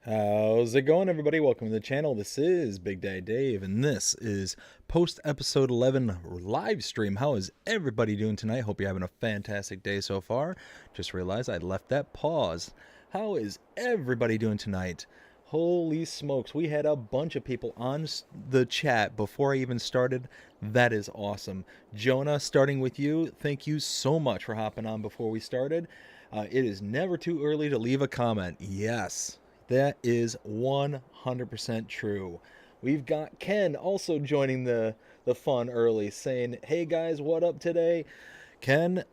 How's it going, everybody? Welcome to the channel. This is Big Day Dave, and this is post-episode 11 live stream. How is everybody doing tonight? Hope you're having a fantastic day so far. Just realized I left that pause. How is everybody doing tonight? Holy smokes, we had a bunch of people on the chat before I even started. That is awesome. Jonah, starting with you, thank you so much for hopping on before we started. It is never too early to leave a comment. Yes. That is 100% true. We've got Ken also joining the fun early, saying, hey guys, what up today? Ken,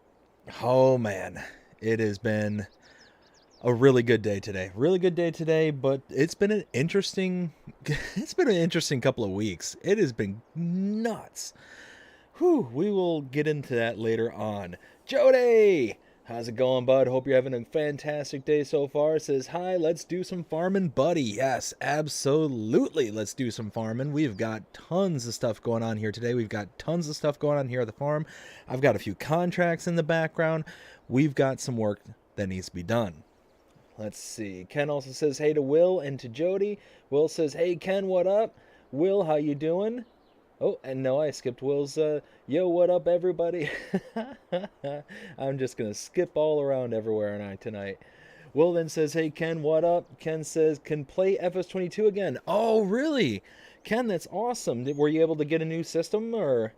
oh man, it has been a really good day today. Really good day today, but it's been an interesting couple of weeks. It has been nuts. Whew, we will get into that later on. Jody! How's it going, bud? Hope you're having a fantastic day so far. Says, hi, let's do some farming, buddy. Yes, absolutely. Let's do some farming. We've got tons of stuff going on here today. We've got tons of stuff going on here at the farm. I've got a few contracts in the background. We've got some work that needs to be done. Let's see. Ken also says, hey to Will and to Jody. Will says, hey, Ken, what up? Will, how you doing? Oh, and no, I skipped Will's, yo, what up, everybody? I'm just going to skip all around everywhere tonight. Will then says, hey, Ken, what up? Ken says, can play FS22 again. Oh, really? Ken, that's awesome. Were you able to get a new system, or?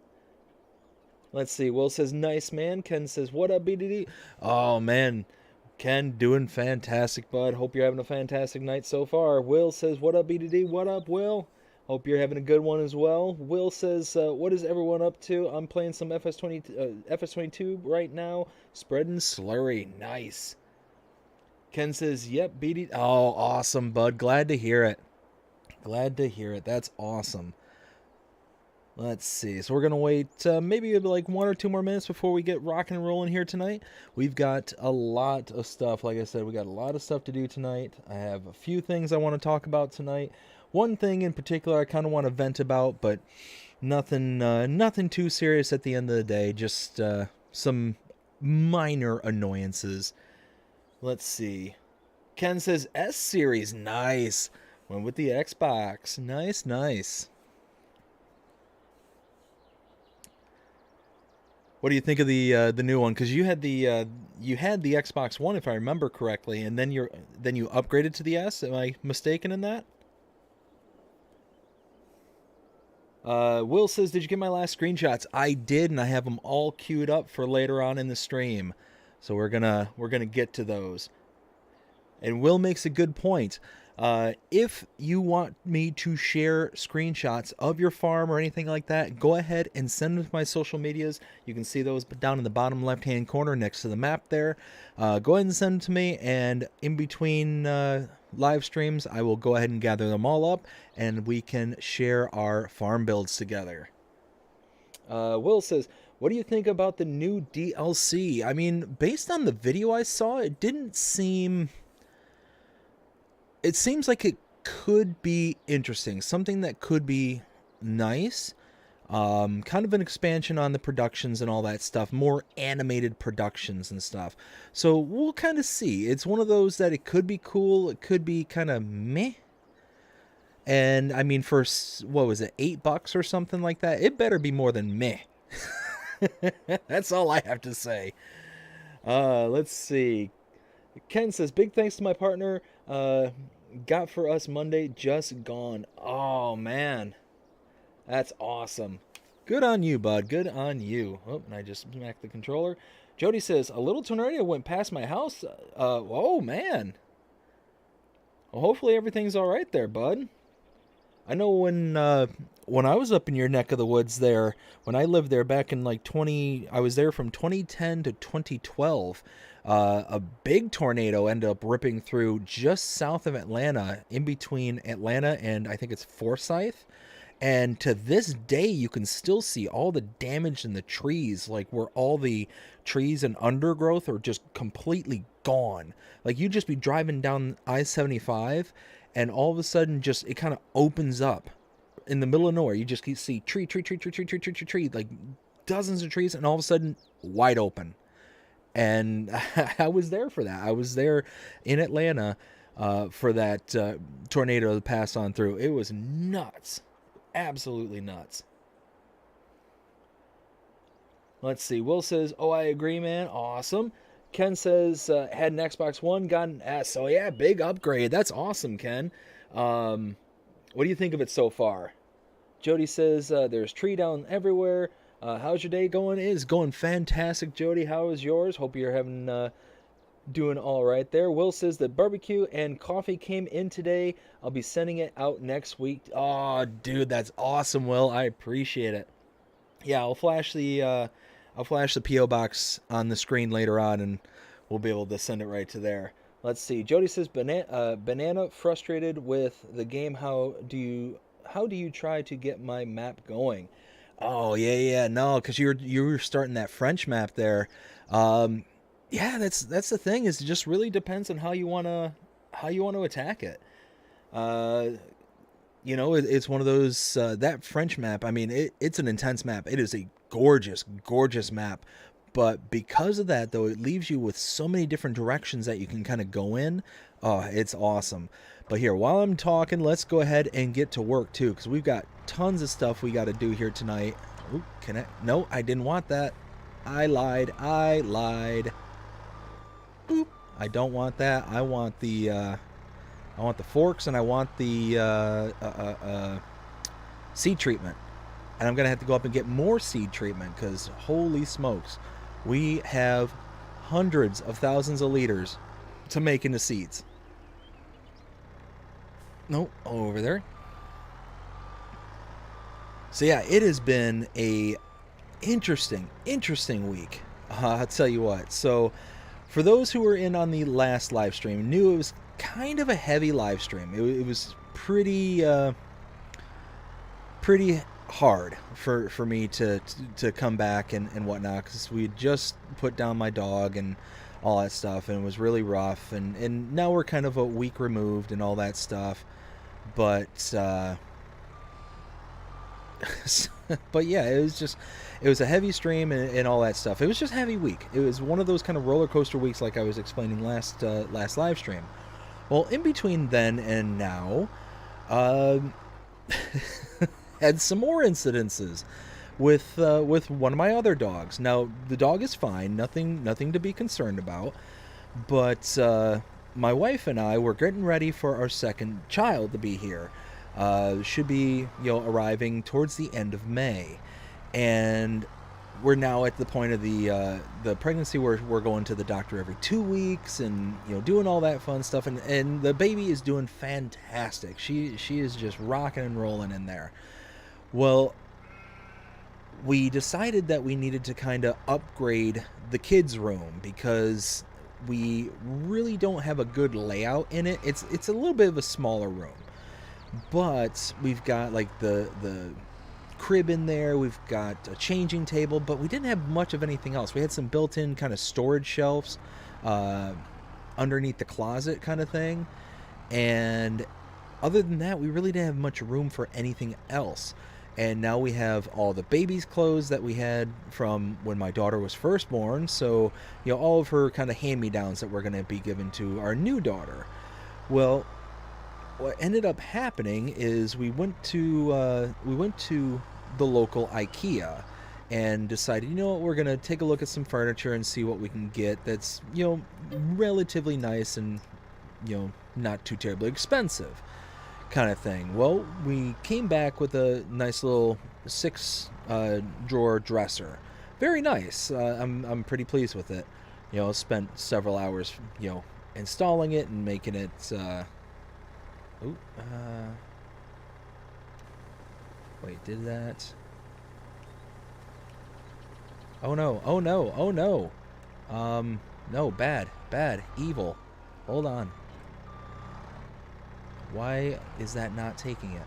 Let's see. Will says, nice, man. Ken says, what up, BDD? Oh, man. Ken, doing fantastic, bud. Hope you're having a fantastic night so far. Will says, what up, BDD? What up, Will? Hope you're having a good one as well. Will says, what is everyone up to? I'm playing some FS22 right now. Spreading slurry. Nice. Ken says, yep, BD. Oh, awesome, bud. Glad to hear it. Glad to hear it. That's awesome. Let's see. So we're going to wait maybe like 1 or 2 more minutes before we get rocking and rolling here tonight. We've got a lot of stuff. Like I said, we got a lot of stuff to do tonight. I have a few things I want to talk about tonight. One thing in particular I kind of want to vent about, but nothing too serious at the end of the day. Just some minor annoyances. Let's see. Ken says S-Series. Nice. Went with the Xbox. Nice, nice. What do you think of the new one? Because you had the Xbox One, if I remember correctly, and then you upgraded to the S. Am I mistaken in that? Will says, did you get my last screenshots? I did, and I have them all queued up for later on in the stream. So we're gonna get to those. And Will makes a good point. If you want me to share screenshots of your farm or anything like that, go ahead and send them to my social medias. You can see those down in the bottom left-hand corner next to the map there. Go ahead and send them to me, and in between live streams, I will go ahead and gather them all up, and we can share our farm builds together. Will says, what do you think about the new DLC? I mean, based on the video I saw, it didn't seem... It seems like it could be interesting, something that could be nice, kind of an expansion on the productions and all that stuff, more animated productions and stuff. So we'll kind of see. It's one of those that it could be cool, it could be kind of meh. And I mean, for what was it, $8 or something like that? It better be more than meh. That's all I have to say. Let's see. Ken says, big thanks to my partner. Got for us Monday, just gone. Oh, man. That's awesome. Good on you, bud. Good on you. Oh, and I just smacked the controller. Jody says, a little tornado went past my house. Oh, man. Well, hopefully everything's all right there, bud. I know when I was up in your neck of the woods there, when I lived there back in like I was there from 2010 to 2012. A big tornado ended up ripping through just south of Atlanta, in between Atlanta and I think it's Forsyth. And to this day, you can still see all the damage in the trees, like where all the trees and undergrowth are just completely gone. Like you'd just be driving down I-75 and all of a sudden just it kind of opens up in the middle of nowhere. You just see tree, like dozens of trees, and all of a sudden wide open. And I was there for that. I was there in Atlanta for that tornado to pass on through. It was nuts. Absolutely nuts. Let's see. Will says, "Oh, I agree, man. Awesome." Ken says, "Had an Xbox One, got an S. So yeah, big upgrade. That's awesome, Ken. What do you think of it so far?" Jody says, "There's tree down everywhere. How's your day going?" It is going fantastic, Jody. How is yours? Hope you're having doing all right there. Will says that barbecue and coffee came in today. I'll be sending it out next week. Oh, dude, that's awesome, Will. I appreciate it. Yeah, I'll flash the PO box on the screen later on, and we'll be able to send it right to there. Let's see. Jody says banana frustrated with the game. How do you try to get my map going? Oh yeah, no, because you were starting that French map there. Yeah, that's the thing. Is it just really depends on how you wanna attack it. Uh, it's one of those that French map. I mean, it's an intense map. It is a gorgeous, gorgeous map. But because of that, though, it leaves you with so many different directions that you can kind of go in. Oh, it's awesome. But here, while I'm talking, let's go ahead and get to work too, because we've got tons of stuff we got to do here tonight. Ooh, No, I didn't want that. I lied. Boop. I don't want that. I want the forks, and I want the seed treatment. And I'm going to have to go up and get more seed treatment, because holy smokes, we have hundreds of thousands of liters to make into seeds. Nope, over there. So yeah, it has been a interesting week. I'll tell you what. So for those who were in on the last live stream, knew it was kind of a heavy live stream. It was pretty hard for me to come back and whatnot, because we had just put down my dog and all that stuff, and it was really rough, and now we're kind of a week removed and all that stuff. But but yeah, it was a heavy stream and all that stuff. It was just a heavy week. It was one of those kind of roller coaster weeks, like I was explaining last live stream. Well, in between then and now, had some more incidences with one of my other dogs. Now the dog is fine, nothing to be concerned about, but my wife and I were getting ready for our second child to be here. Should be arriving towards the end of May, and we're now at the point of the pregnancy where we're going to the doctor every 2 weeks, and doing all that fun stuff, and the baby is doing fantastic. She is just rocking and rolling in there. Well, we decided that we needed to kind of upgrade the kids' room, because we really don't have a good layout in it. It's a little bit of a smaller room, but we've got like the crib in there, we've got a changing table, but we didn't have much of anything else. We had some built-in kind of storage shelves underneath the closet kind of thing, and other than that, we really didn't have much room for anything else. And now we have all the baby's clothes that we had from when my daughter was first born, so all of her kind of hand-me-downs that we're going to be given to our new daughter. Well, what ended up happening is we went to the local IKEA and decided, we're going to take a look at some furniture and see what we can get that's relatively nice and not too terribly expensive kind of thing. Well, we came back with a nice little 6 drawer dresser. Very nice. I'm pretty pleased with it. Spent several hours installing it and making it wait, did that? Oh no. No, bad, evil. Hold on. Why is that not taking it?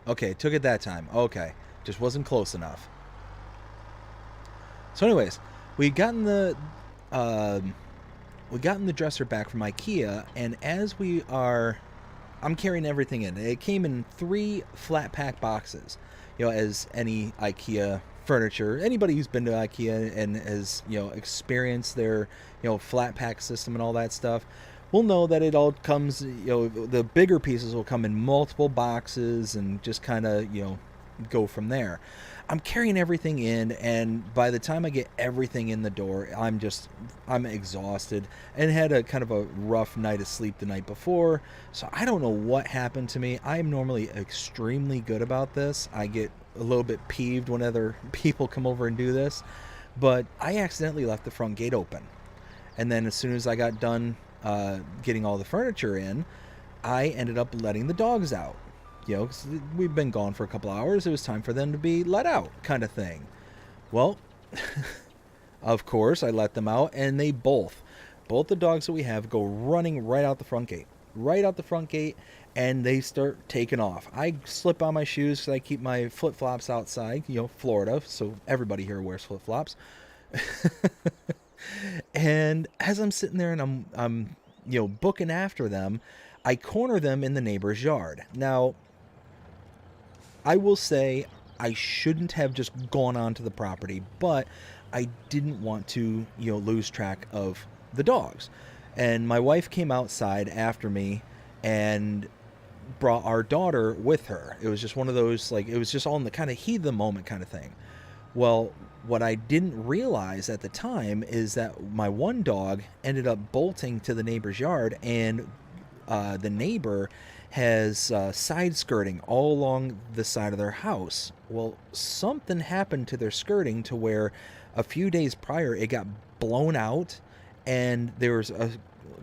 Okay, took it that time. Okay, just wasn't close enough. So anyways, we gotten the dresser back from IKEA, and as we are I'm carrying everything in. It came in 3 flat pack boxes. As any IKEA furniture, anybody who's been to IKEA and has, experienced their, flat pack system and all that stuff, will know that it all comes, the bigger pieces will come in multiple boxes and just kind of, go from there. I'm carrying everything in, and by the time I get everything in the door, I'm exhausted and had a kind of a rough night of sleep the night before. So I don't know what happened to me. I'm normally extremely good about this. I get a little bit peeved when other people come over and do this, but I accidentally left the front gate open. And then as soon as I got done getting all the furniture in, I ended up letting the dogs out. 'Cause we've been gone for a couple hours. It was time for them to be let out, kind of thing. Well, of course, I let them out, and they both the dogs that we have go running right out the front gate, and they start taking off. I slip on my shoes because I keep my flip-flops outside, Florida, so everybody here wears flip-flops. And as I'm sitting there and I'm booking after them, I corner them in the neighbor's yard. Now, I will say I shouldn't have just gone onto the property, but I didn't want to, lose track of the dogs. And my wife came outside after me and brought our daughter with her. It was just one of those, it was just all in the kind of heat of the moment kind of thing. Well, what I didn't realize at the time is that my one dog ended up bolting to the neighbor's yard, and the neighbor has side skirting all along the side of their house. Well, something happened to their skirting to where a few days prior it got blown out, and there was a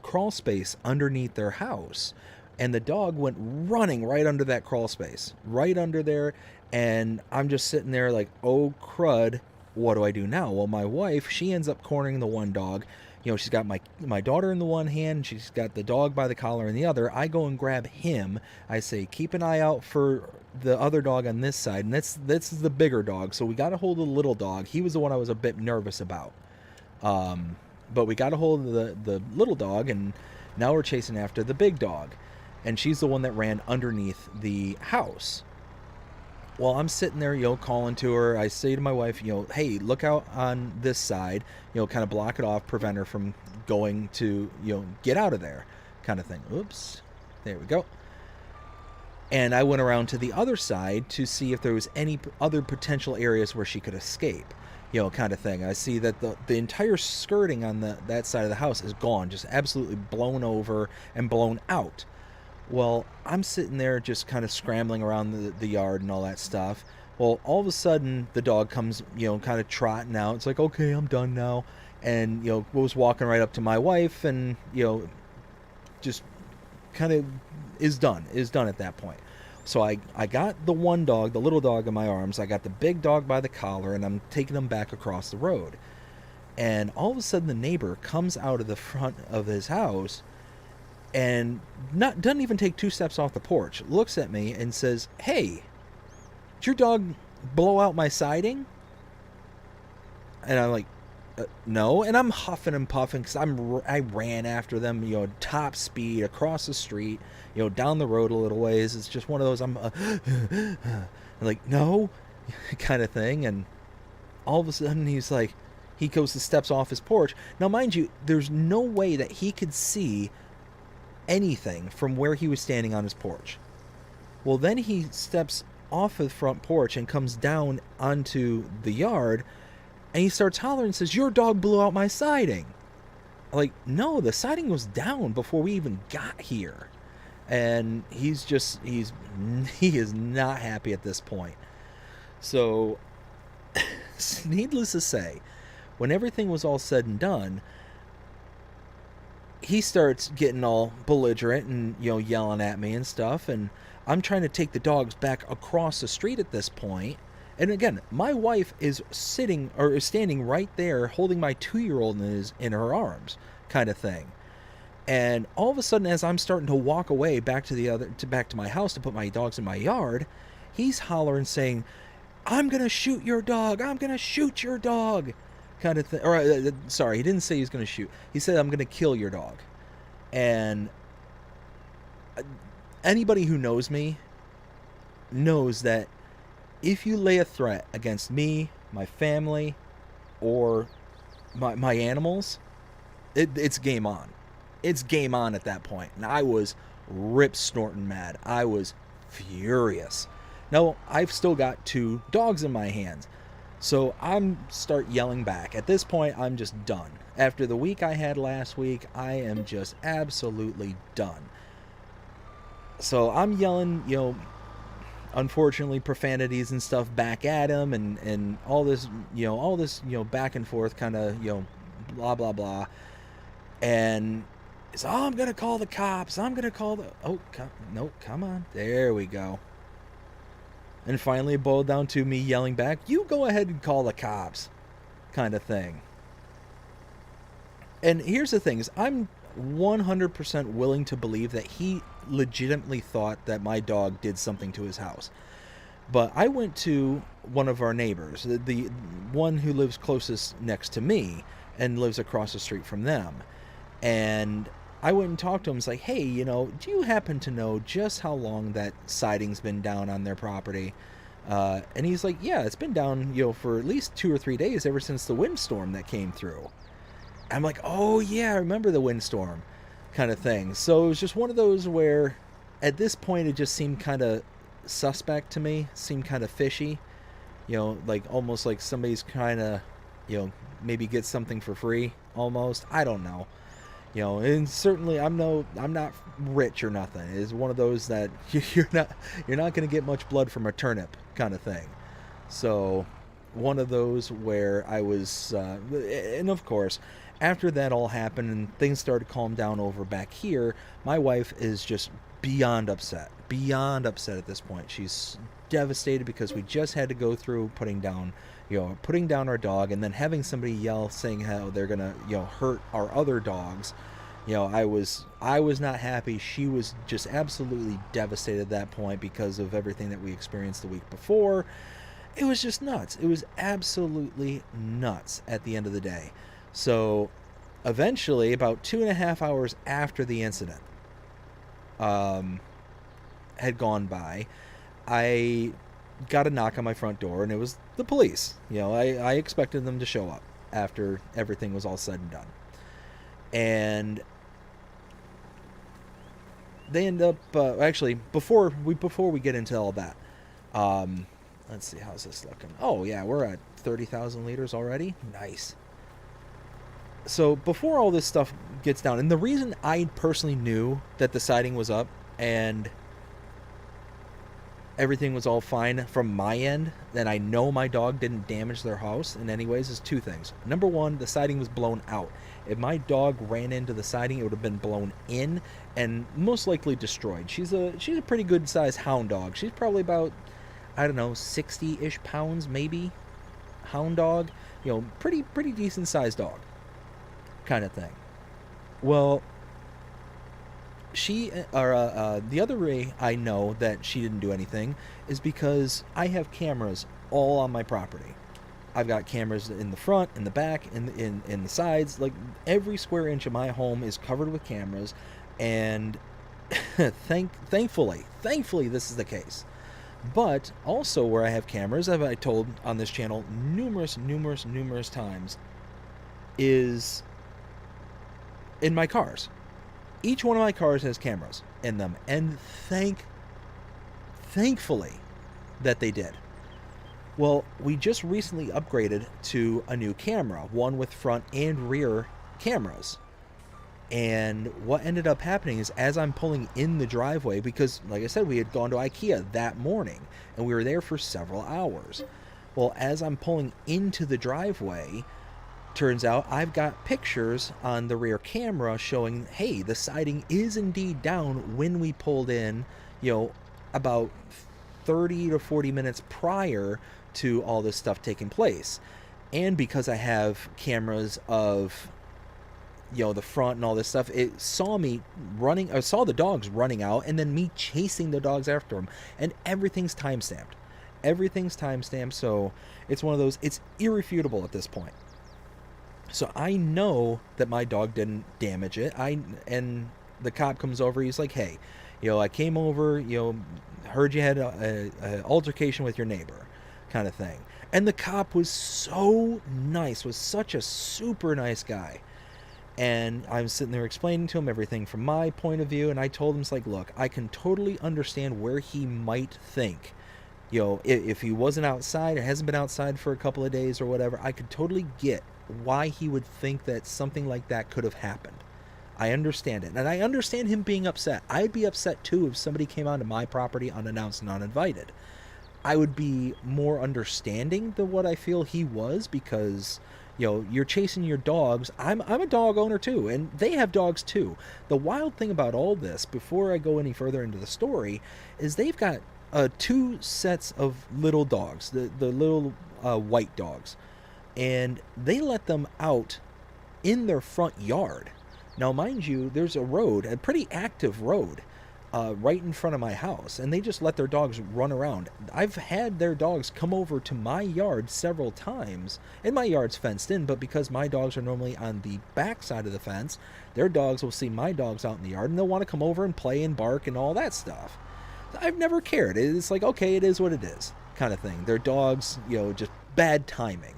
crawl space underneath their house, and the dog went running right under that crawl space, right under there. And I'm just sitting there like, oh crud, what do I do now? Well, my wife, she ends up cornering the one dog. She's got my daughter in the one hand, she's got the dog by the collar in the other. I go and grab him. I say, keep an eye out for the other dog on this side, and this is the bigger dog, so we got a hold of the little dog. He was the one I was a bit nervous about. But we got a hold of the little dog, and now we're chasing after the big dog. And she's the one that ran underneath the house. Well, I'm sitting there, calling to her. I say to my wife, hey, look out on this side, kind of block it off, prevent her from going to, get out of there, kind of thing. Oops. There we go. And I went around to the other side to see if there was any other potential areas where she could escape, kind of thing. I see that the entire skirting on that side of the house is gone, just absolutely blown over and blown out. Well, I'm sitting there just kind of scrambling around the yard and all that stuff. Well, all of a sudden, the dog comes, kind of trotting out. It's like, okay, I'm done now. And, was walking right up to my wife and, just kind of is done at that point. So I got the one dog, the little dog in my arms. I got the big dog by the collar, and I'm taking him back across the road. And all of a sudden, the neighbor comes out of the front of his house and doesn't even take 2 steps off the porch, looks at me and says, hey, did your dog blow out my siding? And I'm like, no. And I'm huffing and puffing because I ran after them, top speed across the street, down the road a little ways. It's just one of those, I'm like, no, kind of thing. And all of a sudden he's like, he goes the steps off his porch. Now, mind you, there's no way that he could see anything from where he was standing on his porch. Well, then he steps off of the front porch and comes down onto the yard, and he starts hollering and says, your dog blew out my siding. Like, no, the siding was down before we even got here. And he is not happy at this point. So needless to say, when everything was all said and done, he starts getting all belligerent and, yelling at me and stuff. And I'm trying to take the dogs back across the street at this point. And again, my wife is standing right there holding my 2-year-old in her arms, kind of thing. And all of a sudden, as I'm starting to walk away back to my house to put my dogs in my yard, he's hollering saying, I'm going to shoot your dog. I'm going to shoot your dog. Kind of thing. Or sorry, he didn't say he was going to shoot. He said, I'm going to kill your dog. And Anybody who knows me knows that if you lay a threat against me, my family, or my animals, it's game on. It's game on at that point. And I was rip snorting mad. I was furious. Now, I've still got 2 dogs in my hands. So I'm start yelling back. At this point, I'm just done. After the week I had last week, I am just absolutely done. So I'm yelling, unfortunately profanities and stuff back at him, and all this back and forth kind of, blah blah blah. And it's, oh, I'm gonna call the cops, I'm gonna call the, no, come on, there we go. And finally it boiled down to me yelling back, you go ahead and call the cops, kind of thing. And here's the thing, is I'm 100% willing to believe that he legitimately thought that my dog did something to his house. But I went to one of our neighbors, the one who lives closest next to me and lives across the street from them. And I went and talked to him. It's like, hey, do you happen to know just how long that siding's been down on their property? And he's like, yeah, it's been down, for at least 2 or 3 days ever since the windstorm that came through. I'm like, oh yeah, I remember the windstorm, kind of thing. So it was just one of those where at this point it just seemed kind of suspect to me, seemed kind of fishy, like almost like somebody's kind of, maybe get something for free almost. I don't know. And certainly I'm not rich or nothing. It's one of those that you're not going to get much blood from a turnip kind of thing. So one of those where I was, and of course, after that all happened and things started to calm down over back here, my wife is just beyond upset at this point. She's devastated because we just had to go through putting down our dog, and then having somebody yell saying how they're gonna hurt our other dogs. I was not happy. She was just absolutely devastated at that point because of everything that we experienced the week before. It was just nuts. It was absolutely nuts at the end of the day. So eventually, about 2.5 hours after the incident had gone by, I got a knock on my front door, and it was the police. I expected them to show up after everything was all said and done. And they end up actually before we get into all that, let's see, how's this looking? Oh yeah, we're at 30,000 liters already. Nice. So before all this stuff gets down, and the reason I personally knew that the siding was up and everything was all fine from my end, that I know my dog didn't damage their house in any ways, is 2 things. Number 1, the siding was blown out. If my dog ran into the siding, it would have been blown in and most likely destroyed. She's a pretty good sized hound dog. She's probably about, I don't know, 60-ish pounds maybe, hound dog. Pretty decent sized dog kind of thing. Well, she the other way I know that she didn't do anything is because I have cameras all on my property. I've got cameras in the front, in the back, in the sides. Like every square inch of my home is covered with cameras, and thankfully this is the case. But also where I have cameras, as I told on this channel numerous times, is in my cars. Each one of my cars has cameras in them, and thankfully that they did. Well, we just recently upgraded to a new camera, one with front and rear cameras. And what ended up happening is, as I'm pulling in the driveway, because like I said, we had gone to IKEA that morning and we were there for several hours. Well, as I'm pulling into the driveway, turns out I've got pictures on the rear camera showing, hey, the siding is indeed down when we pulled in, about 30 to 40 minutes prior to all this stuff taking place. And because I have cameras of, the front and all this stuff, it saw me running, I saw the dogs running out and then me chasing the dogs after them, and everything's timestamped. So it's one of those, it's irrefutable at this point. So I know that my dog didn't damage it. And the cop comes over. He's like, hey, I came over, heard you had a altercation with your neighbor, kind of thing. And the cop was so nice, was such a super nice guy. And I'm sitting there explaining to him everything from my point of view, and I told him, it's like, look, I can totally understand where he might think, if he wasn't outside or hasn't been outside for a couple of days or whatever, I could totally get why he would think that something like that could have happened. I understand it. And I understand him being upset. I'd be upset too if somebody came onto my property unannounced and uninvited. I would be more understanding than what I feel he was, because you're chasing your dogs. I'm a dog owner too, and they have dogs too. The wild thing about all this, before I go any further into the story, is they've got 2 sets of little dogs, the little white dogs, and they let them out in their front yard. Now, mind you, there's a road, a pretty active road, right in front of my house, and they just let their dogs run around. I've had their dogs come over to my yard several times, and my yard's fenced in, but because my dogs are normally on the back side of the fence, their dogs will see my dogs out in the yard, and they'll want to come over and play and bark and all that stuff. I've never cared. It's like, okay, it is what it is, kind of thing. Their dogs, just bad timing.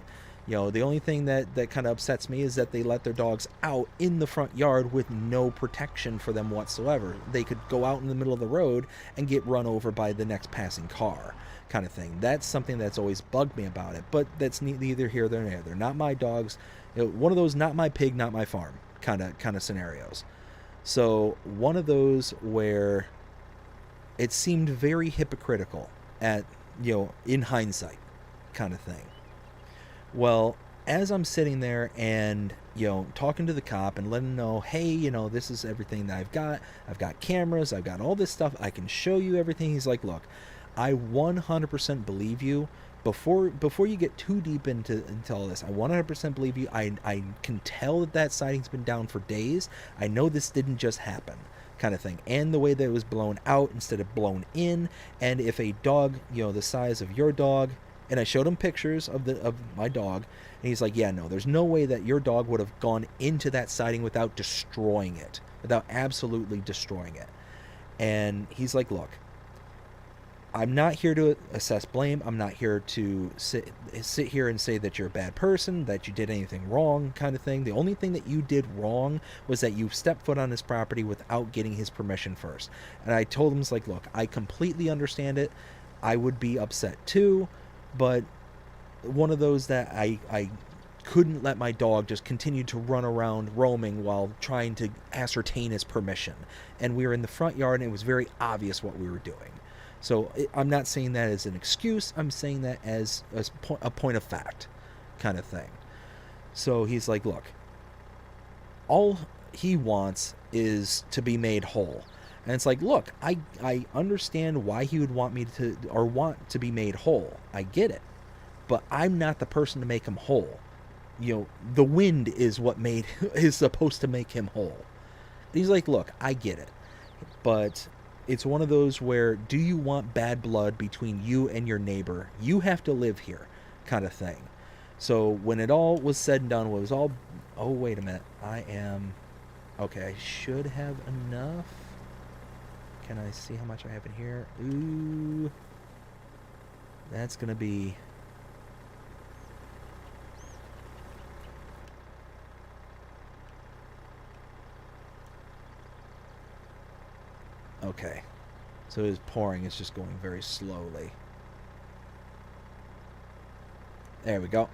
The only thing that kind of upsets me is that they let their dogs out in the front yard with no protection for them whatsoever. They could go out in the middle of the road and get run over by the next passing car, kind of thing. That's something that's always bugged me about it, but that's neither here nor there. They're not my dogs. One of those not my pig, not my farm kind of scenarios. So one of those where it seemed very hypocritical at, in hindsight, kind of thing. Well, as I'm sitting there and, talking to the cop and letting him know, hey, this is everything that I've got cameras, I've got all this stuff, I can show you everything. He's like, look, I 100% believe you. Before you get too deep into all this, I 100% believe you. I can tell that sighting's been down for days. I know this didn't just happen, kind of thing. And the way that it was blown out instead of blown in. And if a dog, the size of your dog, and I showed him pictures of my dog, and he's like, yeah, no, there's no way that your dog would have gone into that siding without destroying it, without absolutely destroying it. And he's like, look, I'm not here to assess blame. I'm not here to sit here and say that you're a bad person, that you did anything wrong, kind of thing. The only thing that you did wrong was that you stepped foot on his property without getting his permission first. And I told him, it's like, look, I completely understand it. I would be upset too, but one of those that I couldn't let my dog just continue to run around roaming while trying to ascertain his permission. And we were in the front yard, and it was very obvious what we were doing. So I'm not saying that as an excuse. I'm saying that as a point of fact, kind of thing. So he's like, look, all he wants is to be made whole. And it's like, look, I understand why he would want me to, or want to be made whole. I get it. But I'm not the person to make him whole. The wind is what is supposed to make him whole. And he's like, look, I get it. But it's one of those where, do you want bad blood between you and your neighbor? You have to live here, kind of thing. So when it all was said and done, it was all, oh, wait a minute. Okay, I should have enough. Can I see how much I have in here? Ooh. That's going to be... Okay. So it is pouring. It's just going very slowly. There we go.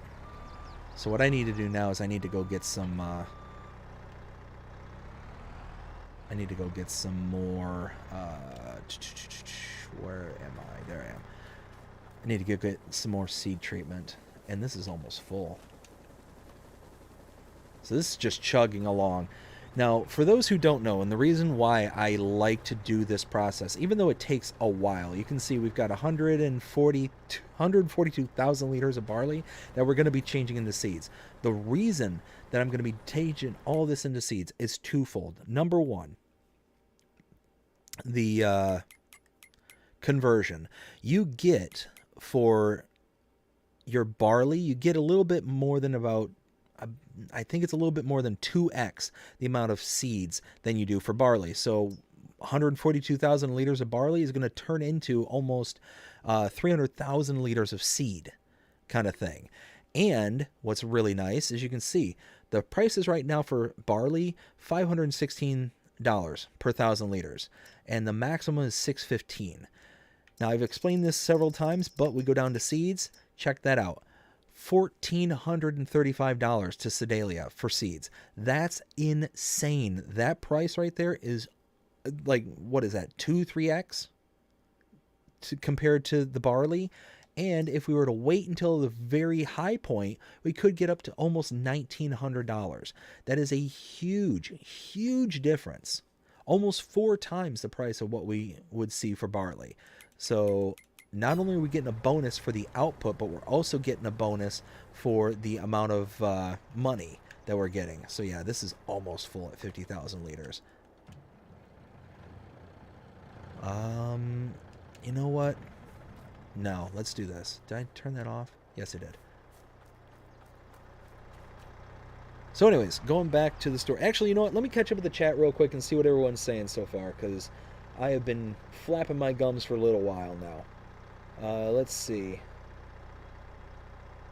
So what I need to do now is I need to go get some... I need to go get some more... where am I? There I am. I need to go get some more seed treatment. And this is almost full. So this is just chugging along. Now, for those who don't know, and the reason why I like to do this process, even though it takes a while, you can see we've got 142,000 liters of barley that we're going to be changing into seeds. The reason that I'm going to be changing all this into seeds is twofold. Number one, the conversion. You get, for your barley, you get a little bit more than about I think it's a little bit more than 2x the amount of seeds than you do for barley. So 142,000 liters of barley is going to turn into almost 300,000 liters of seed kind of thing. And what's really nice is you can see the prices right now for barley, $516 per 1,000 liters, and the maximum is $615. Now, I've explained this several times, but we go down to seeds. Check that out. $1,435 to Sedalia for seeds. That's insane. That price right there is like, what is that, 2-3x compared to the barley? And if we were to wait until the very high point, we could get up to almost $1,900. That is a huge, huge difference. Almost 4 times the price of what we would see for barley. So not only are we getting a bonus for the output, but we're also getting a bonus for the amount of money that we're getting. So yeah, this is almost full at 50,000 liters. You know what? No, let's do this. Did I turn that off? Yes, I did. So anyways, going back to the store. Actually, you know what? Let me catch up with the chat real quick and see what everyone's saying so far, because I have been flapping my gums for a little while now. Let's see.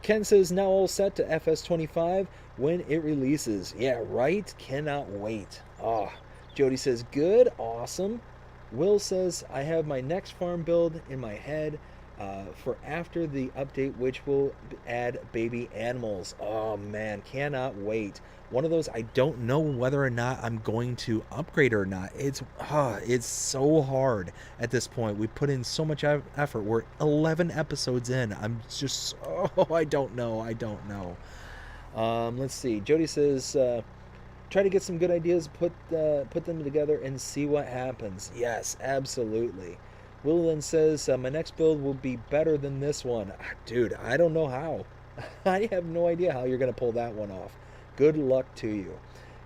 Ken says, now all set to FS25 when it releases. Yeah, right? Cannot wait. Ah, Jody says, good, awesome. Will says, I have my next farm build in my head for after the update, which will add baby animals. Oh man, cannot wait. One of those, I don't know whether or not I'm going to upgrade or not. It's so hard at this point. We put in so much effort. We're 11 episodes in. I'm just, I don't know. Let's see. Jody says, try to get some good ideas, put them together, and see what happens. Yes, absolutely. Will then says, my next build will be better than this one. Dude, I don't know how. I have no idea how you're going to pull that one off. Good luck to you.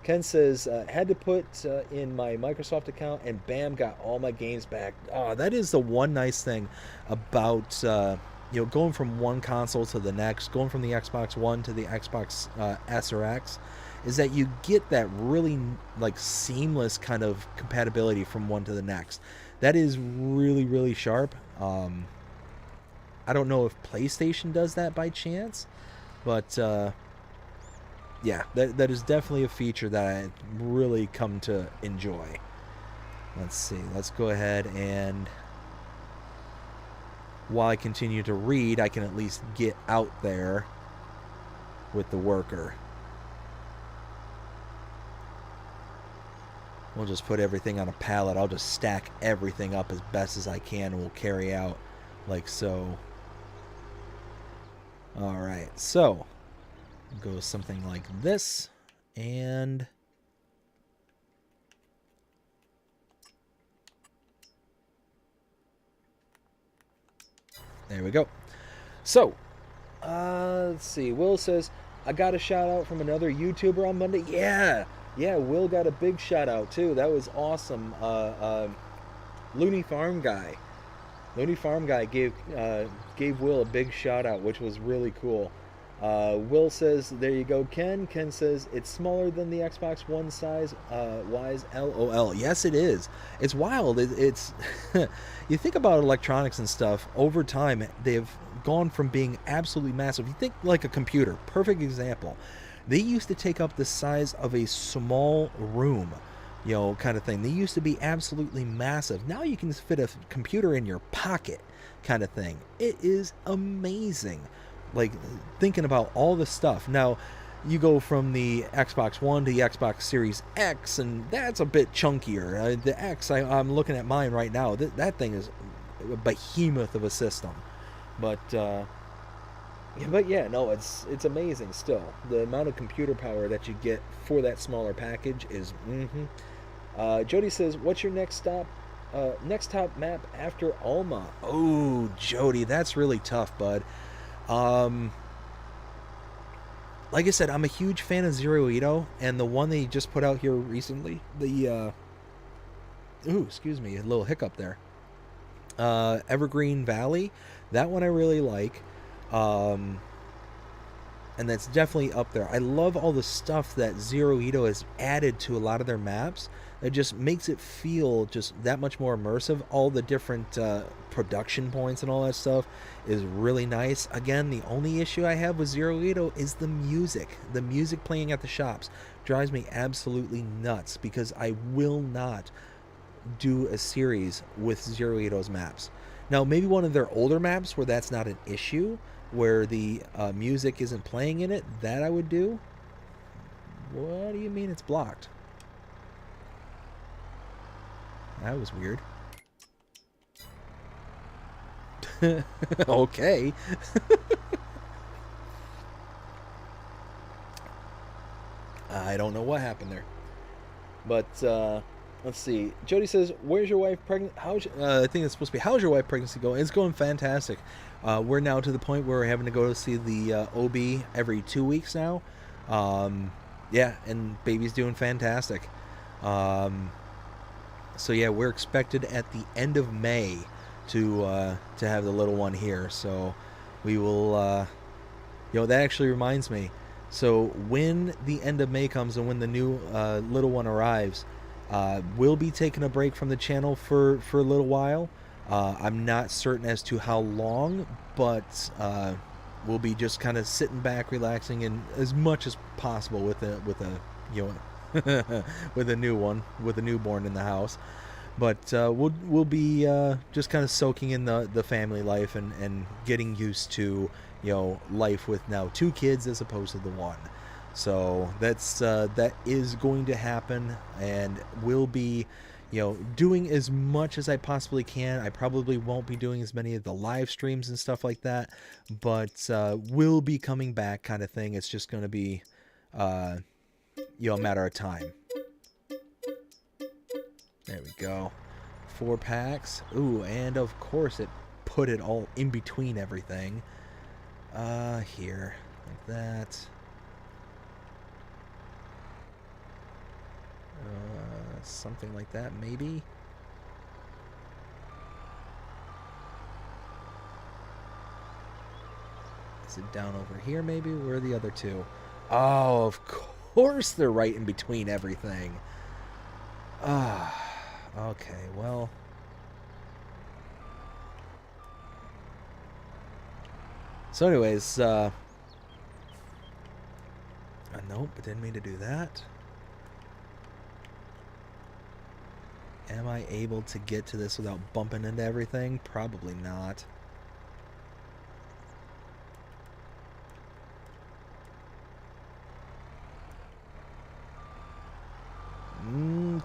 Ken says, had to put in my Microsoft account, and bam, got all my games back. Oh, that is the one nice thing about going from one console to the next, going from the Xbox One to the Xbox S or X, is that you get that really like seamless kind of compatibility from one to the next. That is really, really sharp. I don't know if PlayStation does that by chance, but yeah, that is definitely a feature that I really come to enjoy. Let's see. Let's go ahead, and while I continue to read, I can at least get out there with the worker. We'll just put everything on a pallet. I'll just stack everything up as best as I can, and we'll carry out like so. Alright, so go something like this, and there we go. So, let's see. Will says, I got a shout out from another YouTuber on Monday. Yeah, Will got a big shout out too. That was awesome. Looney Farm Guy gave Will a big shout out, which was really cool. Will says, there you go, Ken. Ken says, it's smaller than the Xbox One size, wise, LOL. Yes, it is. It's wild. It's you think about electronics and stuff, over time, they've gone from being absolutely massive. You think like a computer, perfect example. They used to take up the size of a small room, kind of thing. They used to be absolutely massive. Now you can fit a computer in your pocket, kind of thing. It is amazing. Like, thinking about all the stuff. Now, you go from the Xbox One to the Xbox Series X, and that's a bit chunkier. The X, I'm looking at mine right now. That thing is a behemoth of a system. But yeah, no, it's amazing still. The amount of computer power that you get for that smaller package is Jody says, what's your next top map after Alma? Oh, Jody, that's really tough, bud. Like I said, I'm a huge fan of Zero Ito, and the one they just put out here recently, excuse me, a little hiccup there. Evergreen Valley, that one I really like. and that's definitely up there. I love all the stuff that Zero Ito has added to a lot of their maps. It just makes it feel just that much more immersive. All the different production points and all that stuff is really nice. Again, the only issue I have with Zero Ito is the music. The music playing at the shops drives me absolutely nuts because I will not do a series with Zero Ito's maps. Now, maybe one of their older maps where that's not an issue, where the music isn't playing in it, that I would do. What do you mean it's blocked? That was weird. Okay. I don't know what happened there. But, let's see. Jody says, where's your wife pregnant? I think it's supposed to be, how's your wife pregnancy going? It's going fantastic. We're now to the point where we're having to go to see the OB every 2 weeks now. Yeah, and baby's doing fantastic. So yeah, we're expected at the end of May to have the little one here. So we will, that actually reminds me. So when the end of May comes and when the new little one arrives, we'll be taking a break from the channel for a little while. I'm not certain as to how long, but we'll be just kind of sitting back, relaxing, and as much as possible with a with a new one, with a newborn in the house. But we'll be just kind of soaking in the family life and getting used to life with now 2 kids as opposed to the 1. So that is going to happen, and we'll be doing as much as I possibly can. I probably won't be doing as many of the live streams and stuff like that, but we'll be coming back, kind of thing. It's just going to be a matter of time. There we go. 4 packs. Ooh, and of course it put it all in between everything. Here, like that. Something like that, maybe. Is it down over here, maybe? Where are the other 2? Oh, of course they're right in between everything. Okay, well. So anyways, nope, I didn't mean to do that. Am I able to get to this without bumping into everything? Probably not.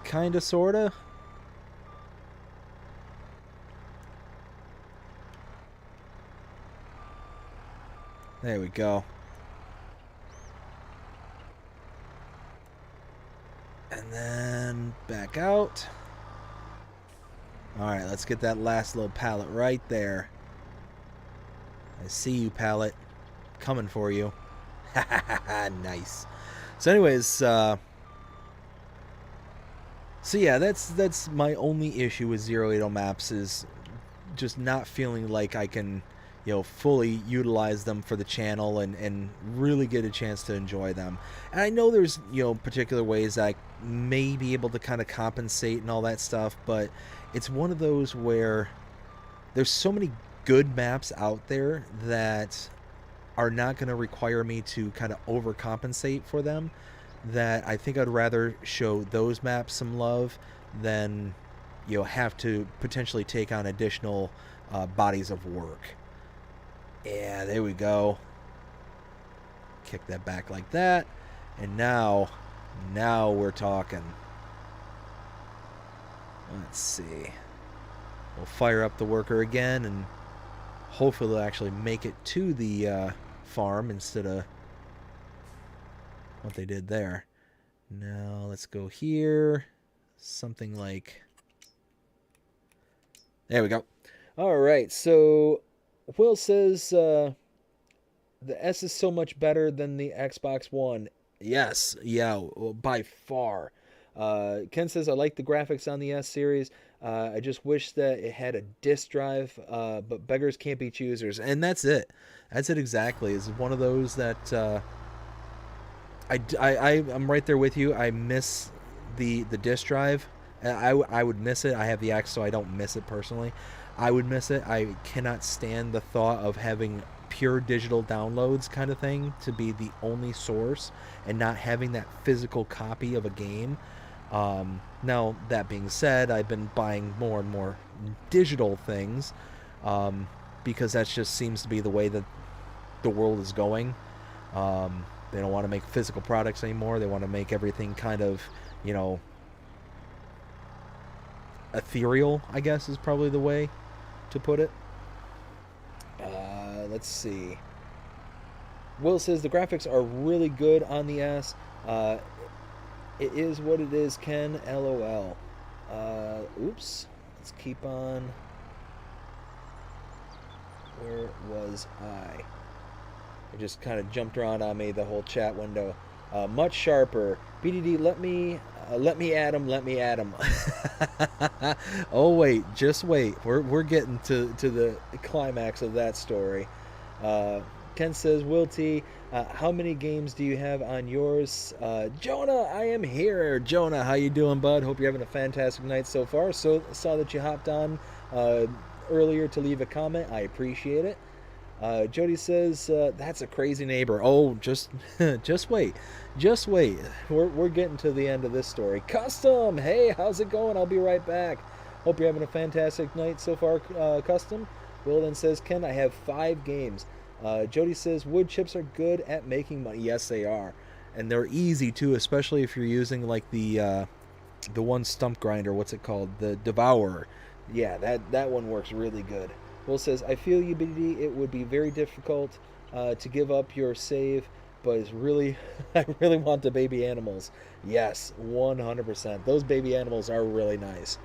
Kinda, sorta. There we go. And then back out. Alright, let's get that last little pallet right there. I see you, pallet. Coming for you. Nice. So anyways, so yeah, that's my only issue with Zero Ito maps, is just not feeling like I can, fully utilize them for the channel and really get a chance to enjoy them. And I know there's, particular ways I may be able to kind of compensate and all that stuff, but it's one of those where there's so many good maps out there that are not going to require me to kind of overcompensate for them, that I think I'd rather show those maps some love than have to potentially take on additional bodies of work. Yeah, there we go. Kick that back like that, and now we're talking. Let's see. We'll fire up the worker again, and hopefully they'll actually make it to the farm instead of what they did there. Now let's go here. Something like... There we go. Alright, so Will says the S is so much better than the Xbox One. Yes, yeah, by far. Ken says, I like the graphics on the S series. I just wish that it had a disk drive, but beggars can't be choosers. And that's it. That's it exactly. It's one of those that I'm right there with you. I miss the disk drive. I would miss it. I have the X, so I don't miss it personally. I would miss it. I cannot stand the thought of having pure digital downloads kind of thing to be the only source and not having that physical copy of a game. Now, that being said, I've been buying more and more digital things because that just seems to be the way that the world is going. They don't want to make physical products anymore. They want to make everything kind of, you know, ethereal, I guess is probably the way to put it. Let's see. Will says the graphics are really good on the S. It is what it is, Ken. LOL. Oops. Let's keep on. Where was I? It just kind of jumped around on me, the whole chat window. Much sharper. BDD, let me add him. Oh wait, just wait. We're getting to the climax of that story. Ken says, Will T, how many games do you have on yours? Jonah, I am here. Jonah, how you doing, bud? Hope you're having a fantastic night so far. So saw that you hopped on earlier to leave a comment. I appreciate it. Jody says, that's a crazy neighbor. Oh, just wait. Just wait. We're getting to the end of this story. Custom, hey, how's it going? I'll be right back. Hope you're having a fantastic night so far, Custom. Will then says, Ken, I have 5 games. Jody says, wood chips are good at making money. Yes, they are. And they're easy, too, especially if you're using, like, the one stump grinder. What's it called? The Devourer. Yeah, that one works really good. Will says, I feel you, BD. It would be very difficult to give up your save, but it's really, I really want the baby animals. Yes, 100%. Those baby animals are really nice.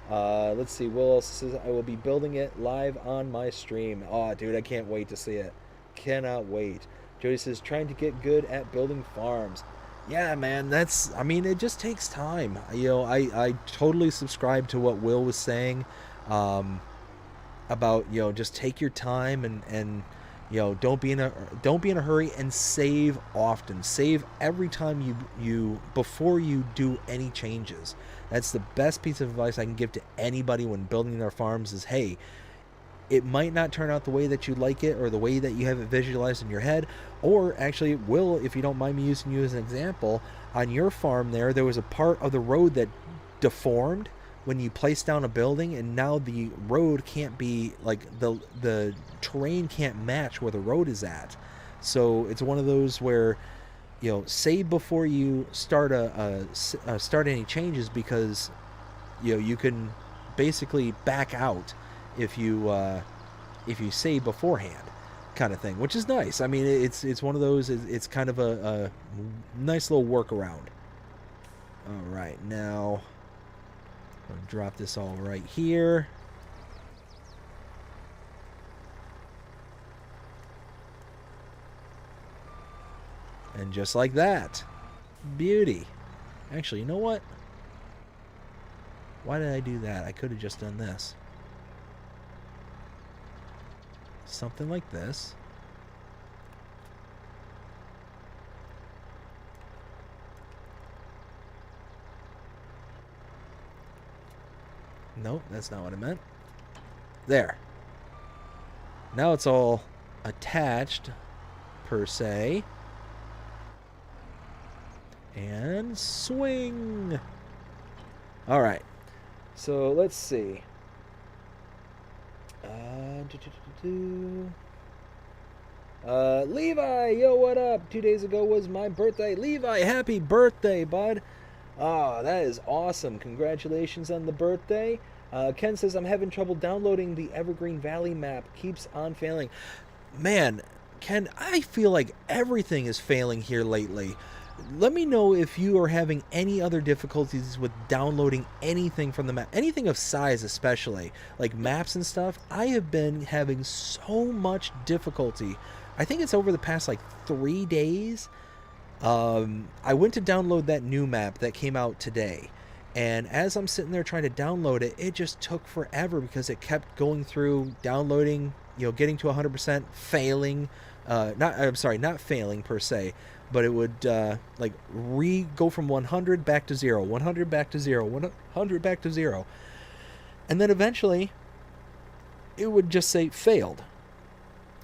Let's see. Will also says, I will be building it live on my stream. Oh, dude, I can't wait to see it. Cannot wait. Jody says, trying to get good at building farms. Yeah, man, I mean, it just takes time. You know, I totally subscribe to what Will was saying. About, you know, just take your time and you know, don't be in a hurry, and save often. Save every time you before you do any changes. That's the best piece of advice I can give to anybody when building their farms is, hey, it might not turn out the way that you like it or the way that you have it visualized in your head, or actually it will, if you don't mind me using you as an example. On your farm there was a part of the road that deformed when you place down a building, and now the road can't be, like, the terrain can't match where the road is at. So it's one of those where, you know, save before you start start any changes, because, you know, you can basically back out if you save beforehand, kind of thing, which is nice. I mean, it's one of those. It's kind of a nice little workaround. All right, now I'll drop this all right here. And just like that. Beauty. Actually, you know what? Why did I do that? I could have just done this. Something like this. Nope, that's not what I meant. There. Now it's all attached, per se. And swing. All right. So let's see. Levi, yo, what up? 2 days ago was my birthday. Levi, happy birthday, bud. Oh, that is awesome. Congratulations on the birthday. Ken says, I'm having trouble downloading the Evergreen Valley map. Keeps on failing. Man, Ken, I feel like everything is failing here lately. Let me know if you are having any other difficulties with downloading anything from the map. Anything of size especially. Like maps and stuff. I have been having so much difficulty. I think it's over the past like 3 days. I went to download that new map that came out today, and as I'm sitting there trying to download it, it just took forever because it kept going through downloading, getting to 100%, failing. Not failing per se, but it would like go from 100 back to 0, 100 back to 0, 100 back to 0, and then eventually it would just say failed.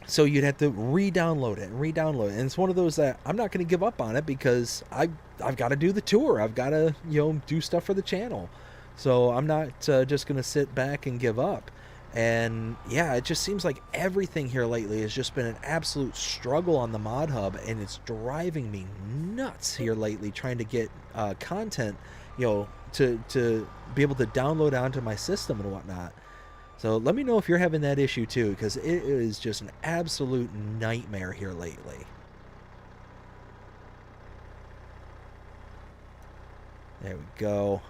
So you'd have to re-download it and re-download it. And it's one of those that I'm not going to give up on it because I've got to do the tour. I've got to, do stuff for the channel. So I'm not just going to sit back and give up. And yeah, it just seems like everything here lately has just been an absolute struggle on the Mod Hub, and it's driving me nuts here lately trying to get content, to be able to download onto my system and whatnot. So let me know if you're having that issue too, because it is just an absolute nightmare here lately. There we go.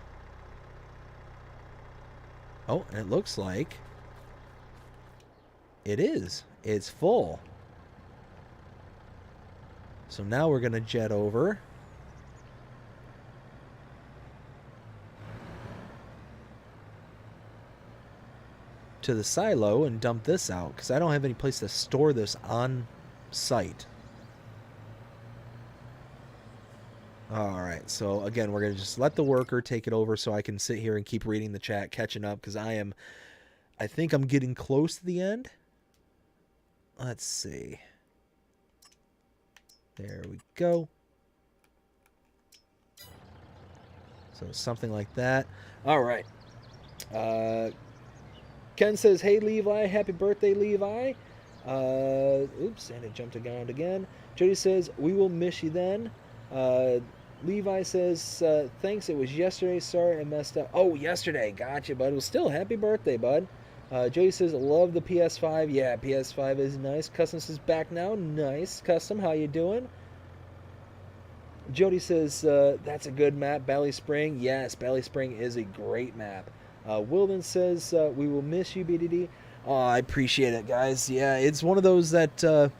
Oh, and it looks like it is. It's full. So now we're going to jet over. To the silo and dump this out because I don't have any place to store this on site. Alright, so again, we're going to just let the worker take it over so I can sit here and keep reading the chat, catching up, because I think I'm getting close to the end. Let's see. There we go. So something like that. Alright. Ken says, hey, Levi, happy birthday, Levi. Oops, and it jumped around again. Jody says, we will miss you then. Levi says, thanks, it was yesterday. Sorry, I messed up. Oh, yesterday. Gotcha, bud. Well, still, happy birthday, bud. Jody says, love the PS5. Yeah, PS5 is nice. Custom is back now. Nice. Custom, how you doing? Jody says, that's a good map. Bally Spring. Yes, Bally Spring is a great map. Wilden says, we will miss you, BDD. Oh, I appreciate it, guys. Yeah, it's one of those that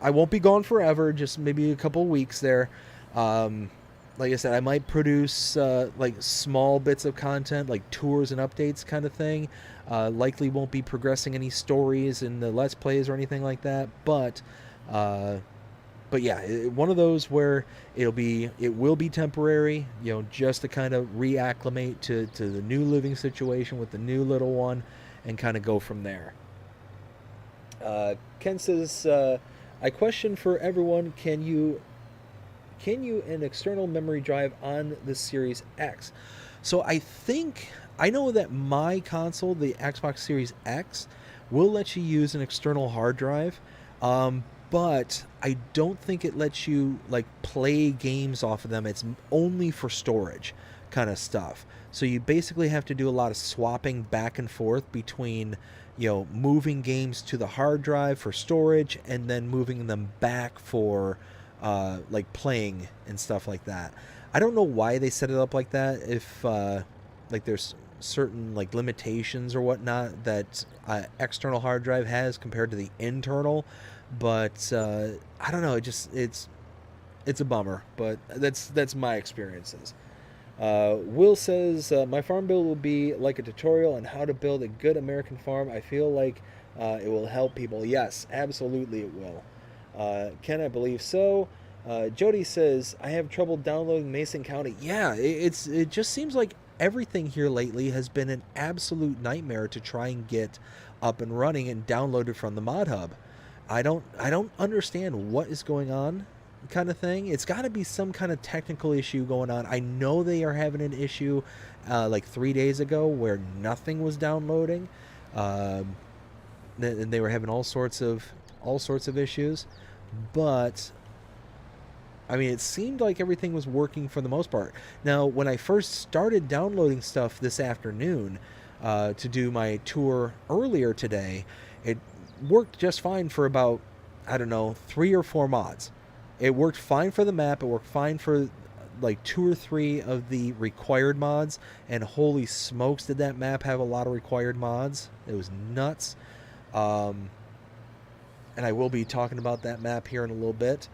I won't be gone forever, just maybe a couple of weeks there. Like I said, I might produce like small bits of content, like tours and updates kind of thing. Likely won't be progressing any stories in the Let's Plays or anything like that, but yeah, one of those where it will be temporary, just to kind of reacclimate to the new living situation with the new little one, and kind of go from there. Ken says, I question for everyone, can you an external memory drive on the Series X? So I know that my console, the Xbox Series X, will let you use an external hard drive. But I don't think it lets you like play games off of them. It's only for storage kind of stuff. So you basically have to do a lot of swapping back and forth between, moving games to the hard drive for storage and then moving them back for like playing and stuff like that. I don't know why they set it up like that. If like there's certain like limitations or whatnot that external hard drive has compared to the internal. But I don't know. It's a bummer. But that's my experiences. Will says my farm build will be like a tutorial on how to build a good American farm. I feel like it will help people. Yes, absolutely it will. Ken, I believe so. Jody says I have trouble downloading Mason County. Yeah, it just seems like everything here lately has been an absolute nightmare to try and get up and running and downloaded from the Mod Hub. I don't understand what is going on, kind of thing. It's got to be some kind of technical issue going on. I know they are having an issue like 3 days ago where nothing was downloading, and they were having all sorts of issues. But I mean, it seemed like everything was working for the most part. Now, when I first started downloading stuff this afternoon to do my tour earlier today, it worked just fine for about, I don't know, 3 or 4 mods. It worked fine for the map. It worked fine for like 2 or 3 of the required mods. And holy smokes, did that map have a lot of required mods. It was nuts. And I will be talking about that map here in a little bit.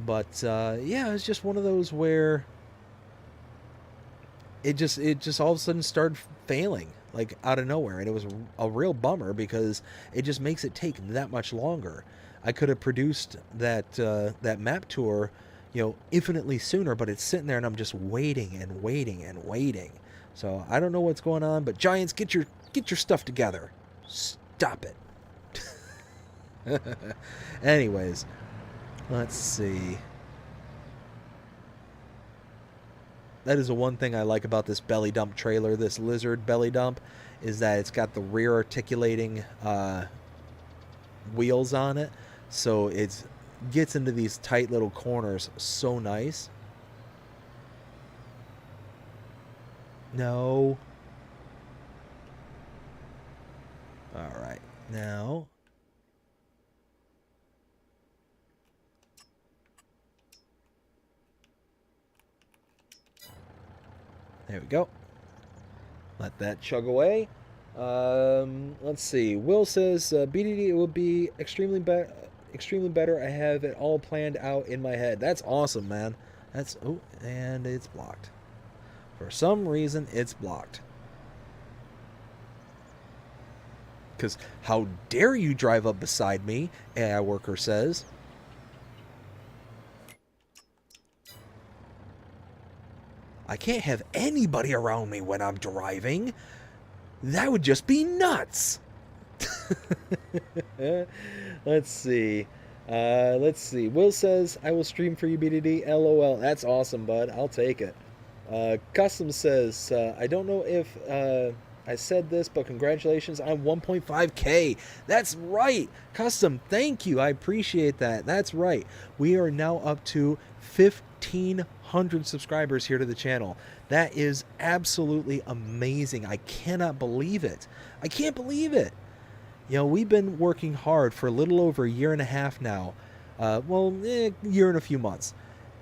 But yeah, it's just one of those where it just all of a sudden started failing like out of nowhere, and it was a real bummer because it just makes it take that much longer. I could have produced that map tour, infinitely sooner, but it's sitting there and I'm just waiting and waiting and waiting. So I don't know what's going on, but Giants, get your stuff together. Stop it. Anyways, let's see. That is the one thing I like about this belly dump trailer, this lizard belly dump, is that it's got the rear articulating wheels on it, so it gets into these tight little corners so nice. No. All right, now. There we go. Let that chug away. Let's see. Will says BDD it will be extremely better. I have it all planned out in my head. That's awesome, man. That's and it's blocked. For some reason, it's blocked. Because how dare you drive up beside me? AI worker says. I can't have anybody around me when I'm driving. That would just be nuts. Let's see. Will says, I will stream for you, BDD. LOL. That's awesome, bud. I'll take it. Custom says, I don't know if I said this, but congratulations on 1.5K. That's right. Custom, thank you. I appreciate that. That's right. We are now up to 1,500 subscribers here to the channel. That is absolutely amazing. I cannot believe it. I can't believe it. We've been working hard for a little over a year and a half now. Year and a few months.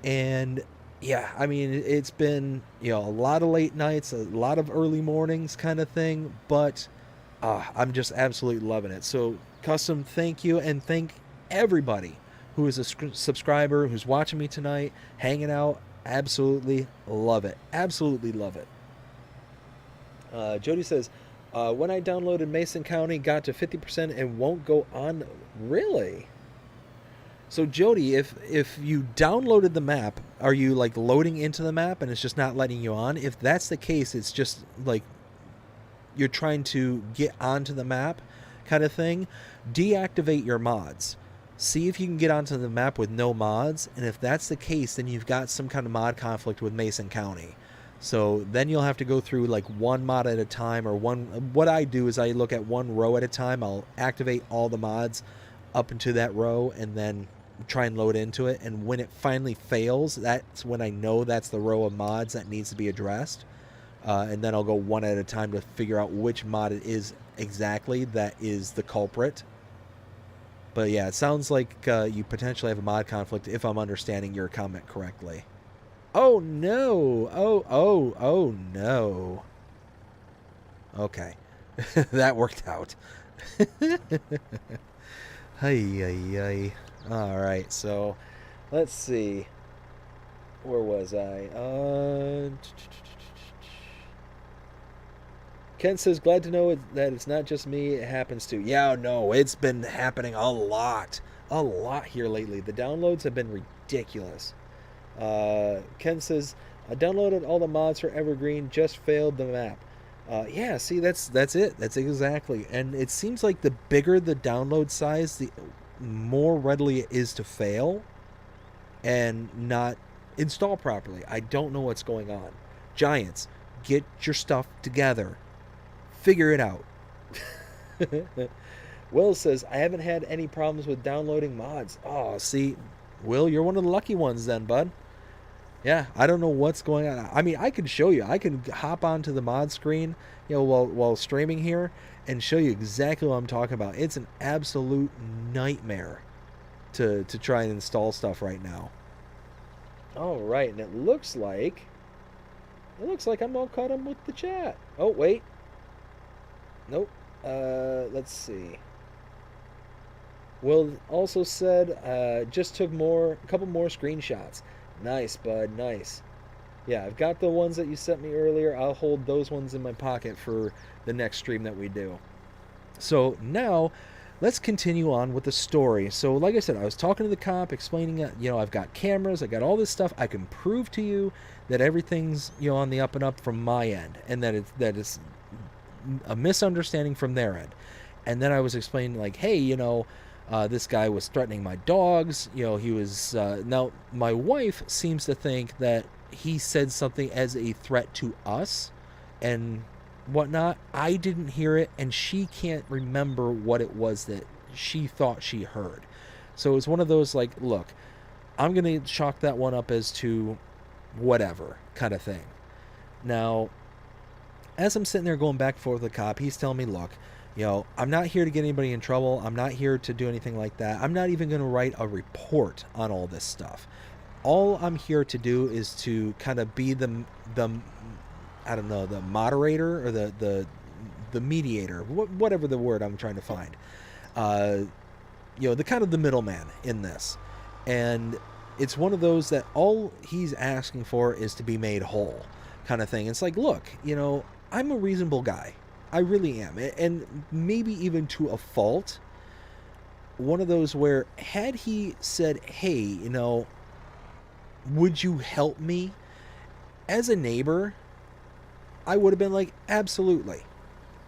And yeah, I mean, it's been, a lot of late nights, a lot of early mornings kind of thing, but I'm just absolutely loving it. So, Custom, thank you, and thank everybody who is a subscriber, who's watching me tonight, hanging out. Absolutely love it. Absolutely love it. Jody says, when I downloaded Mason County, got to 50% and won't go on. Really? So Jody, if you downloaded the map, are you like loading into the map and it's just not letting you on? If that's the case, it's just like you're trying to get onto the map kind of thing. Deactivate your mods. See if you can get onto the map with no mods, and if that's the case, then you've got some kind of mod conflict with Mason County. So then you'll have to go through like one mod at a time, or what I do is I look at one row at a time. I'll activate all the mods up into that row and then try and load into it, and when it finally fails, that's when I know that's the row of mods that needs to be addressed, and then I'll go one at a time to figure out which mod it is exactly that is the culprit. But yeah, it sounds like you potentially have a mod conflict if I'm understanding your comment correctly. Oh no! Oh no! Okay, that worked out. Hey. All right, so let's see. Where was I? Ken says, glad to know that it's not just me, it happens too. Yeah, no, it's been happening a lot here lately. The downloads have been ridiculous. Ken says, I downloaded all the mods for Evergreen, just failed the map. Yeah, see, that's it. That's exactly. And it seems like the bigger the download size, the more readily it is to fail and not install properly. I don't know what's going on. Giants, get your stuff together. Figure it out. Will says, I haven't had any problems with downloading mods. Oh, see, Will, you're one of the lucky ones then, bud. Yeah, I don't know what's going on. I mean, I can show you. I can hop onto the mod screen, while streaming here and show you exactly what I'm talking about. It's an absolute nightmare to try and install stuff right now. All right, and it looks like I'm all caught up with the chat. Oh, wait. Nope. Let's see. Will also said, just took a couple more screenshots. Nice, bud, nice. Yeah, I've got the ones that you sent me earlier. I'll hold those ones in my pocket for the next stream that we do. So now, let's continue on with the story. So, like I said, I was talking to the cop, explaining that, I've got cameras, I got all this stuff. I can prove to you that everything's, on the up and up from my end, and that it's a misunderstanding from their end. And then I was explaining, like, hey, this guy was threatening my dogs. He was. Now, my wife seems to think that he said something as a threat to us and whatnot. I didn't hear it, and she can't remember what it was that she thought she heard. So it's one of those, like, look, I'm going to chalk that one up as to whatever kind of thing. Now, as I'm sitting there going back and forth with the cop, he's telling me, look, I'm not here to get anybody in trouble. I'm not here to do anything like that. I'm not even going to write a report on all this stuff. All I'm here to do is to kind of be the I don't know, the moderator or the mediator, whatever the word I'm trying to find. The kind of the middleman in this. And it's one of those that all he's asking for is to be made whole kind of thing. It's like, look, I'm a reasonable guy. I really am. And maybe even to a fault. One of those where, had he said, hey, would you help me? As a neighbor, I would have been like, absolutely.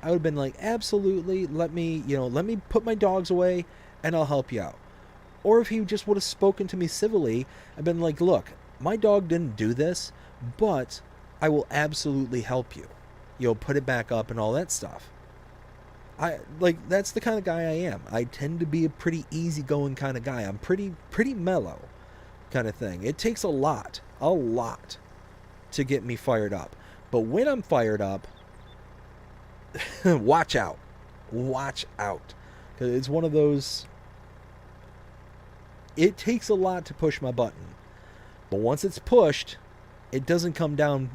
I would have been like, absolutely, let me put my dogs away and I'll help you out. Or if he just would have spoken to me civilly, I've been like, look, my dog didn't do this, but I will absolutely help you. Put it back up and all that stuff. That's the kind of guy I am. I tend to be a pretty easygoing kind of guy. I'm pretty mellow kind of thing. It takes a lot to get me fired up. But when I'm fired up, watch out. Watch out. Because it's one of those, it takes a lot to push my button. But once it's pushed, it doesn't come down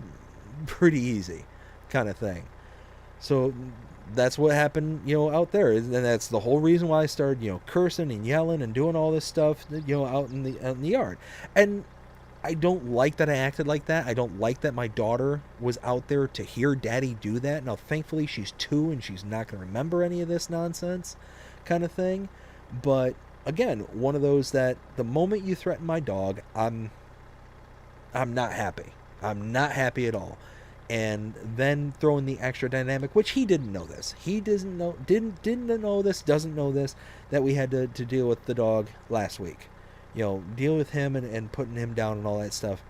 pretty easy kind of thing. So that's what happened, out there. And that's the whole reason why I started, cursing and yelling and doing all this stuff, out in the yard. And I don't like that I acted like that. I don't like that my daughter was out there to hear daddy do that. Now, thankfully, she's 2 and she's not going to remember any of this nonsense kind of thing. But again, one of those that the moment you threaten my dog, I'm not happy. I'm not happy at all. And then throw in the extra dynamic, which he didn't know this. He didn't know this, doesn't know this, that we had to deal with the dog last week. Deal with him and putting him down and all that stuff.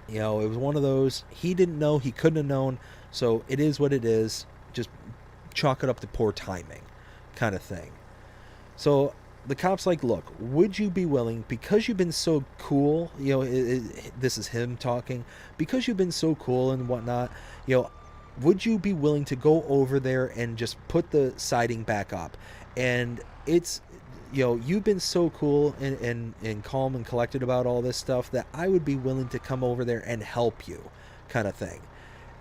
It was one of those, he didn't know, he couldn't have known, so it is what it is. Just chalk it up to poor timing kind of thing. So the cop's like, look, would you be willing, because you've been so cool, this is him talking, because you've been so cool and whatnot, would you be willing to go over there and just put the siding back up? And it's, you've been so cool and calm and collected about all this stuff that I would be willing to come over there and help you kind of thing.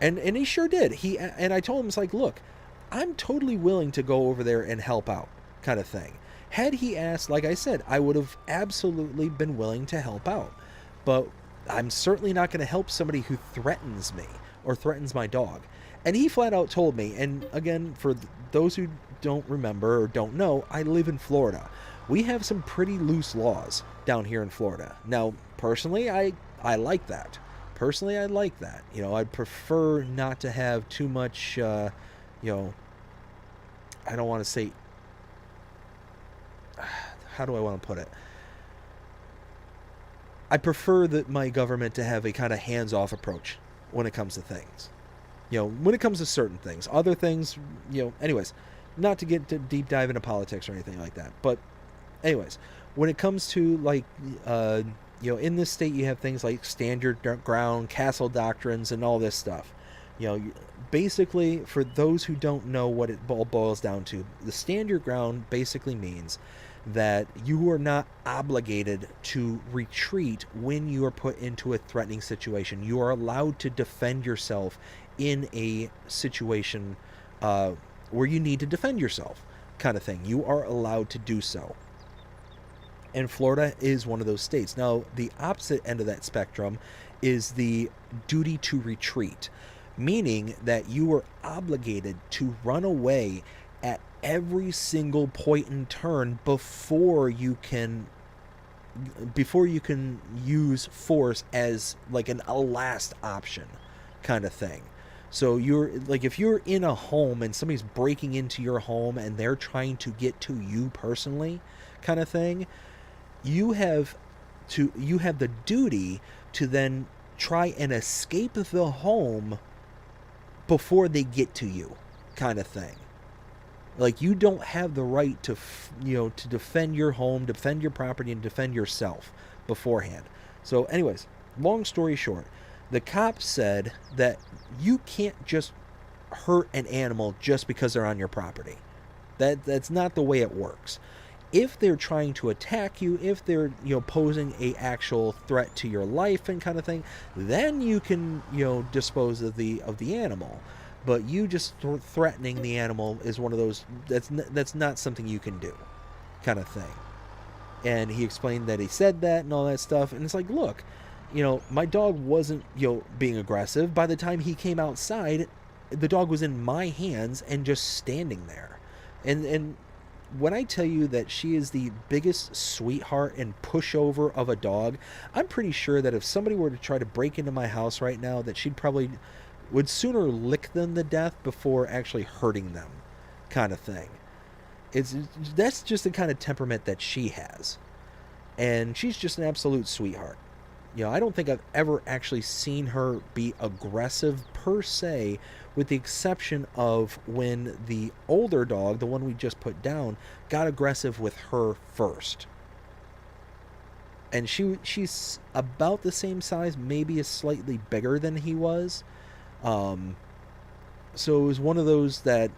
And he sure did. And I told him, it's like, look, I'm totally willing to go over there and help out kind of thing. Had he asked, like I said, I would have absolutely been willing to help out. But I'm certainly not going to help somebody who threatens me or threatens my dog. And he flat out told me, and again, for those who don't remember or don't know, I live in Florida. We have some pretty loose laws down here in Florida. Now, personally, I like that. Personally, I like that. I'd prefer not to have too much, I don't want to say, how do I want to put it? I prefer that my government to have a kind of hands-off approach when it comes to things. When it comes to certain things. Other things, anyways, not to get to deep dive into politics or anything like that. But anyways, when it comes to, like, in this state you have things like stand your ground, castle doctrines, and all this stuff. Basically, for those who don't know what it all boils down to, the stand your ground basically means that you are not obligated to retreat when you are put into a threatening situation. You are allowed to defend yourself in a situation where you need to defend yourself. kind of thing. You are allowed to do so. And Florida is one of those states. Now, the opposite end of that spectrum is the duty to retreat, meaning that you are obligated to run away at every single point in turn before you can use force as like a last option kind of thing. So you're like, if you're in a home and somebody's breaking into your home and they're trying to get to you personally kind of thing, you have the duty to then try and escape the home before they get to you kind of thing. Like, you don't have the right to to defend your home, defend your property, and defend yourself beforehand. So anyways, long story short, the cops said that you can't just hurt an animal just because they're on your property. That's not the way it works. If they're trying to attack you, if they're posing a actual threat to your life and kind of thing, then you can dispose of the animal. But you just threatening the animal is one of those that's not something you can do, kind of thing. And he explained that he said that and all that stuff, and it's like, look, my dog wasn't being aggressive. By the time he came outside, the dog was in my hands and just standing there. And when I tell you that she is the biggest sweetheart and pushover of a dog, I'm pretty sure that if somebody were to try to break into my house right now, that she'd probably would sooner lick them to death before actually hurting them, kind of thing. That's just the kind of temperament that she has, and she's just an absolute sweetheart. I don't think I've ever actually seen her be aggressive per se, with the exception of when the older dog, the one we just put down, got aggressive with her first. And she's about the same size, maybe is slightly bigger than he was. So it was one of those that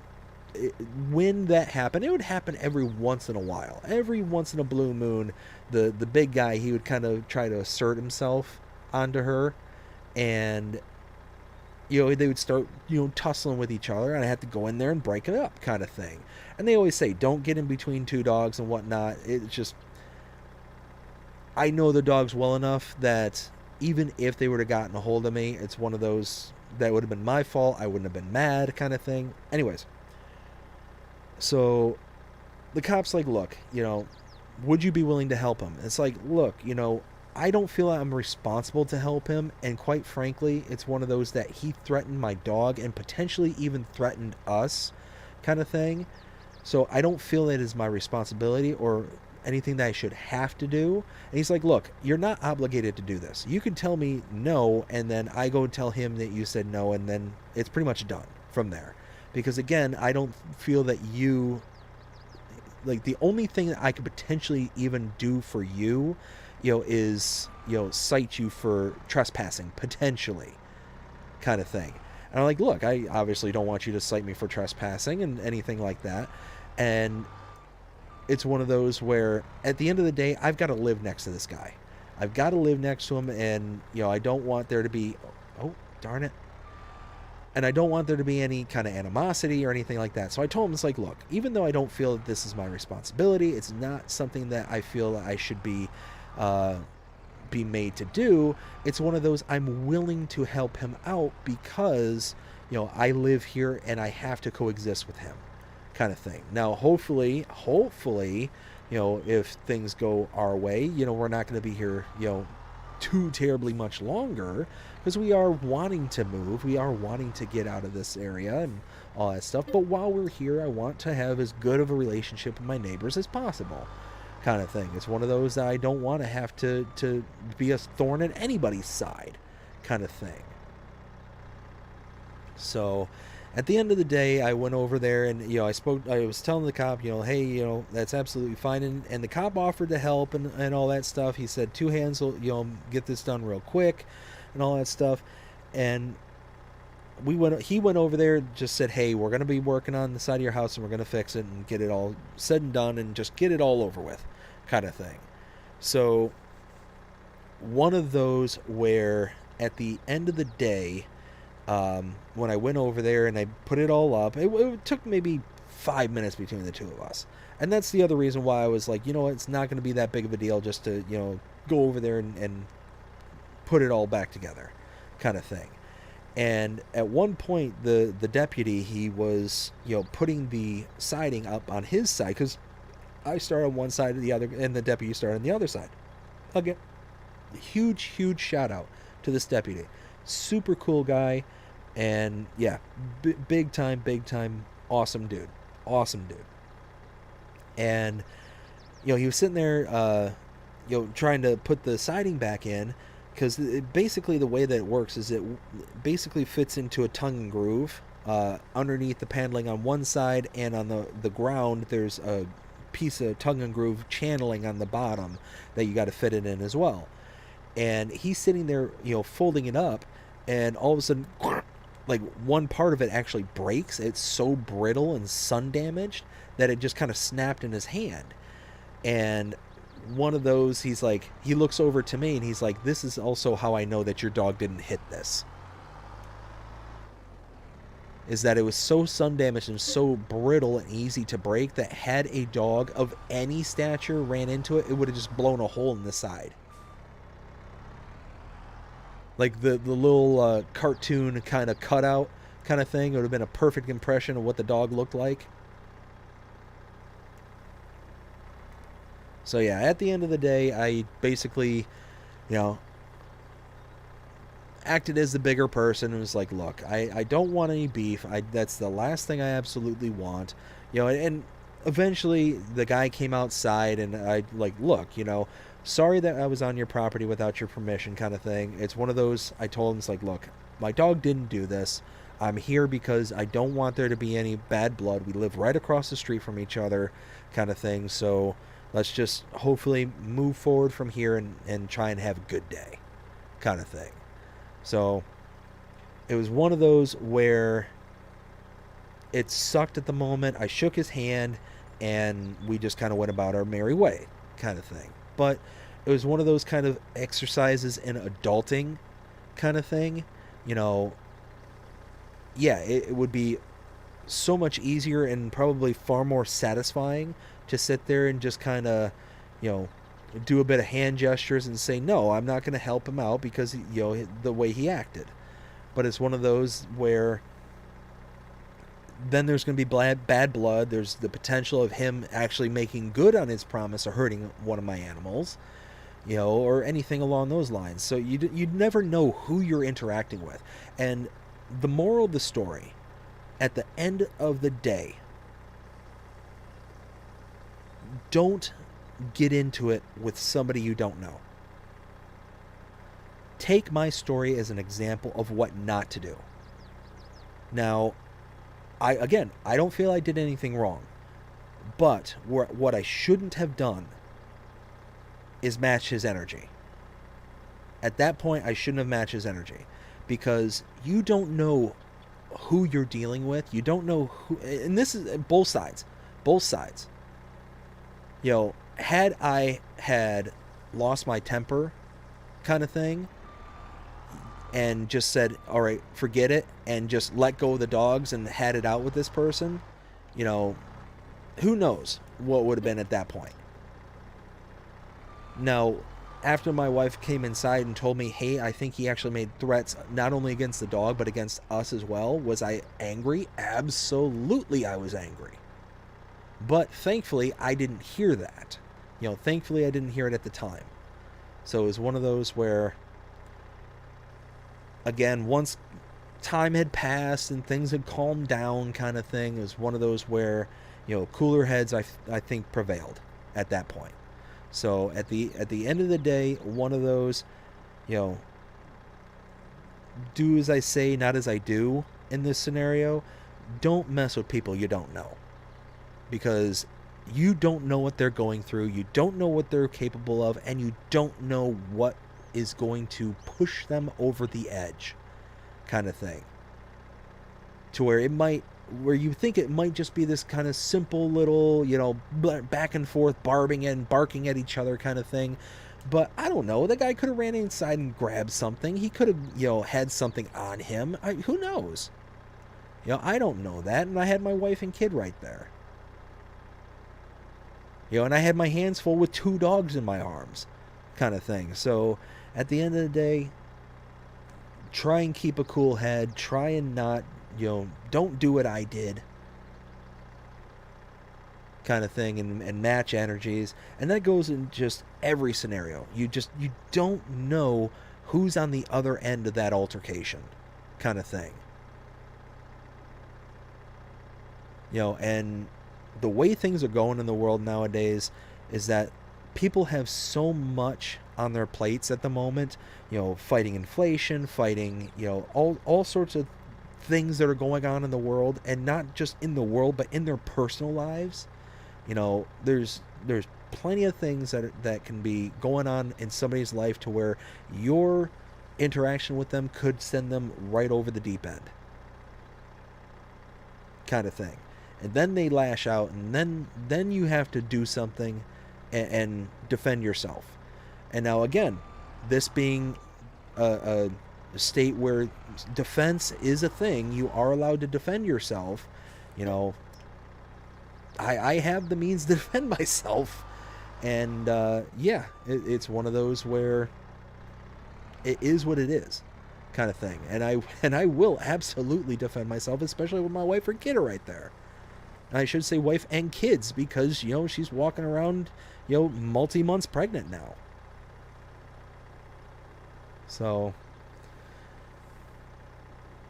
when that happened, it would happen every once in a while. Every once in a blue moon, the big guy, he would kind of try to assert himself onto her, and they would start tussling with each other, and I had to go in there and break it up, kind of thing. And they always say, don't get in between two dogs and whatnot. It's just, I know the dogs well enough that even if they would have gotten a hold of me, it's one of those that would have been my fault. I wouldn't have been mad, kind of thing. Anyways, so the cop's like, look, would you be willing to help him? It's like, look, I don't feel I'm responsible to help him, and quite frankly, it's one of those that he threatened my dog and potentially even threatened us, kind of thing. So I don't feel it is my responsibility or anything that I should have to do. And he's like, look, you're not obligated to do this. You can tell me no, and then I go tell him that you said no, and then it's pretty much done from there. Because again, I don't feel that you, like, the only thing that I could potentially even do for you, is cite you for trespassing, potentially, kind of thing. And I'm like, look, I obviously don't want you to cite me for trespassing and anything like that. And it's one of those where at the end of the day, I've got to live next to this guy. I've got to live next to him, and I don't want there to be, oh darn it, and I don't want there to be any kind of animosity or anything like that. So I told him, it's like, look, even though I don't feel that this is my responsibility, it's not something that I feel that I should be made to do. It's one of those, I'm willing to help him out because I live here and I have to coexist with him, kind of thing. Now, hopefully, if things go our way, we're not going to be here, too terribly much longer, because we are wanting to move. We are wanting to get out of this area and all that stuff. But while we're here, I want to have as good of a relationship with my neighbors as possible, kind of thing. It's one of those that I don't want to have to be a thorn in anybody's side, kind of thing. So at the end of the day, I went over there and, I was telling the cop, hey, that's absolutely fine. And the cop offered to help and all that stuff. He said, 2 hands will, get this done real quick and all that stuff. And he went over there, just said, hey, we're going to be working on the side of your house and we're going to fix it and get it all said and done and just get it all over with, kind of thing. So one of those where at the end of the day, when I went over there and I put it all up, it took maybe 5 minutes between the two of us. And that's the other reason why I was like, you know what, it's not going to be that big of a deal just to, you know, go over there and put it all back together kind of thing. And at one point, the deputy, he was, you know, putting the siding up on his side, because I started on one side of the other, and the deputy started on the other side. Again, huge shout out to this deputy. Super cool guy, and yeah, big time, awesome dude. And, you know, he was sitting there, you know, trying to put the siding back in, because basically the way that it works is it basically fits into a tongue and groove underneath the paneling on one side, and on the ground there's a piece of tongue and groove channeling on the bottom that you got to fit it in as well. And he's sitting there, you know, folding it up, and all of a sudden, like, one part of it actually breaks. It's so brittle and sun damaged that it just kind of snapped in his hand. And one of those, he's like, he looks over to me and he's like, this is also how I know that your dog didn't hit this. Is that it was so sun damaged and so brittle and easy to break that had a dog of any stature ran into it, it would have just blown a hole in the side. Like the little cartoon kind of cutout kind of thing. It would have been a perfect impression of what the dog looked like. So yeah, at the end of the day, I basically, you know, acted as the bigger person and was like, look, I don't want any beef. That's the last thing I absolutely want. You know, and eventually the guy came outside and I like, look, you know, sorry that I was on your property without your permission kind of thing. It's one of those, I told him, it's like, look, my dog didn't do this. I'm here because I don't want there to be any bad blood. We live right across the street from each other kind of thing. So let's just hopefully move forward from here and try and have a good day kind of thing. So it was one of those where it sucked at the moment. I shook his hand and we just kind of went about our merry way kind of thing. But it was one of those kind of exercises in adulting kind of thing. You know, yeah, it would be so much easier and probably far more satisfying to sit there and just kind of, you know, do a bit of hand gestures and say, no, I'm not going to help him out because, you know, the way he acted. But it's one of those where then there's going to be bad blood. There's the potential of him actually making good on his promise or hurting one of my animals, you know, or anything along those lines. So you'd never know who you're interacting with. And the moral of the story, at the end of the day, don't get into it with somebody you don't know. Take my story as an example of what not to do. Now, I don't feel I did anything wrong, but what I shouldn't have done is match his energy. At that point, I shouldn't have matched his energy, because you don't know who you're dealing with. You don't know who, and this is both sides. You know, had I had lost my temper kind of thing and just said, all right, forget it, and just let go of the dogs and had it out with this person, you know, who knows what would have been at that point. Now, after my wife came inside and told me, hey, I think he actually made threats not only against the dog but against us as well, was I angry? Absolutely I was angry. But thankfully I didn't hear that. You know, thankfully I didn't hear it at the time. So it was one of those where, again, once time had passed and things had calmed down kind of thing, it was one of those where, you know, cooler heads I think prevailed at that point. So at the end of the day, one of those, you know, do as I say, not as I do in this scenario. Don't mess with people you don't know, because you don't know what they're going through, you don't know what they're capable of, and you don't know what is going to push them over the edge kind of thing, to where it might, where you think it might just be this kind of simple little, you know, back and forth barking at each other kind of thing. But I don't know, the guy could have ran inside and grabbed something. He could have, you know, had something on him. Who knows? You know, I don't know that, and I had my wife and kid right there. And I had my hands full with 2 dogs in my arms, kind of thing. So at the end of the day, try and keep a cool head. Try and not, don't do what I did, kind of thing, and match energies. And that goes in just every scenario. You don't know who's on the other end of that altercation, kind of thing. And the way things are going in the world nowadays is that people have so much on their plates at the moment, fighting inflation, fighting, all sorts of things that are going on in the world, and not just in the world, but in their personal lives. There's plenty of things that can be going on in somebody's life to where your interaction with them could send them right over the deep end, kind of thing. And then they lash out, and then you have to do something and defend yourself. And now again, this being a state where defense is a thing, you are allowed to defend yourself. I have the means to defend myself, and it's one of those where it is what it is, kind of thing. And I will absolutely defend myself, especially when my wife or kid are right there. I should say wife and kids, because she's walking around multi-months pregnant now. So,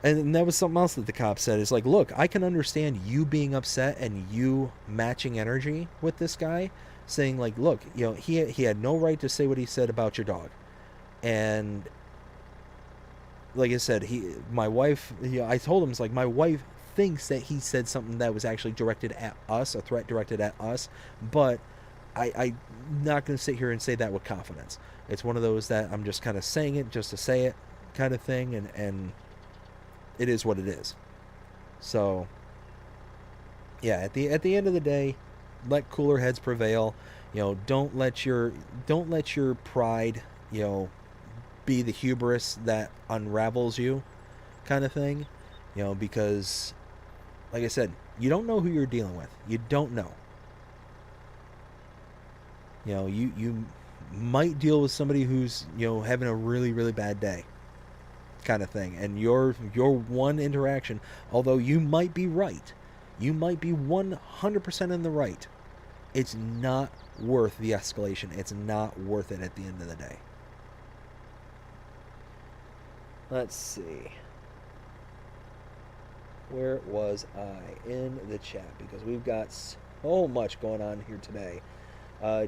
and that was something else that the cop said. Is like, look, I can understand you being upset and you matching energy with this guy, saying like, look, he had no right to say what he said about your dog. And like I said, my wife, I told him, it's like, my wife thinks that he said something that was actually directed at us, a threat directed at us, but I'm not going to sit here and say that with confidence. It's one of those that I'm just kind of saying it just to say it, kind of thing, and it is what it is. So yeah, at the end of the day, let cooler heads prevail. Don't let your pride, be the hubris that unravels you, kind of thing. Because like I said, you don't know who you're dealing with. You don't know. You might deal with somebody who's, having a really, really bad day, kind of thing. And your one interaction, although you might be right, you might be 100% in the right, it's not worth the escalation. It's not worth it at the end of the day. Let's see. Where was I in the chat? Because we've got so much going on here today.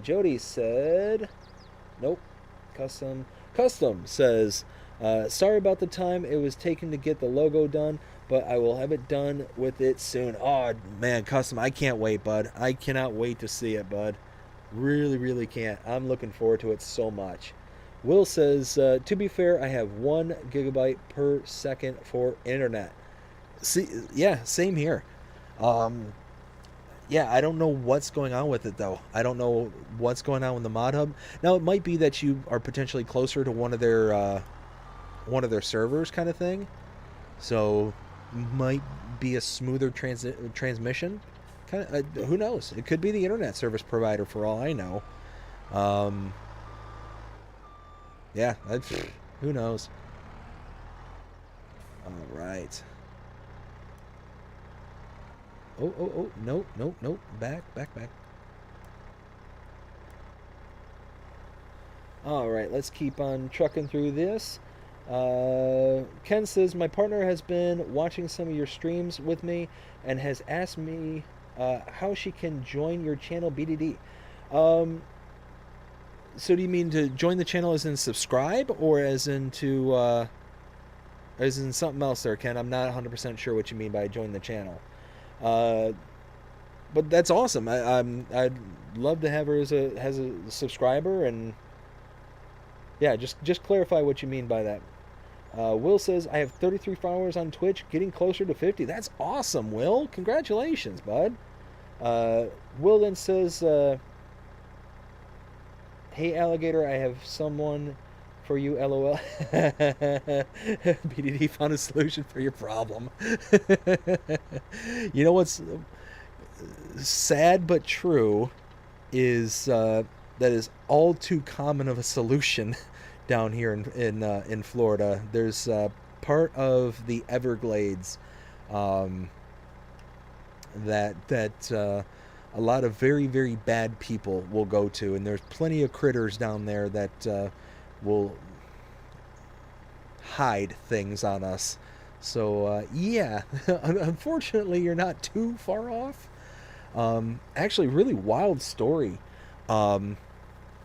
Jody said, nope. Custom says, sorry about the time it was taken to get the logo done, but I will have it done with it soon. Oh, man, Custom, I can't wait, bud. I cannot wait to see it, bud. Really, really can't. I'm looking forward to it so much. Will says, to be fair, I have 1 gigabyte per second for internet. See, yeah, same here. Yeah, I don't know what's going on with it, though. I don't know what's going on with the mod hub. Now, it might be that you are potentially closer to one of their servers, kind of thing. So, might be a smoother transmission. Kind of, who knows? It could be the internet service provider, for all I know. Yeah, who knows? All right. Oh, nope. Back. All right, let's keep on trucking through this. Ken says, my partner has been watching some of your streams with me and has asked me how she can join your channel, BDD. So do you mean to join the channel as in subscribe, or as in something else there, Ken? I'm not 100% sure what you mean by join the channel. But that's awesome. I'd love to have her as a subscriber, and yeah, just clarify what you mean by that. Will says, I have 33 followers on Twitch, getting closer to 50. That's awesome, Will. Congratulations, bud. Will then says, hey, Alligator, I have someone for you, LOL. BDD found a solution for your problem. You know what's sad but true is that is all too common of a solution down here in Florida. There's part of the Everglades um, that a lot of very, very bad people will go to, and there's plenty of critters down there that will hide things on us. So yeah, unfortunately, you're not too far off. Actually, really wild story. Um,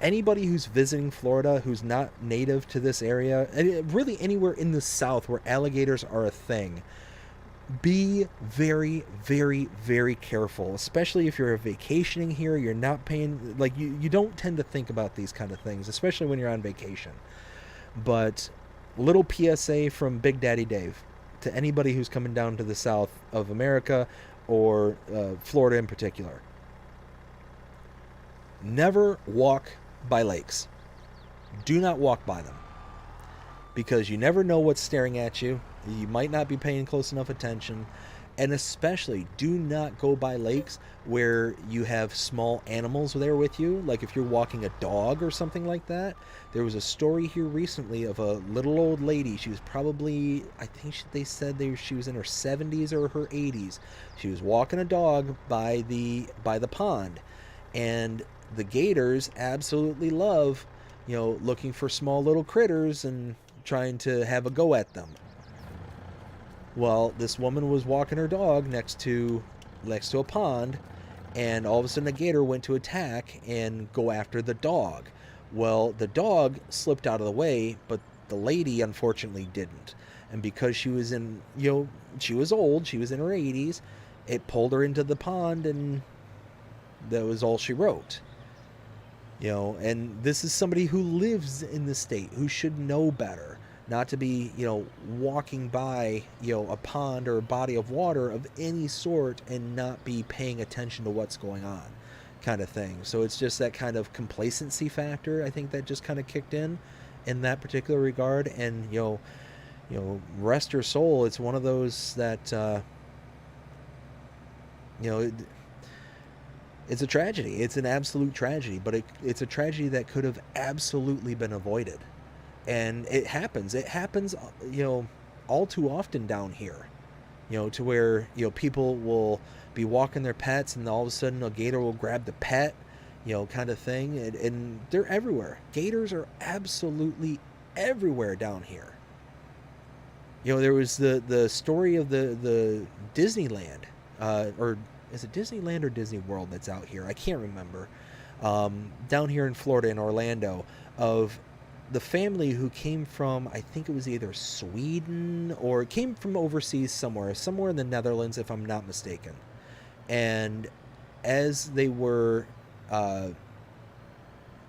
Anybody who's visiting Florida who's not native to this area, really anywhere in the South where alligators are a thing, be very, very, very careful, especially if you're vacationing here. You're not paying, like, you don't tend to think about these kind of things, especially when you're on vacation. But little PSA from Big Daddy Dave to anybody who's coming down to the south of America or Florida in particular: never walk by lakes. Do not walk by them, because you never know what's staring at you. You might not be paying close enough attention. And especially, do not go by lakes where you have small animals there with you. Like if you're walking a dog or something like that. There was a story here recently of a little old lady. She was probably, I think they said she was in her 70s or her 80s. She was walking a dog by the pond. And the gators absolutely love, looking for small little critters and trying to have a go at them. Well, this woman was walking her dog next to a pond, and all of a sudden a gator went to attack and go after the dog. Well, the dog slipped out of the way, but the lady unfortunately didn't. And because she was she was old, she was in her 80s, it pulled her into the pond, and that was all she wrote. And this is somebody who lives in the state, who should know better, not to be, walking by, a pond or a body of water of any sort and not be paying attention to what's going on, kind of thing. So it's just that kind of complacency factor, I think, that just kind of kicked in that particular regard. And, rest her soul, it's one of those that, it's a tragedy. It's an absolute tragedy, but it's a tragedy that could have absolutely been avoided. And it happens. It happens, all too often down here, to where, people will be walking their pets and all of a sudden a gator will grab the pet, kind of thing. And they're everywhere. Gators are absolutely everywhere down here. There was the story of the Disneyland, or is it Disneyland or Disney World that's out here? I can't remember. Down here in Florida, in Orlando, of the family who came from, I think it was either Sweden or it came from overseas somewhere in the Netherlands, if I'm not mistaken. And as they were,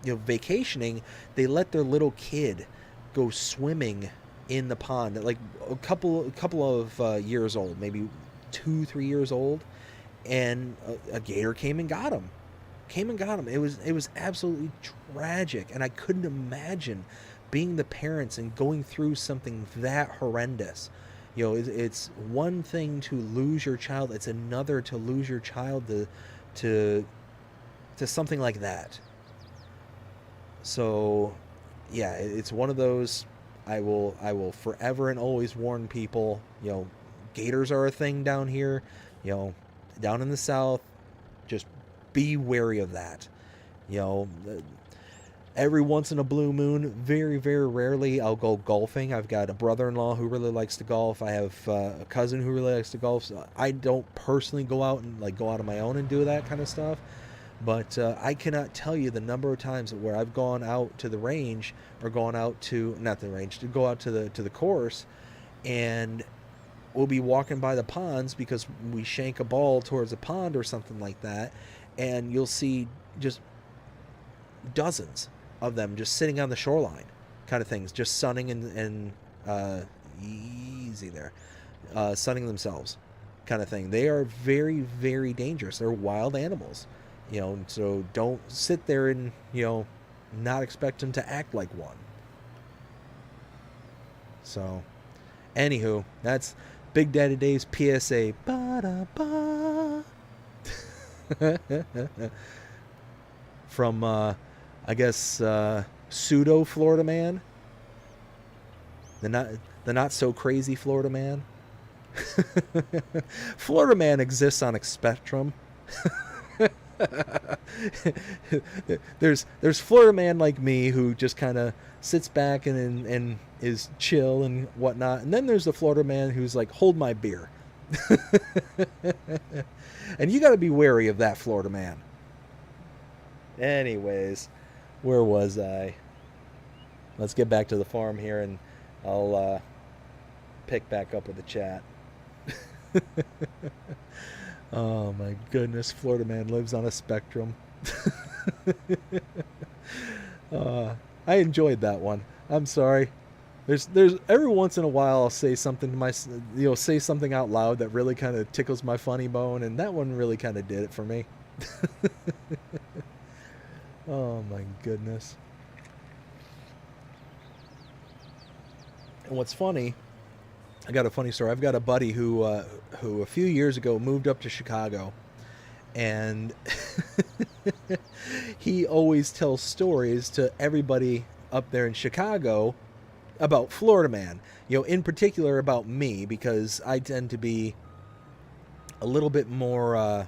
vacationing, they let their little kid go swimming in the pond, like a couple of years old, maybe 2-3 years old, and a gator came and got him. It was absolutely tragic, and I couldn't imagine being the parents and going through something that horrendous. It's one thing to lose your child; it's another to lose your child to something like that. So, yeah, it's one of those. I will forever and always warn people. Gators are a thing down here. Down in the South, just be wary of that. Every once in a blue moon, very, very rarely, I'll go golfing. I've got a brother-in-law who really likes to golf. I have a cousin who really likes to golf. So I don't personally go out on my own and do that kind of stuff. But I cannot tell you the number of times where I've gone out to the range, or gone out to, not the range, to go out to the course, and we'll be walking by the ponds because we shank a ball towards a pond or something like that, and you'll see just dozens of them just sitting on the shoreline, kind of things, just sunning and easy there, sunning themselves, kind of thing. They are very, very dangerous. They're wild animals, so don't sit there and not expect them to act like one. So, anywho, that's Big Daddy Dave's PSA. Ba-da-ba. from I guess pseudo Florida man, the not so crazy Florida man. Florida man exists on a spectrum. there's Florida man like me who just kind of sits back and is chill and whatnot, and then there's the Florida man who's like, hold my beer. And you got to be wary of that Florida man. Anyways, where was I? Let's get back to the farm here, and I'll pick back up with the chat. Oh my goodness, Florida man lives on a spectrum. I enjoyed that one. I'm sorry. There's every once in a while I'll say something to say something out loud that really kind of tickles my funny bone, and that one really kind of did it for me. Oh my goodness. And what's funny, I got a funny story. I've got a buddy who a few years ago moved up to Chicago, and he always tells stories to everybody up there in Chicago about Florida man. In particular about me, because I tend to be a little bit more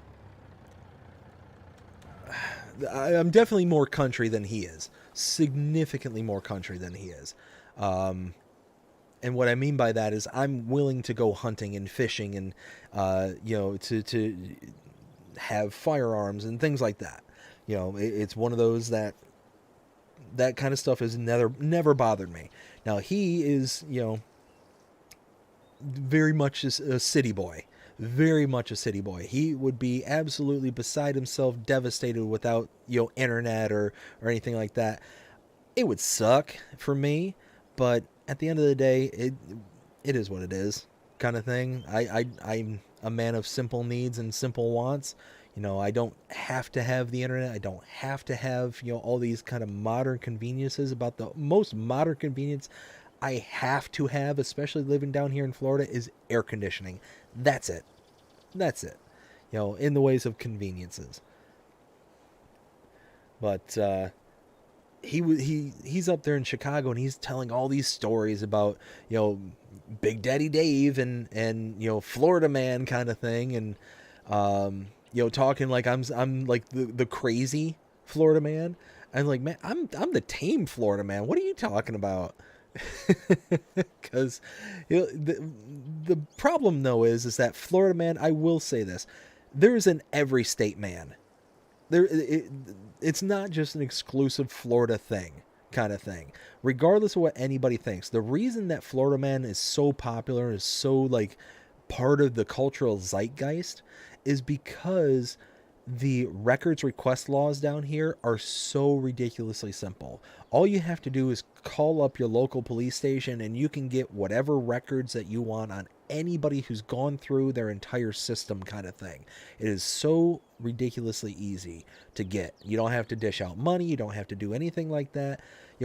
I'm definitely more country than he is. Significantly more country than he is. And what I mean by that is I'm willing to go hunting and fishing and, to have firearms and things like that. It's one of those that kind of stuff has never bothered me. Now, he is, very much a city boy. Very much a city boy. He would be absolutely beside himself, devastated without, internet or anything like that. It would suck for me, but at the end of the day, it is what it is, kind of thing. I'm a man of simple needs and simple wants. I don't have to have the internet. I don't have to have, all these kind of modern conveniences. About the most modern convenience I have to have, especially living down here in Florida, is air conditioning. That's it. In the ways of conveniences. But he's up there in Chicago, and he's telling all these stories about, Big Daddy Dave and Florida man kind of thing, and talking like I'm like the crazy Florida man. I'm like, man, I'm the tame Florida man. What are you talking about? Because the problem though is that Florida man, I will say this, there's an every state man. It's not just an exclusive Florida thing, kind of thing. Regardless of what anybody thinks, the reason that Florida man is so popular, is so like part of the cultural zeitgeist, is because the records request laws down here are so ridiculously simple. All you have to do is call up your local police station, and you can get whatever records that you want on anybody who's gone through their entire system, kind of thing. It is so ridiculously easy to get. You don't have to dish out money. You don't have to do anything like that.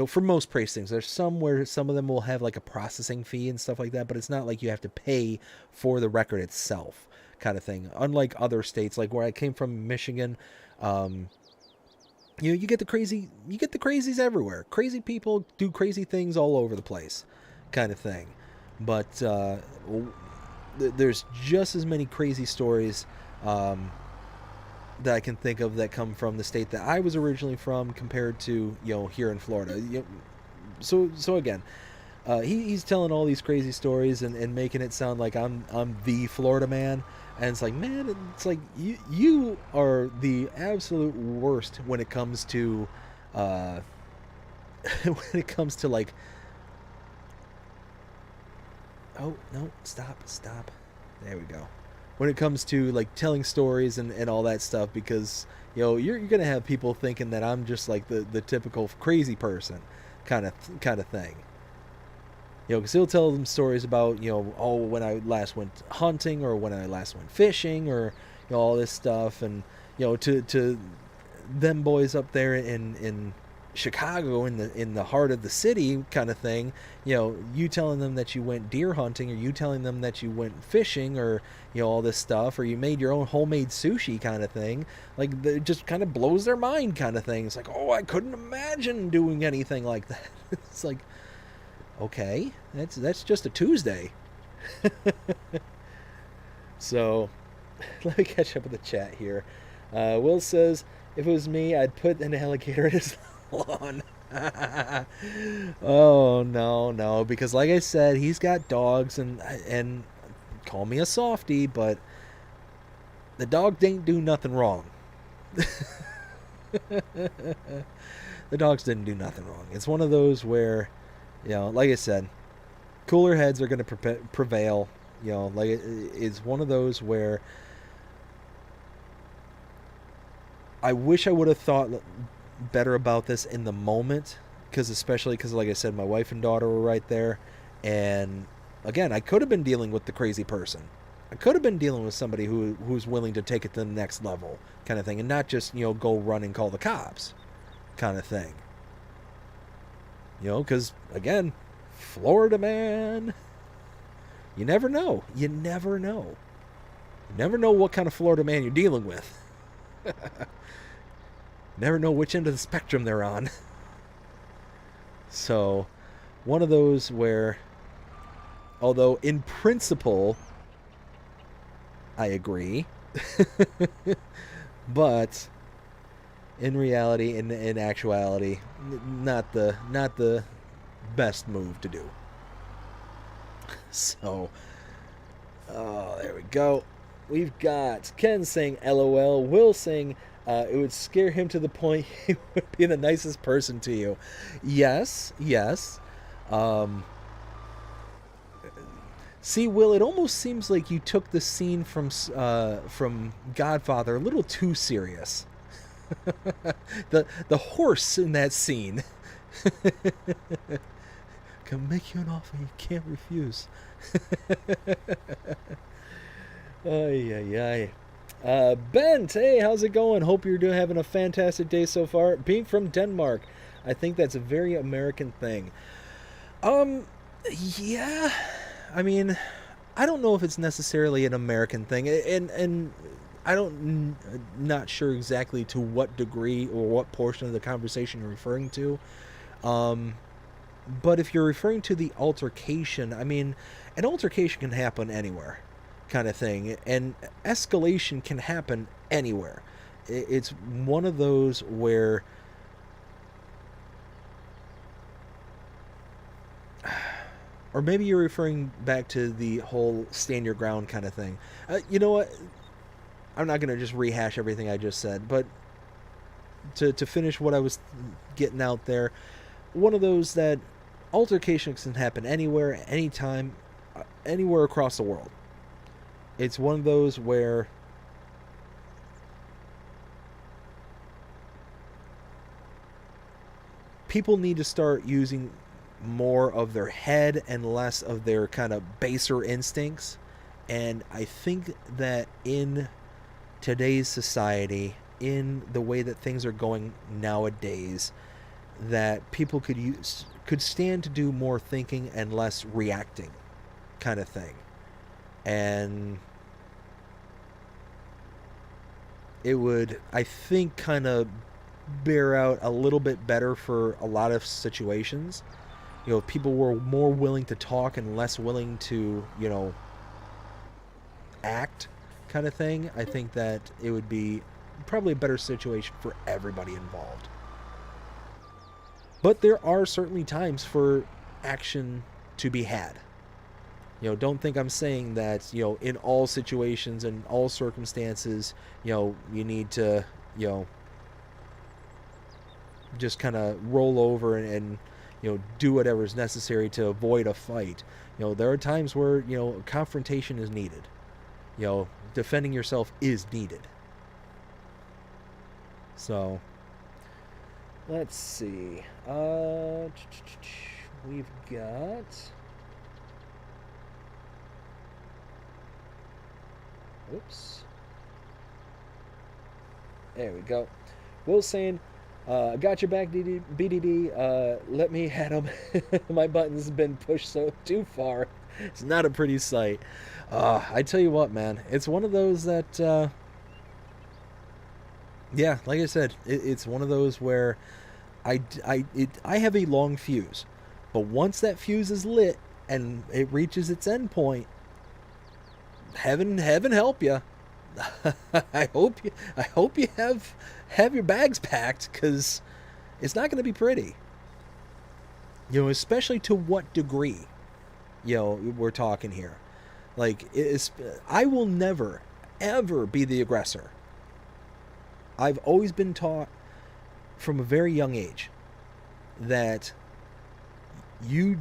For most precincts, there's some where some of them will have like a processing fee and stuff like that, but it's not like you have to pay for the record itself, kind of thing. Unlike other states, like where I came from, Michigan, you get the crazies everywhere. Crazy people do crazy things all over the place, kind of thing. But there's just as many crazy stories that I can think of that come from the state that I was originally from compared to here in Florida. So again, he's telling all these crazy stories and making it sound like I'm the Florida man. And it's like, man, it's like you are the absolute worst when it comes to like, oh no, stop, there we go. When it comes to like telling stories and all that stuff, because you're gonna have people thinking that I'm just like the typical crazy person kind of thing. Because he'll tell them stories about, when I last went hunting, or when I last went fishing, or, all this stuff. And, to them boys up there in Chicago in the heart of the city kind of thing, you telling them that you went deer hunting, or you telling them that you went fishing, or all this stuff, or you made your own homemade sushi kind of thing, like it just kind of blows their mind kind of thing. It's like, oh, I couldn't imagine doing anything like that. It's like, okay, that's just a Tuesday. So let me catch up with the chat here. Will says, if it was me, I'd put an alligator in his lawn. Oh, no, because like I said, he's got dogs, and call me a softie, but the dog didn't do nothing wrong. The dogs didn't do nothing wrong. It's one of those where, like I said, cooler heads are going to prevail. Like it's one of those where I wish I would have thought better about this in the moment, especially because, like I said, my wife and daughter were right there, and again, I could have been dealing with the crazy person. I could have been dealing with somebody who's willing to take it to the next level kind of thing, and not just go run and call the cops kind of thing. Because again, Florida man, you never know. You never know what kind of Florida man you're dealing with. Never know which end of the spectrum they're on. So, one of those where, although in principle, I agree, but in reality, in actuality, not the best move to do. So, oh, there we go. We've got Ken saying LOL, Will saying it would scare him to the point he would be the nicest person to you. Yes. See, Will, it almost seems like you took the scene from Godfather a little too serious. The horse in that scene. Can make you an offer you can't refuse. Ay. Bent, hey, how's it going? Hope you're having a fantastic day so far. Being from Denmark, I think that's a very American thing. Yeah, I mean, I don't know if it's necessarily an American thing, and not sure exactly to what degree or what portion of the conversation you're referring to. But if you're referring to the altercation, I mean, an altercation can happen anywhere, kind of thing, and escalation can happen anywhere. It's one of those where or maybe you're referring back to the whole stand your ground kind of thing. You know what? I'm not going to just rehash everything I just said, but to finish what I was getting out there, one of those that altercations can happen anywhere, anytime, anywhere across the world. It's one of those where people need to start using more of their head and less of their kind of baser instincts. And I think that in today's society, in the way that things are going nowadays, that people could stand to do more thinking and less reacting kind of thing. And it would, I think, kind of bear out a little bit better for a lot of situations. If people were more willing to talk and less willing to, act kind of thing, I think that it would be probably a better situation for everybody involved. But there are certainly times for action to be had. Don't think I'm saying that, in all situations and all circumstances, you need to, just kind of roll over and do whatever's necessary to avoid a fight. There are times where, confrontation is needed. Defending yourself is needed. So, let's see. We've got... Oops. There we go. Will saying, Got your back, BDD. Let me head them. My button's been pushed so too far. It's not a pretty sight. I tell you what, man. It's one of those that, yeah, like I said, it's one of those where I have a long fuse. But once that fuse is lit and it reaches its end point, heaven help you. I hope you have your bags packed, because it's not going to be pretty. You know, especially to what degree, you know, we're talking here. Like, I will never ever be the aggressor. I've always been taught from a very young age that you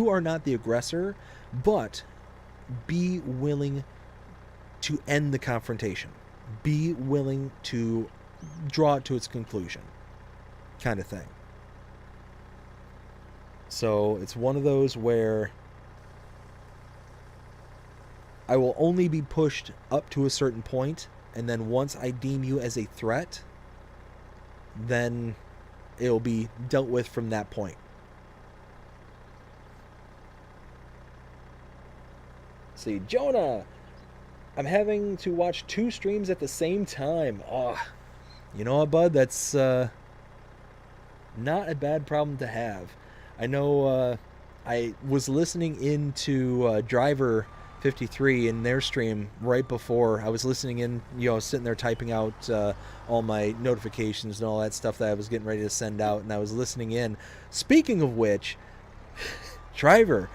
are not the aggressor, but be willing to end the confrontation. Be willing to draw it to its conclusion, kind of thing. So it's one of those where I will only be pushed up to a certain point, and then once I deem you as a threat, then it'll be dealt with from that point. See, Jonah, I'm having to watch 2 streams at the same time. Oh, you know what, bud? That's not a bad problem to have. I know I was listening into Driver 53 in their stream right before. I was listening in, you know, sitting there typing out all my notifications and all that stuff that I was getting ready to send out, and I was listening in. Speaking of which, Driver,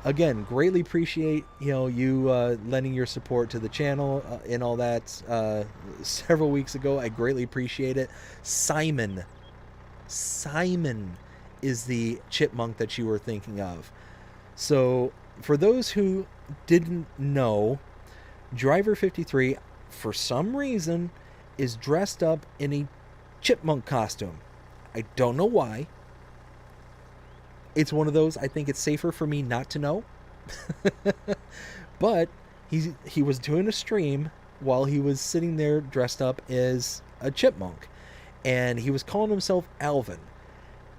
again, greatly appreciate, you know, you lending your support to the channel and all that several weeks ago. I greatly appreciate it. Simon is the chipmunk that you were thinking of. So for those who didn't know, Driver 53 for some reason is dressed up in a chipmunk costume. I don't know why. It's one of those, I think it's safer for me not to know. But he was doing a stream while he was sitting there dressed up as a chipmunk, and he was calling himself Alvin.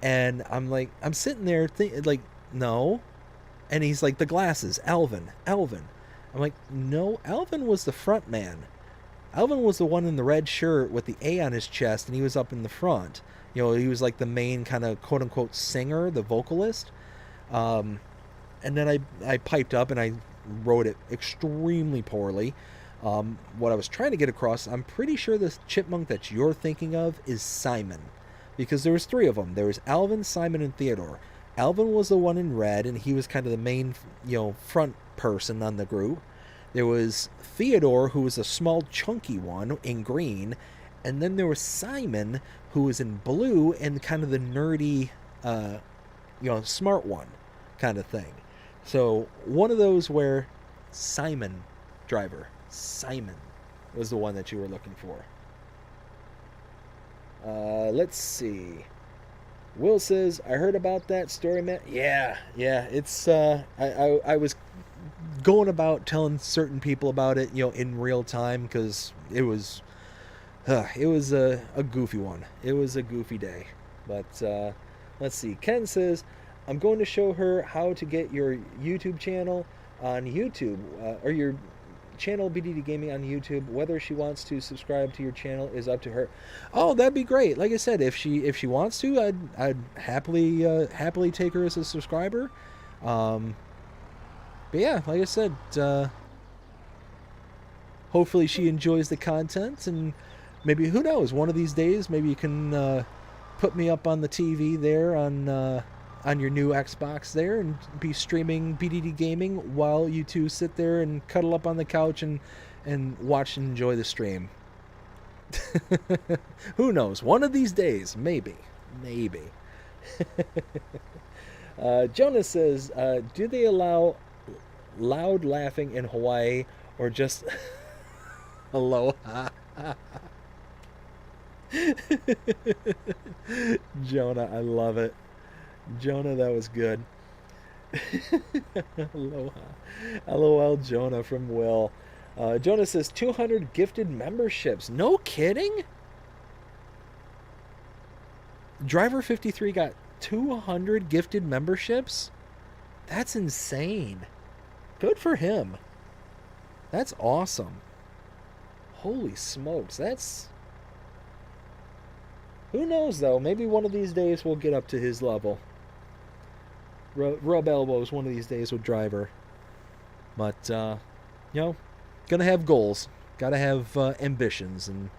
And I'm like, I'm sitting there like, no. And he's like, the glasses, Alvin. I'm like, no, Alvin was the front man. Alvin was the one in the red shirt with the A on his chest, and he was up in the front. You know, he was like the main kind of quote-unquote singer, the vocalist. And then I piped up and I wrote it extremely poorly. What I was trying to get across, I'm pretty sure the chipmunk that you're thinking of is Simon. Because there was 3 of them. There was Alvin, Simon, and Theodore. Alvin was the one in red, and he was kind of the main, you know, front person on the group. There was Theodore, who was a small, chunky one in green. And then there was Simon, who was in blue and kind of the nerdy, you know, smart one kind of thing. So one of those where Simon Driver, Simon was the one that you were looking for. Let's see. Will says, I heard about that story, man. Yeah, it's, I was going about telling certain people about it, you know, in real time, because it was a goofy one. It was a goofy day. But, let's see. Ken says, I'm going to show her how to get your YouTube channel on YouTube, or your channel BDD Gaming on YouTube. Whether she wants to subscribe to your channel is up to her. Oh, that'd be great. Like I said, if she wants to, I'd happily take her as a subscriber. But yeah, like I said, hopefully she enjoys the content, and maybe, who knows, one of these days maybe you can put me up on the TV there on your new Xbox there, and be streaming BDD Gaming while you two sit there and cuddle up on the couch and watch and enjoy the stream. Who knows? One of these days, maybe. Jonas says, do they allow loud laughing in Hawaii, or just aloha? Jonah, I love it. Jonah, that was good. Aloha. LOL, Jonah from Will. Jonah says 200 gifted memberships. No kidding? Driver 53 got 200 gifted memberships. That's insane. Good for him. That's awesome. Holy smokes. That's... Who knows, though? Maybe one of these days we'll get up to his level. Rub elbows one of these days with Driver. But, you know, gonna have goals. Gotta have ambitions. And,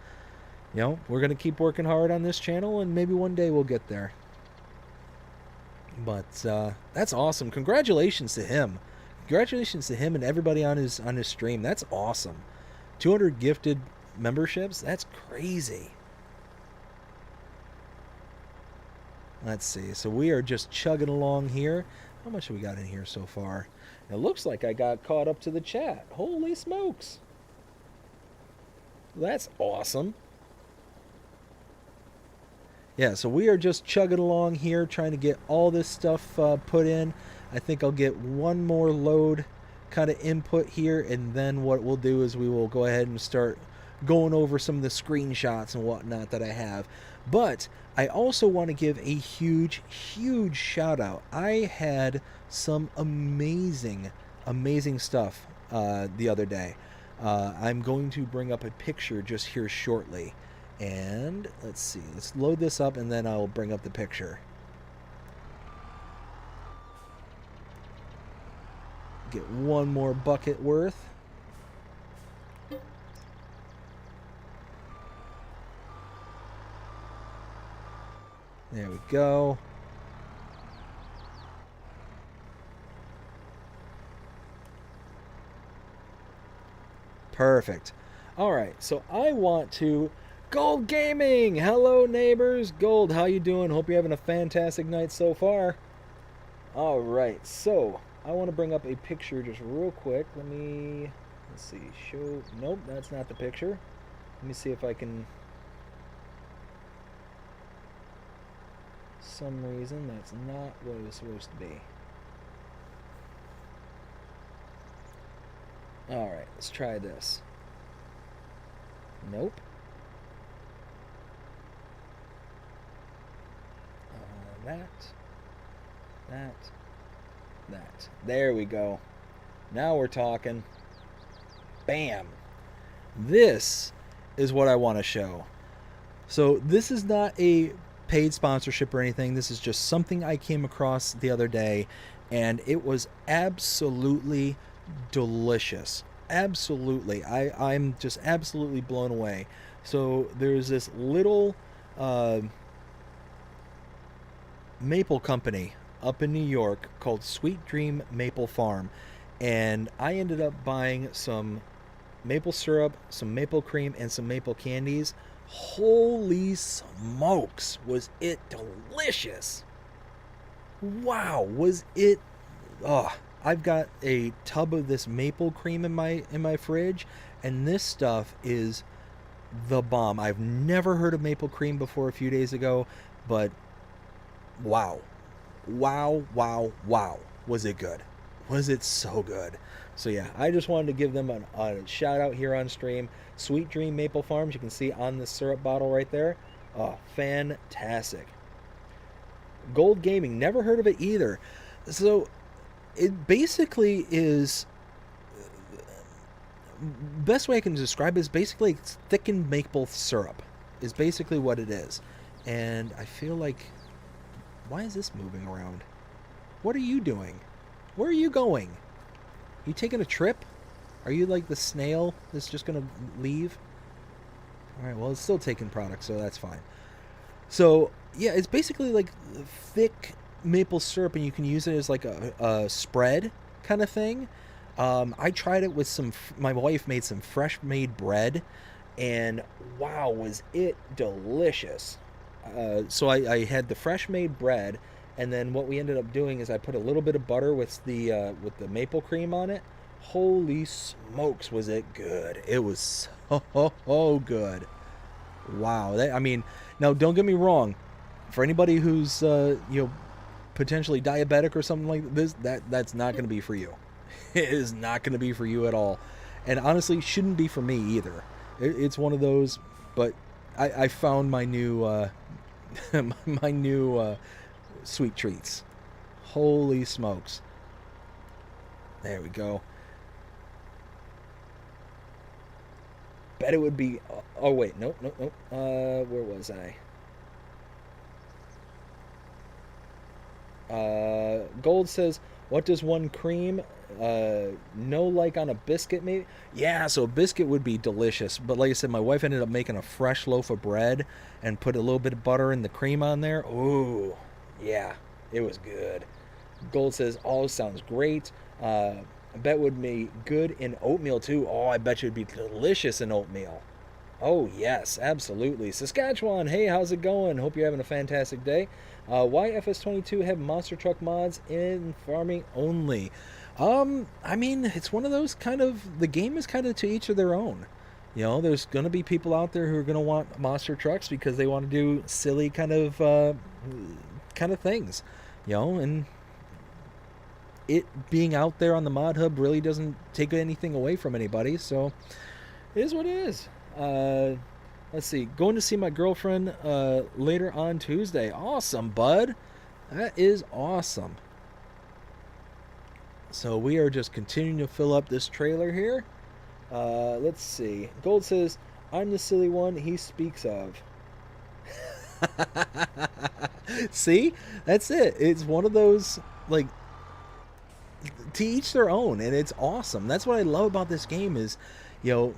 you know, we're gonna keep working hard on this channel, and maybe one day we'll get there. But that's awesome. Congratulations to him. Congratulations to him and everybody on his stream. That's awesome. 200 gifted memberships. That's crazy. Let's see. So we are just chugging along here. How much have we got in here so far? It looks like I got caught up to the chat. Holy smokes. That's awesome. Yeah, so we are just chugging along here, trying to get all this stuff put in. I think I'll get one more load kind of input here, and then what we'll do is we will go ahead and start going over some of the screenshots and whatnot that I have. But I also want to give a huge, huge shout out. I had some amazing, amazing stuff the other day. I'm going to bring up a picture just here shortly. And let's see, let's load this up and then I'll bring up the picture. Get one more bucket worth. There we go. Perfect. All right, so I want to... Gold Gaming! Hello, neighbors. Gold, how you doing? Hope you're having a fantastic night so far. All right, so I want to bring up a picture just real quick. Let's see, show... Nope, that's not the picture. Let me see if I can... Some reason that's not what it was supposed to be. All right, let's try this. Nope. That. There we go. Now we're talking. Bam. This is what I want to show. So this is not a paid sponsorship or anything. This is just something I came across the other day, and it was absolutely delicious. Absolutely. I'm just absolutely blown away. So there's this little... maple company up in New York called Sweet Dream Maple Farm, and I ended up buying some maple syrup, some maple cream, and some maple candies. Holy smokes, was it delicious. Wow, was it... I've got a tub of this maple cream in my fridge, and this stuff is the bomb. I've never heard of maple cream before a few days ago, but wow, was it good. Was it so good. So yeah, I just wanted to give them a shout out here on stream. Sweet Dream Maple Farms, you can see on the syrup bottle right there. Oh, fantastic. Gold Gaming, never heard of it either. So it basically is, best way I can describe it is basically it's thickened maple syrup is basically what it is. And I feel like, why is this moving around? What are you doing? Where are you going? You taking a trip? Are you like the snail that's just gonna leave? Alright, well, it's still taking product, so that's fine. So yeah, it's basically like thick maple syrup, and you can use it as like a spread kind of thing. I tried it with my wife made some fresh made bread, and wow, was it delicious. So I had the fresh made bread, and then what we ended up doing is I put a little bit of butter with the maple cream on it. Holy smokes, was it good. It was so good. Wow. I mean, now don't get me wrong. For anybody who's potentially diabetic or something like this, that's not going to be for you. It is not going to be for you at all. And honestly, shouldn't be for me either. It's one of those, but I found my new my new sweet treats. Holy smokes. There we go. Bet it would be. Oh wait, nope, nope, nope. Where was I? Gold says, "What does one cream? No, like on a biscuit, maybe." Yeah, so a biscuit would be delicious. But like I said, my wife ended up making a fresh loaf of bread and put a little bit of butter and the cream on there. Ooh, yeah, it was good. Gold says, "All sounds great." I bet would be good in oatmeal too. Oh, I bet you it'd be delicious in oatmeal. Oh, yes, absolutely. Saskatchewan, hey, how's it going? Hope you're having a fantastic day. Why FS22 have monster truck mods in farming only? I mean, it's one of those kind of, the game is kind of to each of their own. You know, there's going to be people out there who are going to want monster trucks because they want to do silly kind of things, you know, and it being out there on the mod hub really doesn't take anything away from anybody, so it is what it is. Let's see. Going to see my girlfriend later on Tuesday. Awesome, bud. That is awesome. So we are just continuing to fill up this trailer here. Let's see. Gold says, "I'm the silly one he speaks of." See? That's it. It's one of those, like, to each their own, and it's awesome. That's what I love about this game is, you know,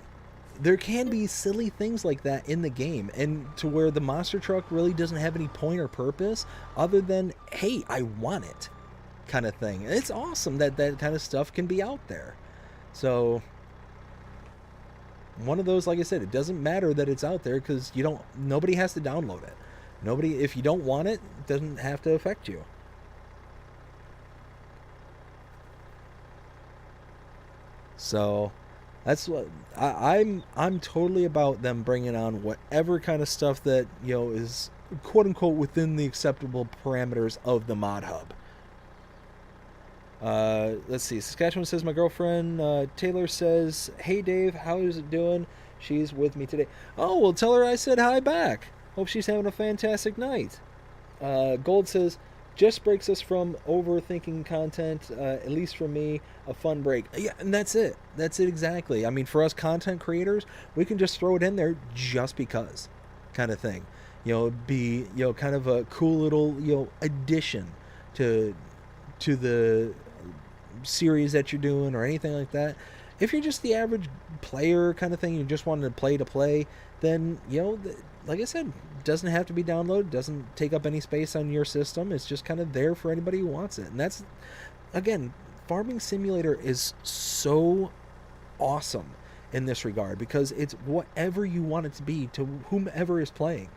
there can be silly things like that in the game, and to where the monster truck really doesn't have any point or purpose other than, hey, I want it kind of thing. And it's awesome that that kind of stuff can be out there. So one of those, like I said, it doesn't matter that it's out there because nobody has to download it. Nobody, if you don't want it, it doesn't have to affect you. So that's what I'm totally about them bringing on whatever kind of stuff that, you know, is quote unquote within the acceptable parameters of the mod hub. Let's see. Saskatchewan says, my girlfriend Taylor says, "Hey Dave, how is it doing? She's with me today." Oh, well, tell her I said hi back. Hope she's having a fantastic night. Gold says, "Just breaks us from overthinking content, at least for me, a fun break." Yeah, and that's it. That's it exactly. I mean, for us content creators, we can just throw it in there just because kind of thing. You know, be, you know, kind of a cool little, you know, addition to the series that you're doing or anything like that. If you're just the average player kind of thing, you just wanted to play, then, you know, like I said, doesn't have to be downloaded, doesn't take up any space on your system. It's just kind of there for anybody who wants it. And that's, again, Farming Simulator is so awesome in this regard because it's whatever you want it to be to whomever is playing.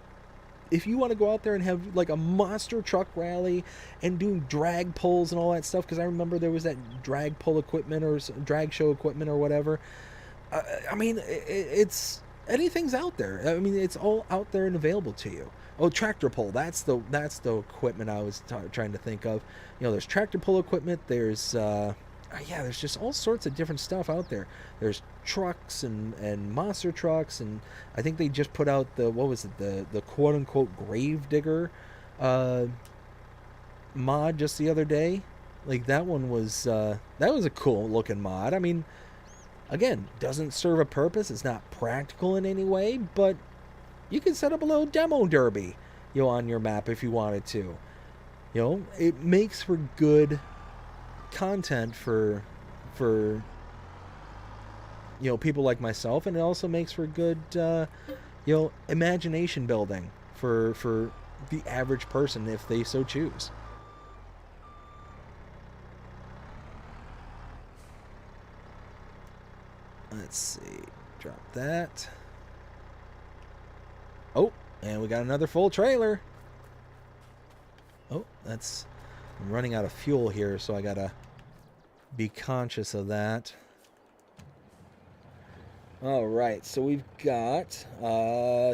If you want to go out there and have like a monster truck rally and do drag pulls and all that stuff, because I remember there was that drag pull equipment or drag show equipment or whatever. I mean, it's anything's out there. I mean, it's all out there and available to you. Oh, tractor pull. That's the equipment I was trying to think of. You know, there's tractor pull equipment. There's yeah, there's just all sorts of different stuff out there. There's trucks and monster trucks, and I think they just put out the, what was it, the quote unquote grave digger mod just the other day. Like that one was that was a cool looking mod. I mean, again, doesn't serve a purpose. It's not practical in any way, but you can set up a little demo derby, you know, on your map if you wanted to. You know, it makes for good content for you know, people like myself, and it also makes for good you know, imagination building for the average person if they so choose. Let's see, drop that. Oh, and we got another full trailer. Oh, that's, I'm running out of fuel here, so I gotta be conscious of that. All right, so we've got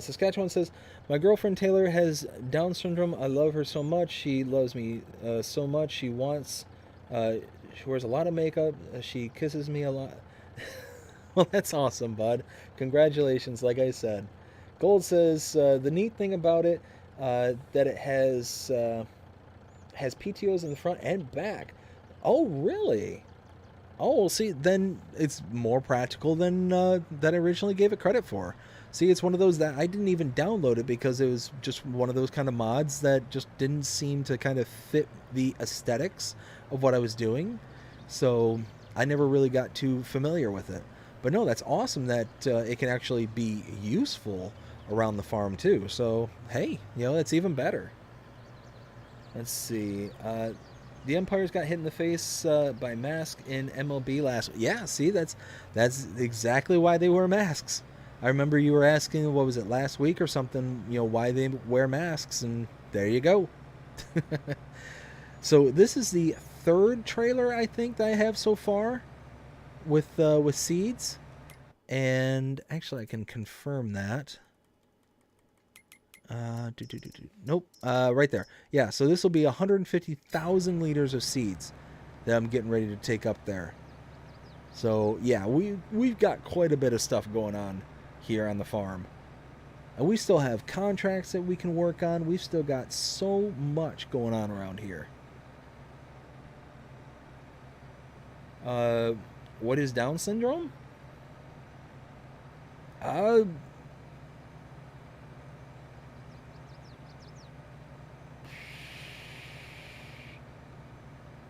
Saskatchewan says, my girlfriend Taylor has Down syndrome. I love her so much. She loves me so much. She wants, she wears a lot of makeup. She kisses me a lot. Well, that's awesome, bud. Congratulations, like I said. Gold says, the neat thing about it, that it has PTOs in the front and back. Oh, really? Oh, well, see, then it's more practical than I originally gave it credit for. See, it's one of those that I didn't even download it because it was just one of those kind of mods that just didn't seem to kind of fit the aesthetics of what I was doing. So I never really got too familiar with it. But no, that's awesome that it can actually be useful around the farm too. So hey, that's even better. Let's see. The Empires got hit in the face by masks in MLB last. Yeah, see, that's exactly why they wear masks. I remember you were asking, what was it, last week or something? Why they wear masks, and there you go. So this is the third trailer I think that I have so far with seeds, and actually I can confirm that. Nope. Right there. Yeah, so this will be 150,000 liters of seeds that I'm getting ready to take up there. So yeah, we've got quite a bit of stuff going on here on the farm, and we still have contracts that we can work on. We've still got so much going on around here. What is Down syndrome? Uh,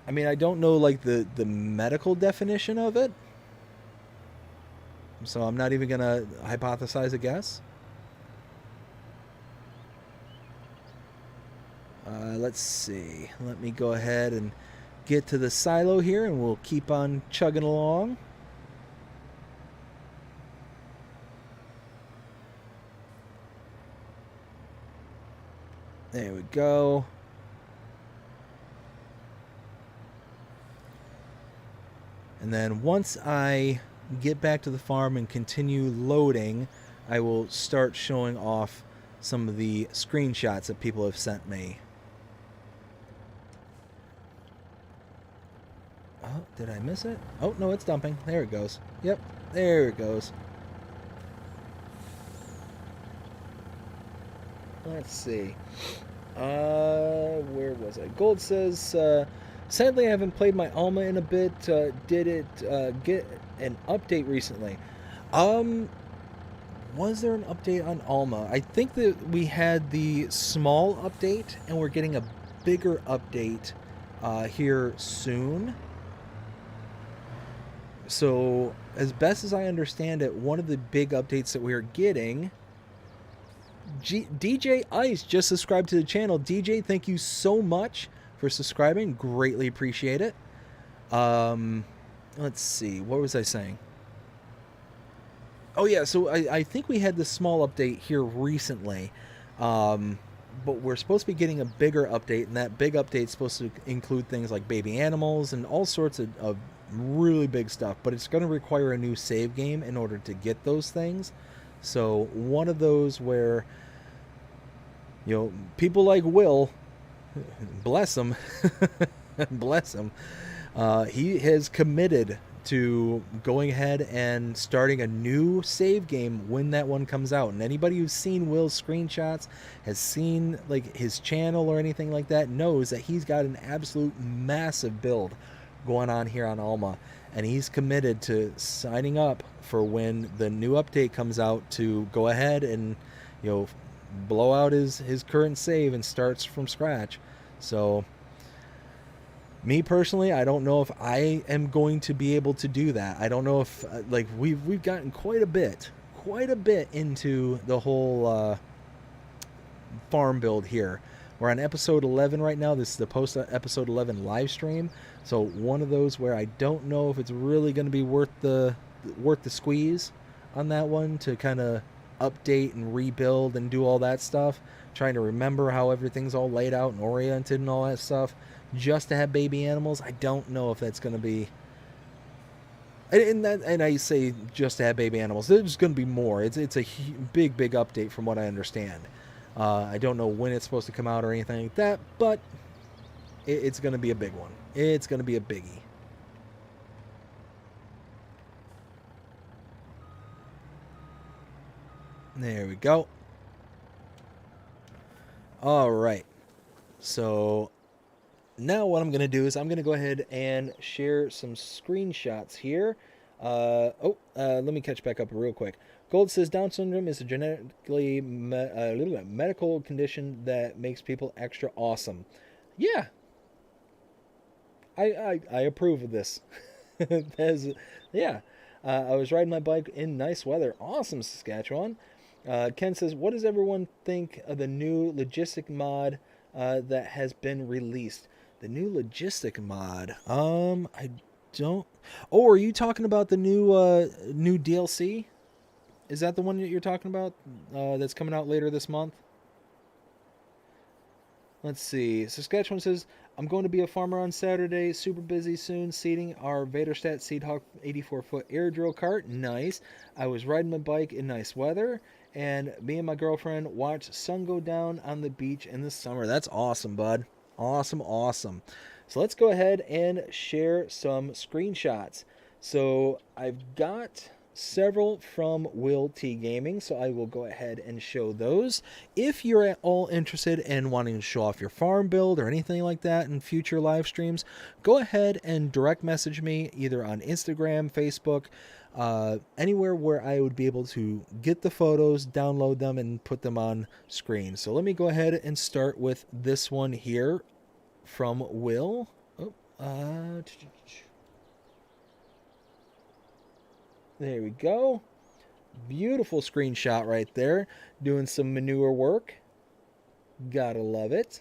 I mean, I don't know like the medical definition of it, so I'm not even gonna hypothesize a guess. Let's see. Let me go ahead and get to the silo here, and we'll keep on chugging along. There we go. And then once I get back to the farm and continue loading, I will start showing off some of the screenshots that people have sent me. Oh, did I miss it? Oh, no, it's dumping. There it goes. Yep, there it goes. Let's see. Where was I? Gold says, sadly I haven't played my Alma in a bit. Did it get an update recently? Was there an update on Alma? I think that we had the small update, and we're getting a bigger update here soon. So, as best as I understand it, one of the big updates that we are getting... DJ Ice just subscribed to the channel. DJ, thank you so much for subscribing. Greatly appreciate it. Let's see. What was I saying? Oh, yeah. So I think we had this small update here recently. But we're supposed to be getting a bigger update, and that big update is supposed to include things like baby animals and all sorts of really big stuff. But it's going to require a new save game in order to get those things. So one of those where, people like Will, bless him, bless him, he has committed to going ahead and starting a new save game when that one comes out. And anybody who's seen Will's screenshots, has seen like his channel or anything like that, knows that he's got an absolute massive build going on here on Alma, and he's committed to signing up for when the new update comes out to go ahead and blow out his current save and starts from scratch. So me personally, I don't know if I am going to be able to do that. I don't know if like we've gotten quite a bit into the whole farm build here. We're on episode 11 right now. This is the post episode 11 live stream. So one of those where I don't know if it's really going to be worth the squeeze on that one to kind of update and rebuild and do all that stuff. Trying to remember how everything's all laid out and oriented and all that stuff. Just to have baby animals, I don't know if that's going to be. And I say just to have baby animals. There's going to be more. It's a big update from what I understand. I don't know when it's supposed to come out or anything like that, but it's going to be a big one. It's going to be a biggie. There we go. All right. So now what I'm going to do is I'm going to go ahead and share some screenshots here. Let me catch back up real quick. Gold says Down syndrome is a genetically medical condition that makes people extra awesome. Yeah, I approve of this. As, yeah, I was riding my bike in nice weather. Awesome, Saskatchewan. Ken says, what does everyone think of the new logistic mod that has been released? The new logistic mod. I don't. Oh, are you talking about the new DLC? Is that the one that you're talking about? That's coming out later this month. Let's see. Saskatchewan says, I'm going to be a farmer on Saturday. Super busy soon. Seeding our Vaderstadt Seedhawk 84-foot air drill cart. Nice. I was riding my bike in nice weather. And me and my girlfriend watched sun go down on the beach in the summer. That's awesome, bud. Awesome, awesome. So let's go ahead and share some screenshots. So I've got several from Will T Gaming, so I will go ahead and show those. If you're at all interested in wanting to show off your farm build or anything like that in future live streams, go ahead and direct message me either on Instagram, Facebook, anywhere where I would be able to get the photos, download them, and put them on screen. So let me go ahead and start with this one here from Will. There we go. Beautiful screenshot right there. Doing some manure work. Gotta love it.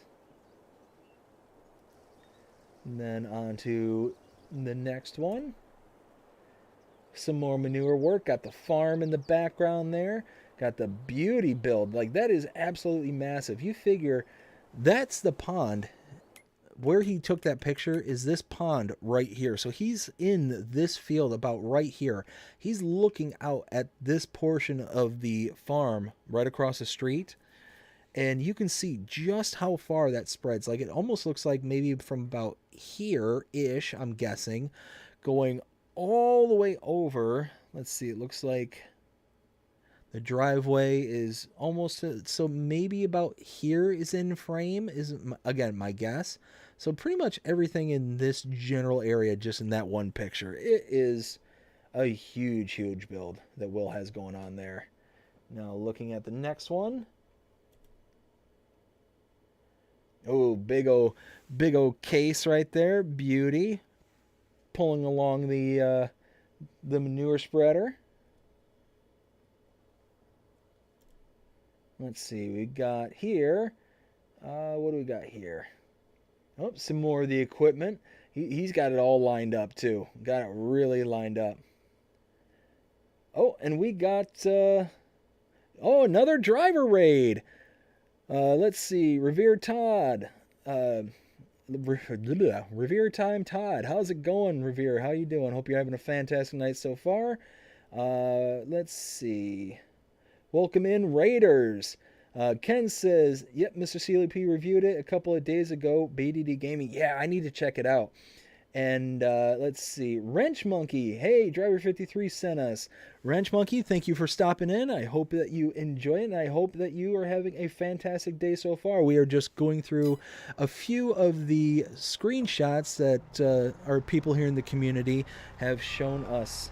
And then on to the next one. Some more manure work. Got the farm in the background there. Got the beauty build. Like, that is absolutely massive. You figure that's the pond. Where he took that picture is this pond right here. So he's in this field about right here. He's looking out at this portion of the farm right across the street. And you can see just how far that spreads. Like, it almost looks like maybe from about here-ish, I'm guessing, going all the way over. Let's see, it looks like the driveway is almost, so maybe about here is in frame, is, again, my guess. So pretty much everything in this general area, just in that one picture. It is a huge, huge build that Will has going on there. Now looking at the next one. Oh, big old case right there. Beauty. Pulling along the manure spreader. Let's see, we got here. What do we got here? Oh, some more of the equipment. He's got it all lined up too. Got it really lined up. Oh, and we got another driver raid. Let's see, Revere Todd. Revere Time Todd. How's it going, Revere? How you doing? Hope you're having a fantastic night so far. Let's see. Welcome in, Raiders. Ken says, yep, Mr. CLP reviewed it a couple of days ago. BDD Gaming. Yeah, I need to check it out. And let's see. Wrench Monkey. Hey, Driver 53 sent us. Wrench Monkey, thank you for stopping in. I hope that you enjoy it, and I hope that you are having a fantastic day so far. We are just going through a few of the screenshots that our people here in the community have shown us.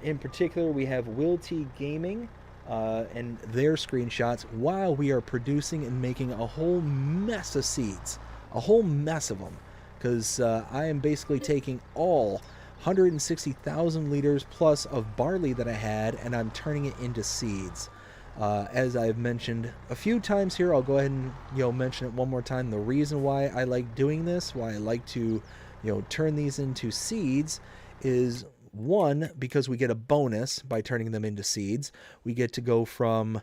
In particular, we have Will T Gaming. And their screenshots while we are producing and making a whole mess of seeds. A whole mess of them. Because I am basically taking all 160,000 liters plus of barley that I had, and I'm turning it into seeds. As I've mentioned a few times here, I'll go ahead and mention it one more time. The reason why I like doing this, why I like to turn these into seeds, is one, because we get a bonus by turning them into seeds. We get to go from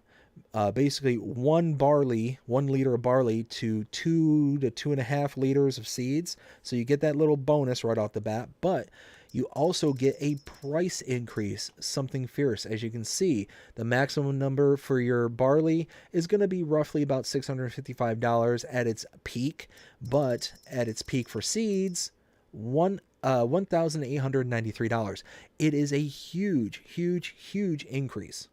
basically 1 liter of barley to 2 to 2.5 liters of seeds. So you get that little bonus right off the bat, but you also get a price increase, something fierce. As you can see, the maximum number for your barley is going to be roughly about $655 at its peak, but at its peak for seeds, $1,893. It is a huge, huge, huge increase.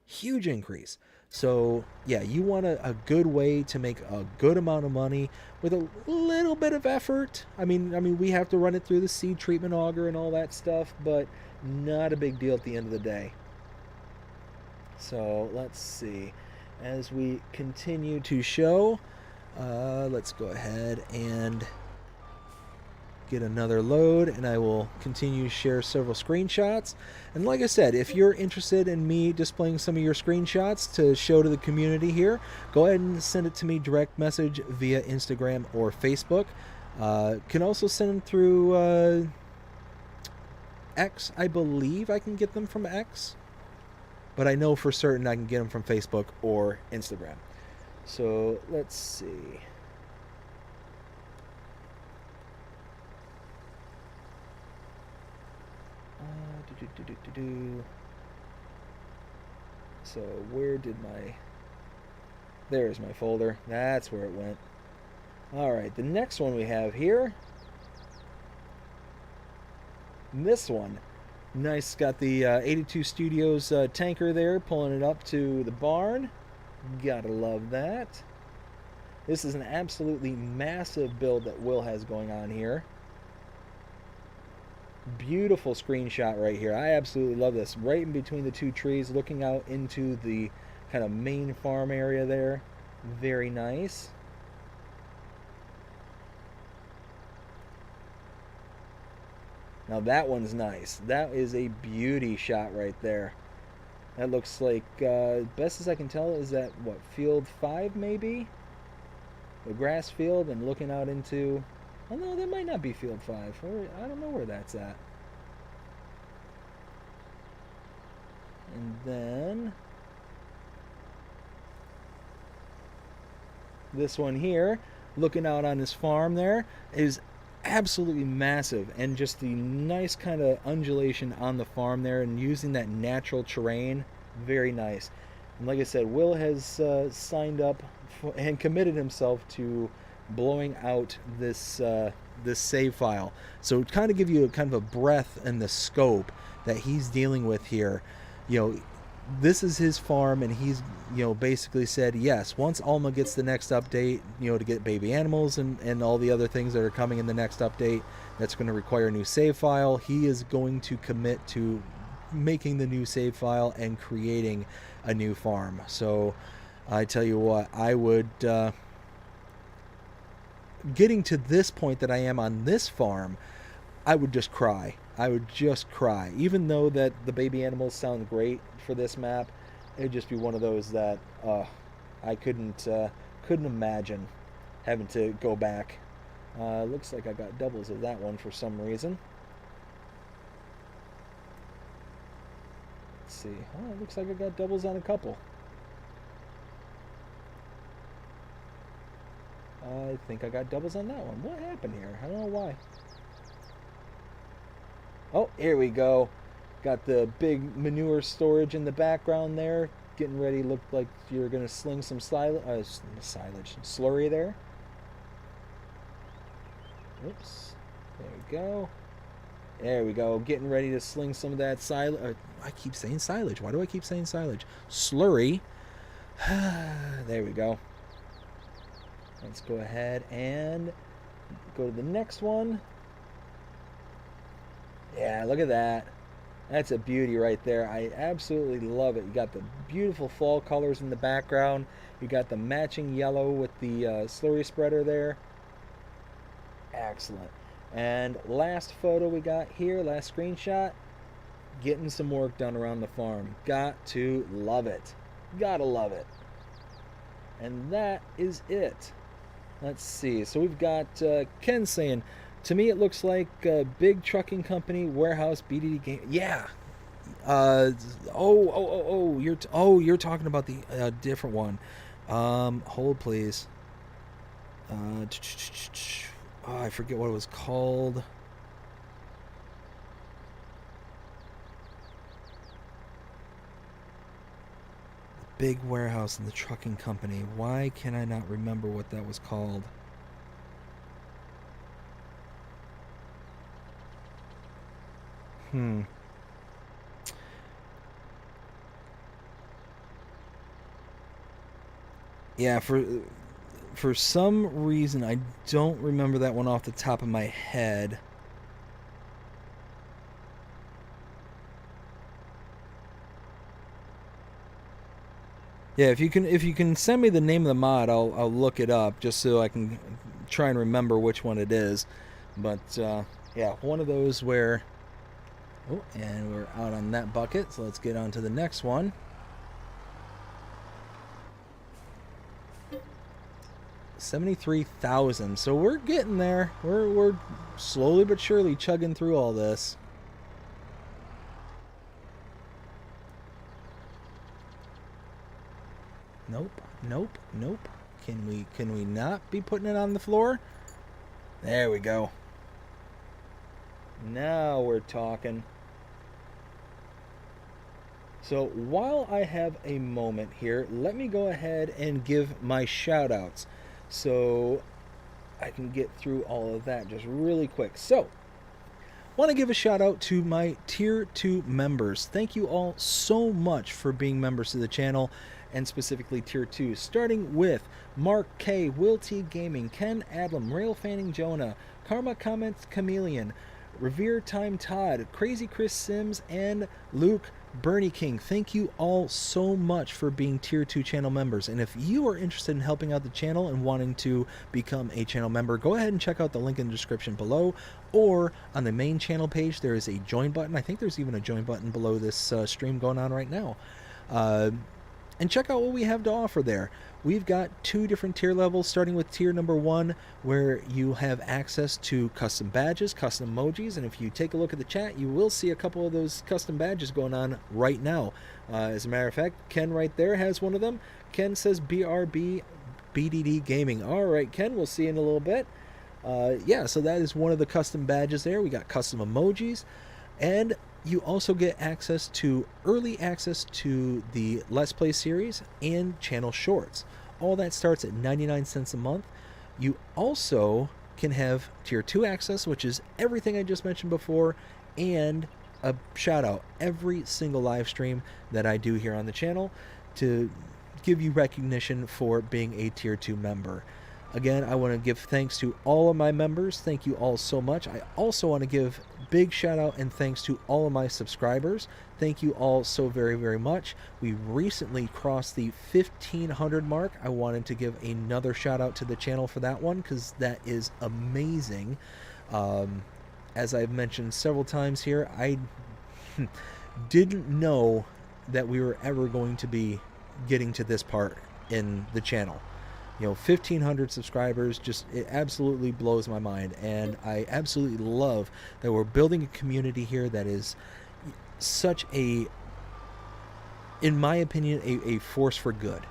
Huge increase. So yeah, you want a good way to make a good amount of money with a little bit of effort. I mean, we have to run it through the seed treatment auger and all that stuff, but not a big deal at the end of the day. So let's see. As we continue to show, let's go ahead and get another load, and I will continue to share several screenshots. And like I said, if you're interested in me displaying some of your screenshots to show to the community here, go ahead and send it to me direct message via Instagram or Facebook. Can also send them through X. I believe I can get them from X, but I know for certain I can get them from Facebook or Instagram. So let's see. So where did my... There's my folder. That's where it went. Alright, the next one we have here. This one. Nice, got the 82 Studios tanker there, pulling it up to the barn. Gotta love that. This is an absolutely massive build that Will has going on here. Beautiful screenshot right here. I absolutely love this. Right in between the two trees, looking out into the kind of main farm area there. Very nice. Now that one's nice. That is a beauty shot right there. That looks like, best as I can tell, is that, what, field 5 maybe? The grass field, and looking out into... Oh no, that might not be field 5. I don't know where that's at. And then... this one here, looking out on his farm there, is absolutely massive, and just the nice kind of undulation on the farm there, and using that natural terrain, very nice. And like I said, Will has signed up and committed himself to blowing out this this save file. So to kind of give you a kind of a breadth and the scope that he's dealing with here, you know, this is his farm, and he's, you know, basically said, yes, once Alma gets the next update, you know, to get baby animals and all the other things that are coming in the next update that's going to require a new save file, he is going to commit to making the new save file and creating a new farm. So I tell you what, I would getting to this point that I am on this farm, I would just cry. I would just cry. Even though that the baby animals sound great for this map, it would just be one of those that I couldn't imagine having to go back. Looks like I got doubles of that one for some reason. Let's see. Oh, it looks like I got doubles on a couple. I think I got doubles on that one. What happened here? I don't know why. Oh, here we go. Got the big manure storage in the background there. Getting ready. Looked like you're going to sling some slurry there. Oops. There we go. There we go. Getting ready to sling some of that silage. I keep saying silage. Why do I keep saying silage? Slurry. There we go. Let's go ahead and go to the next one. Yeah, look at that. That's a beauty right there. I absolutely love it. You got the beautiful fall colors in the background. You got the matching yellow with the slurry spreader there. Excellent. And last photo we got here, last screenshot, getting some work done around the farm. Got to love it. Gotta love it. And that is it. Let's see. So we've got Ken saying, to me it looks like a big trucking company, warehouse, BDD game. Yeah. You're talking about the different one. Hold please. I forget what it was called. Big warehouse in the trucking company. Why can I not remember what that was called? Yeah, for some reason I don't remember that one off the top of my head. Yeah, if you can send me the name of the mod, I'll look it up just so I can try and remember which one it is. But yeah, one of those where. Oh, and we're out on that bucket, so let's get on to the next one. 73,000. So we're getting there. We're slowly but surely chugging through all this. Nope, nope, nope. Can we not be putting it on the floor? There we go. Now we're talking. So while I have a moment here, let me go ahead and give my shout outs so I can get through all of that just really quick. So want to give a shout out to my tier 2 members. Thank you all so much for being members of the channel, and specifically tier 2, starting with Mark K, Will T Gaming, Ken Adlam, Rail Fanning Jonah, Karma Comments Chameleon, Revere Time Todd, Crazy Chris Sims, and Luke Bernie King. Thank you all so much for being tier 2 channel members. And if you are interested in helping out the channel and wanting to become a channel member, go ahead and check out the link in the description below, or on the main channel page there is a join button. I think there's even a join button below this stream going on right now. And check out what we have to offer there. We've got 2 different tier levels, starting with tier number 1, where you have access to custom badges, custom emojis, and if you take a look at the chat, you will see a couple of those custom badges going on right now. As a matter of fact, Ken right there has one of them. Ken says BRB BDD Gaming. All right, Ken, we'll see you in a little bit. Yeah, so that is one of the custom badges there. We got custom emojis, and you also get early access to the Let's Play series and channel shorts. All that starts at 99 cents a month. You also can have tier 2 access, which is everything I just mentioned before, and a shout out every single live stream that I do here on the channel to give you recognition for being a tier 2 member. Again, I want to give thanks to all of my members. Thank you all so much. I also want to give big shout out and thanks to all of my subscribers. Thank you all so very, very much. We recently crossed the 1,500 mark. I wanted to give another shout out to the channel for that one because that is amazing. As I've mentioned several times here, I didn't know that we were ever going to be getting to this part in the channel. You know, 1,500 subscribers, just, it absolutely blows my mind, and I absolutely love that we're building a community here that is such a, in my opinion, a force for good.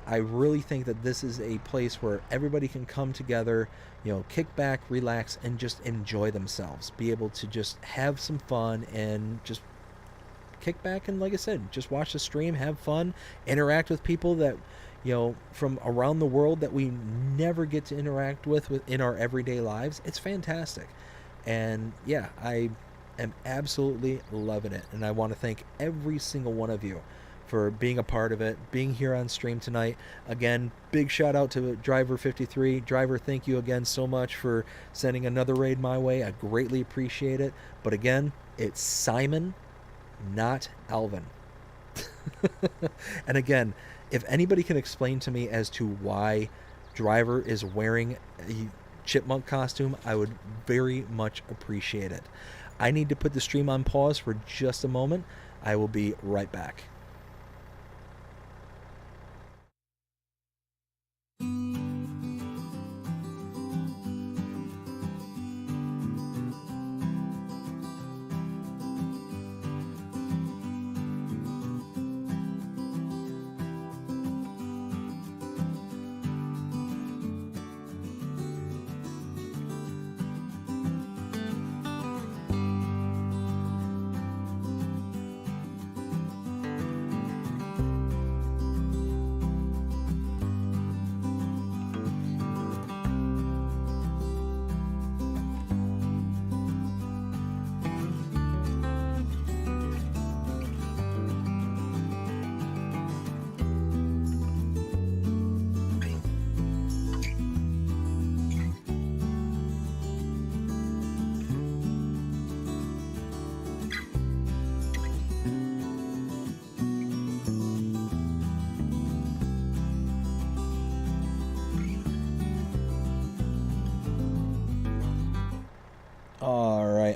I really think that this is a place where everybody can come together, you know, kick back, relax, and just enjoy themselves, be able to just have some fun and just kick back and, like I said, just watch the stream, have fun, interact with people that, you know, from around the world that we never get to interact with in our everyday lives. It's fantastic. And yeah, I am absolutely loving it. And I want to thank every single one of you for being a part of it, being here on stream tonight. Again, big shout out to Driver53. Driver, thank you again so much for sending another raid my way. I greatly appreciate it. But again, it's Simon, not Alvin. And again, if anybody can explain to me as to why Driver is wearing a chipmunk costume, I would very much appreciate it. I need to put the stream on pause for just a moment. I will be right back.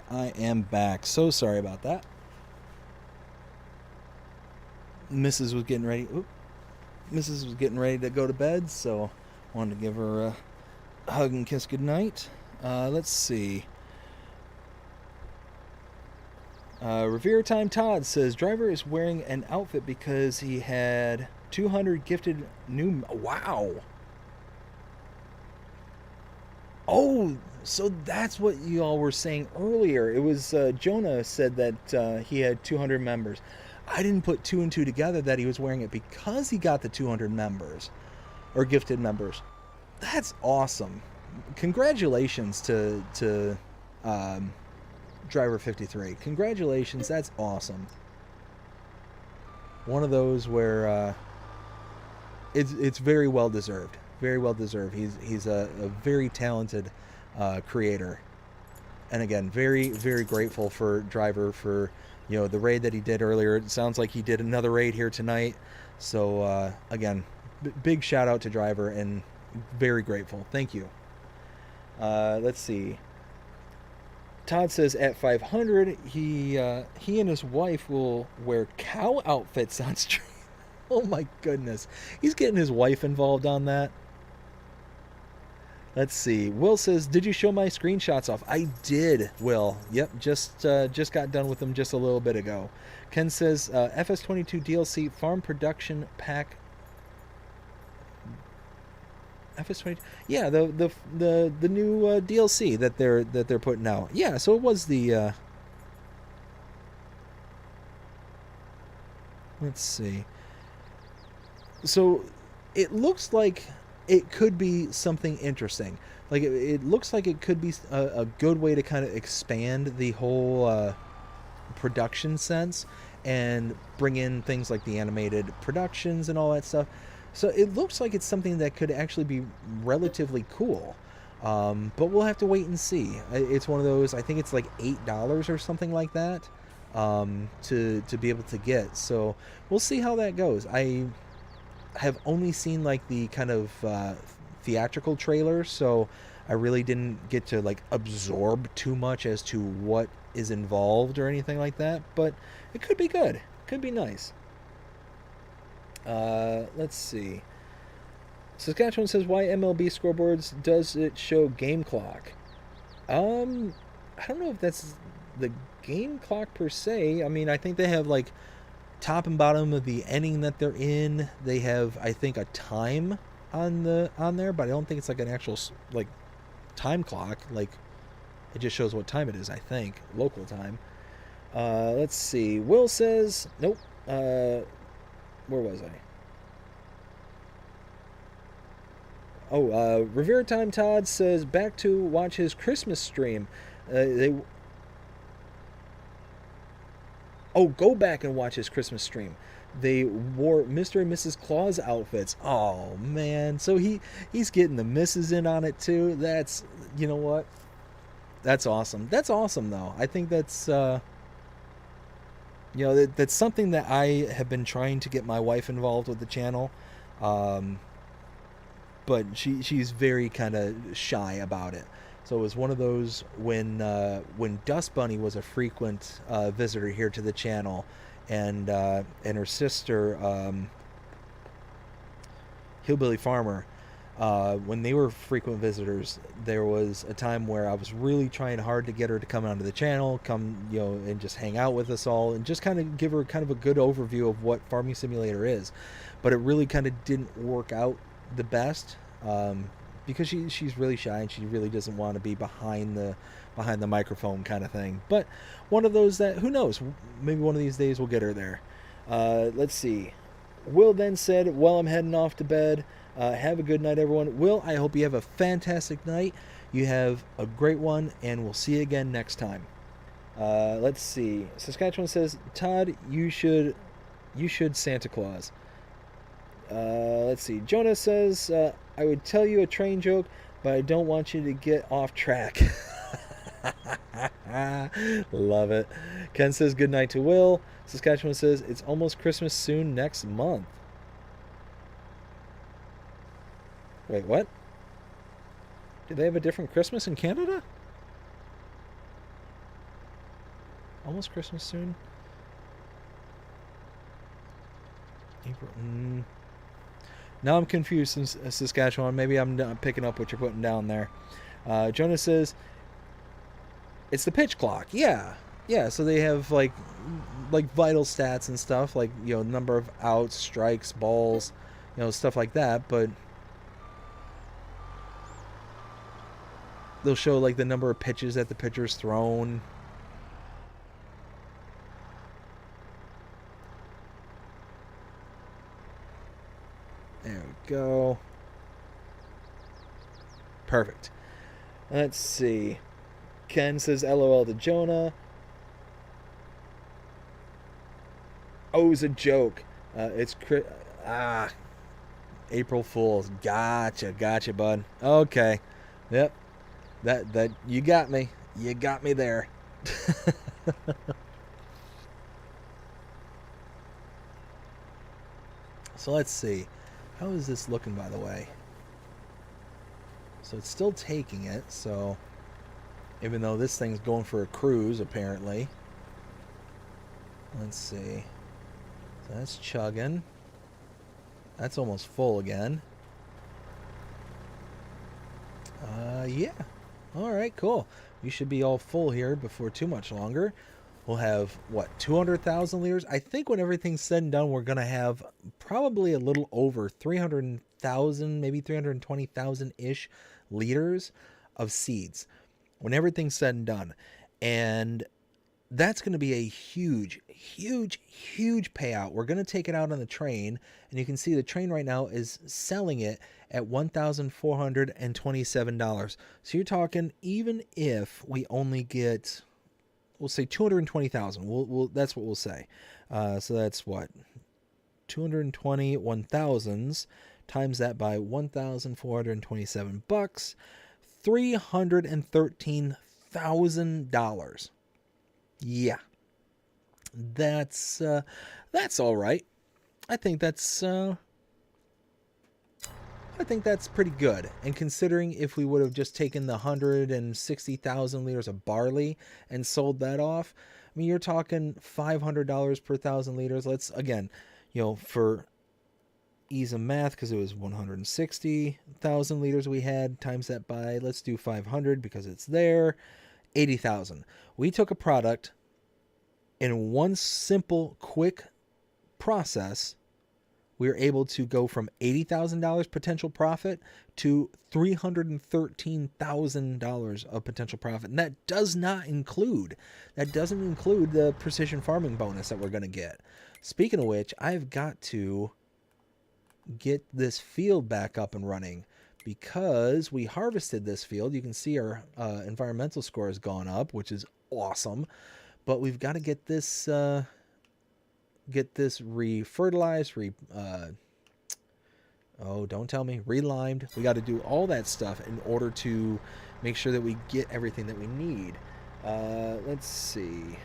right, I am back. So sorry about that. Mrs. was getting ready. Mrs. was getting ready to go to bed, so wanted to give her a hug and kiss goodnight. Let's see. Revere Time Todd says driver is wearing an outfit because he had 200 gifted new. Wow. Oh, so that's what you all were saying earlier. It was Jonah said that he had 200 members. I didn't put two and two together that he was wearing it because he got the 200 members or gifted members. That's awesome. Congratulations to Driver 53. Congratulations. That's awesome. One of those where it's very well deserved. Very well deserved. He's a very talented creator, and again, very very grateful for Driver for the raid that he did earlier. It sounds like he did another raid here tonight. So again, big shout out to Driver and very grateful. Thank you. Let's see. Todd says at 500 he and his wife will wear cow outfits on stream. Oh my goodness, he's getting his wife involved on that. Let's see. Will says, did you show my screenshots off? I did, Will. Yep, just got done with them just a little bit ago. Ken says, FS22 DLC Farm Production Pack. FS22. Yeah, the new DLC that they're putting out. Yeah, so it was the. Let's see. So it looks like it could be something interesting. Like it looks like it could be a good way to kind of expand the whole production sense and bring in things like the animated productions and all that stuff. So it looks like it's something that could actually be relatively cool. But we'll have to wait and see. It's one of those, I think it's like $8 or something like that to be able to get. So we'll see how that goes. I have only seen like the kind of theatrical trailer, so I really didn't get to like absorb too much as to what is involved or anything like that, but it could be good. Could be nice. Let's see. Saskatchewan says, why MLB scoreboards does it show game clock? I don't know if that's the game clock per se. I mean, I think they have like top and bottom of the inning that they're in. They have, I think, a time on there, but I don't think it's like an actual like time clock. Like it just shows what time it is, I think, local time. Let's see. Will says, nope. Where was I? Oh, Revere Time Todd says back to watch his Christmas stream. Go back and watch his Christmas stream. They wore Mr. and Mrs. Claus outfits. Oh man, so he's getting the misses in on it too. That's, you know what? That's awesome. That's awesome though. I think that's that's something that I have been trying to get my wife involved with the channel. But she's very kind of shy about it. So it was one of those when Dust Bunny was a frequent visitor here to the channel, and her sister Hillbilly Farmer, when they were frequent visitors, there was a time where I was really trying hard to get her to come onto the channel, and just hang out with us all, and just kind of give her kind of a good overview of what Farming Simulator is. But it really kind of didn't work out the best, because she's really shy and she really doesn't want to be behind the microphone kind of thing. But one of those that, who knows, maybe one of these days we'll get her there. Let's see. Will then said, well, I'm heading off to bed. Have a good night, everyone. Will, I hope you have a fantastic night. You have a great one, and we'll see you again next time. Let's see. Saskatchewan says, Todd, you should Santa Claus. Let's see. Jonah says, I would tell you a train joke, but I don't want you to get off track. Love it. Ken says, good night to Will. Saskatchewan says, it's almost Christmas soon next month. Wait, what? Do they have a different Christmas in Canada? Almost Christmas soon. April. Now I'm confused, Saskatchewan. Maybe I'm picking up what you're putting down there. Jonas says it's the pitch clock. Yeah, yeah. So they have like vital stats and stuff, like, you know, number of outs, strikes, balls, you know, stuff like that. But they'll show like the number of pitches that the pitcher's thrown. There we go. Perfect. Let's see. Ken says LOL to Jonah. Oh, it's a joke. It's April Fools. Gotcha, bud. Okay. Yep. That you got me. You got me there. So let's see. How is this looking, by the way? So it's still taking it, so even though this thing's going for a cruise, apparently. Let's see. So that's chugging. That's almost full again. Yeah. Alright, cool. We should be all full here before too much longer. We'll have, what, 200,000 liters? I think when everything's said and done, we're going to have probably a little over 300,000, maybe 320,000-ish liters of seeds when everything's said and done. And that's going to be a huge, huge, huge payout. We're going to take it out on the train, and you can see the train right now is selling it at $1,427. So you're talking, even if we only get, we'll say 220,000. We'll that's what we'll say. So that's what, 220 1,000s times that by $1,427, $313,000. Yeah, that's all right. I think that's pretty good. And considering if we would have just taken the 160,000 liters of barley and sold that off, I mean, you're talking $500 per 1,000 liters. Let's, again, you know, for ease of math, because it was 160,000 liters we had, times that by, let's do 500 because it's there, 80,000. We took a product in one simple, quick process. We were able to go from $80,000 potential profit to $313,000 of potential profit. And that doesn't include the precision farming bonus that we're going to get. Speaking of which, I've got to get this field back up and running because we harvested this field. You can see our environmental score has gone up, which is awesome. But we've got to get this re-fertilized, don't tell me, relimed. We got to do all that stuff in order to make sure that we get everything that we need. Let's see.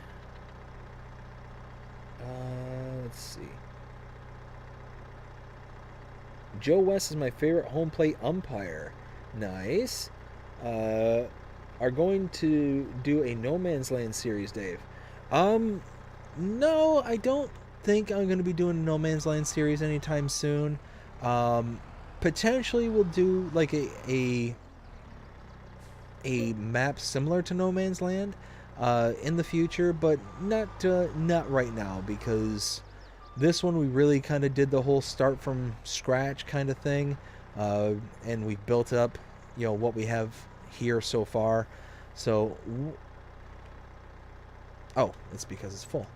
Joe West is my favorite home plate umpire. Nice. Are going to do a No Man's Land series, Dave? No, I don't think I'm going to be doing a No Man's Land series anytime soon. Potentially we'll do like a map similar to No Man's Land in the future, but not right now, because this one we really kind of did the whole start from scratch kind of thing, and we built up, you know, what we have here so far. So oh, it's because it's full.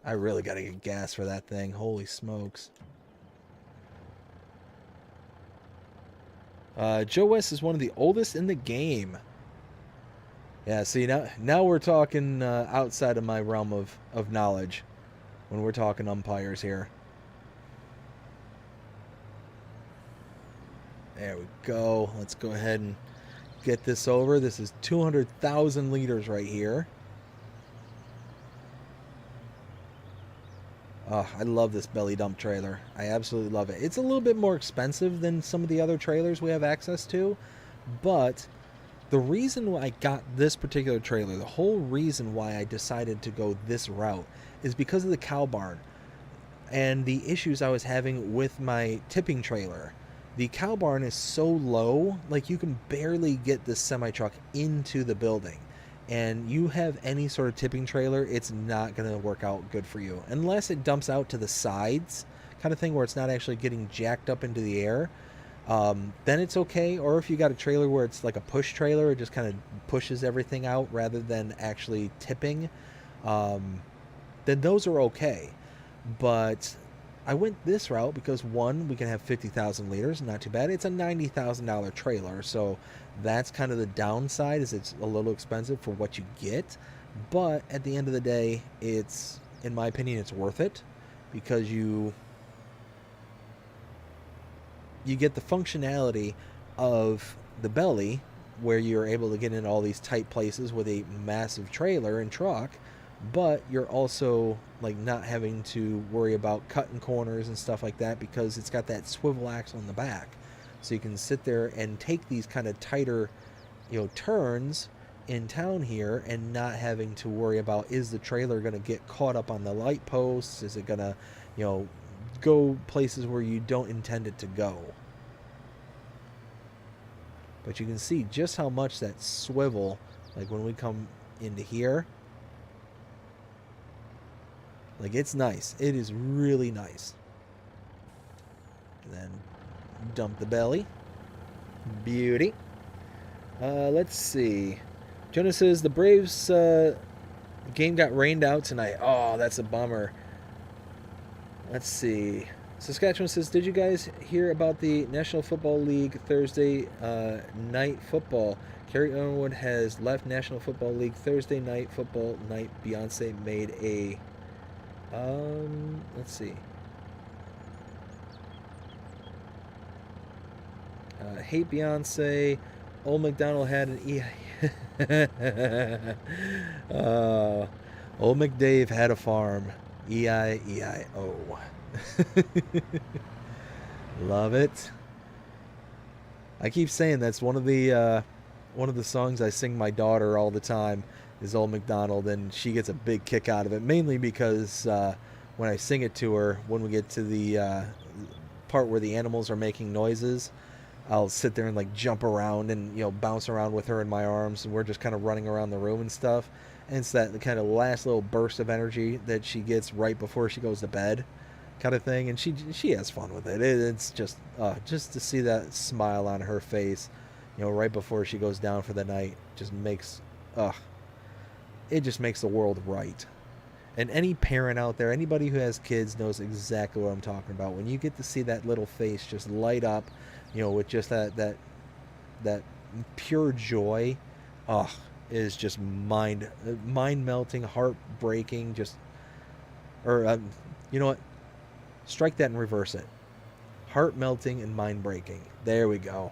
I really got to get gas for that thing. Holy smokes. Joe West is one of the oldest in the game. Yeah, see, now we're talking outside of my realm of knowledge when we're talking umpires here. There we go. Let's go ahead and get this over. This is 200,000 liters right here. Oh, I love this belly dump trailer. I absolutely love it. It's a little bit more expensive than some of the other trailers we have access to, but The reason why I got this particular trailer, the whole reason why I decided to go this route, is because of the cow barn and the issues I was having with my tipping trailer. The cow barn is so low, like you can barely get this semi truck into the building. And you have any sort of tipping trailer, it's not going to work out good for you. Unless it dumps out to the sides, kind of thing, where it's not actually getting jacked up into the air. Then it's okay. Or if you got a trailer where it's like a push trailer, it just kind of pushes everything out rather than actually tipping, then those are okay. But I went this route because, one, we can have 50,000 liters, not too bad. It's a $90,000 trailer, so that's kind of the downside, is it's a little expensive for what you get. But at the end of the day, it's, in my opinion, it's worth it, because you get the functionality of the belly, where you're able to get in all these tight places with a massive trailer and truck, but you're also like not having to worry about cutting corners and stuff like that, because it's got that swivel axle in the back, so you can sit there and take these kind of tighter, turns in town here, and not having to worry about, is the trailer going to get caught up on the light posts, is it going to go places where you don't intend it to go. But you can see just how much that swivel, like when we come into here, like, it's nice. It is really nice. And then dump the belly. Beauty. Let's see. Jonah says the Braves game got rained out tonight. Oh, that's a bummer. Let's see. Saskatchewan says, did you guys hear about the National Football League Thursday night football? Carrie Underwood has left National Football League Thursday night football night. Beyonce made a... let's see. Hate Beyonce. Old MacDonald had an Old McDave had a farm. E-I-E-I-O. Love it. I keep saying that's one of the songs I sing my daughter all the time, is Old MacDonald, and she gets a big kick out of it, mainly because when I sing it to her, when we get to the part where the animals are making noises, I'll sit there and like jump around and bounce around with her in my arms, and we're just kind of running around the room and stuff. And it's that kind of last little burst of energy that she gets right before she goes to bed, kind of thing, and she has fun with it. It's just to see that smile on her face, right before she goes down for the night, just makes it just makes the world right. And any parent out there, anybody who has kids, knows exactly what I'm talking about. When you get to see that little face just light up, with just that pure joy, is just mind melting, heartbreaking. Just, or you know what? Strike that and reverse it. Heart melting and mind breaking. There we go.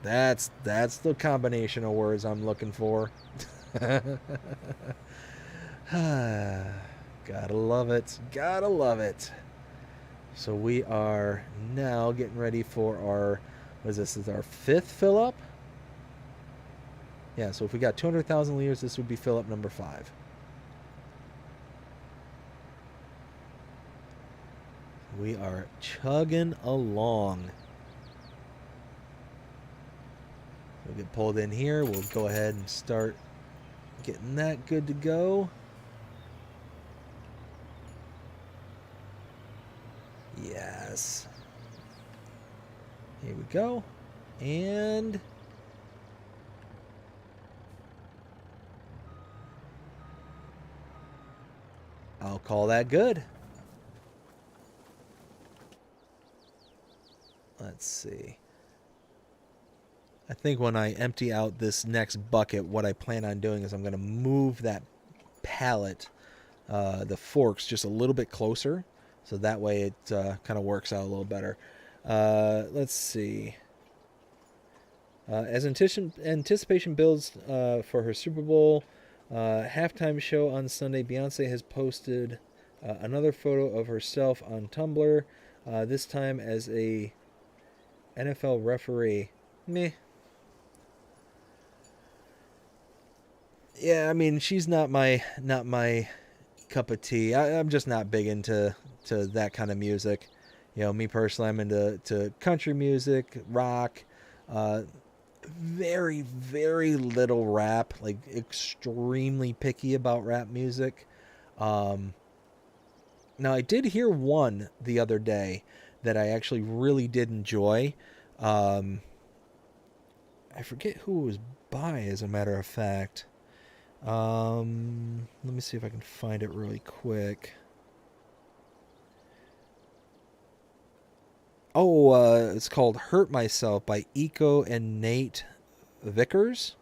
That's the combination of words I'm looking for. Gotta love it. Gotta love it. So we are now getting ready for our, what is this? Is our fifth fill up? Yeah, so if we got 200,000 liters, this would be fill up number 5. We are chugging along. We'll get pulled in here. We'll go ahead and start getting that good to go. Yes. Here we go. And I'll call that good. Let's see. I think when I empty out this next bucket, what I plan on doing is I'm going to move that pallet, the forks, just a little bit closer, so that way it kind of works out a little better. Let's see. As anticipation builds for her Super Bowl halftime show on Sunday, Beyonce has posted another photo of herself on Tumblr, this time as a NFL referee. Meh. Yeah, I mean, she's not my cup of tea. I'm just not big into that kind of music. You know, me personally, I'm into country music, rock, uh, very very little rap. Like extremely picky about rap music. Um, Now I did hear one the other day that I actually really did enjoy. Um, I forget who it was by, as a matter of fact. Let me see if I can find it really quick. Oh, it's called "Hurt Myself" by Eco and Nate Vickers.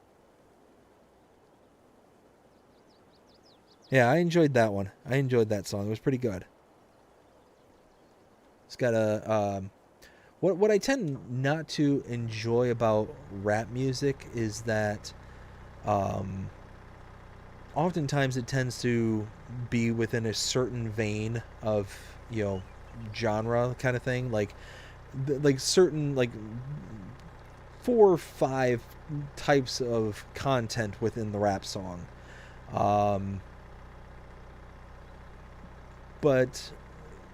Yeah, I enjoyed that one. I enjoyed that song. It was pretty good. It's got a what I tend not to enjoy about rap music is that um, oftentimes it tends to be within a certain vein of, you know, genre kind of thing, like certain, like 4 or 5 types of content within the rap song. um, but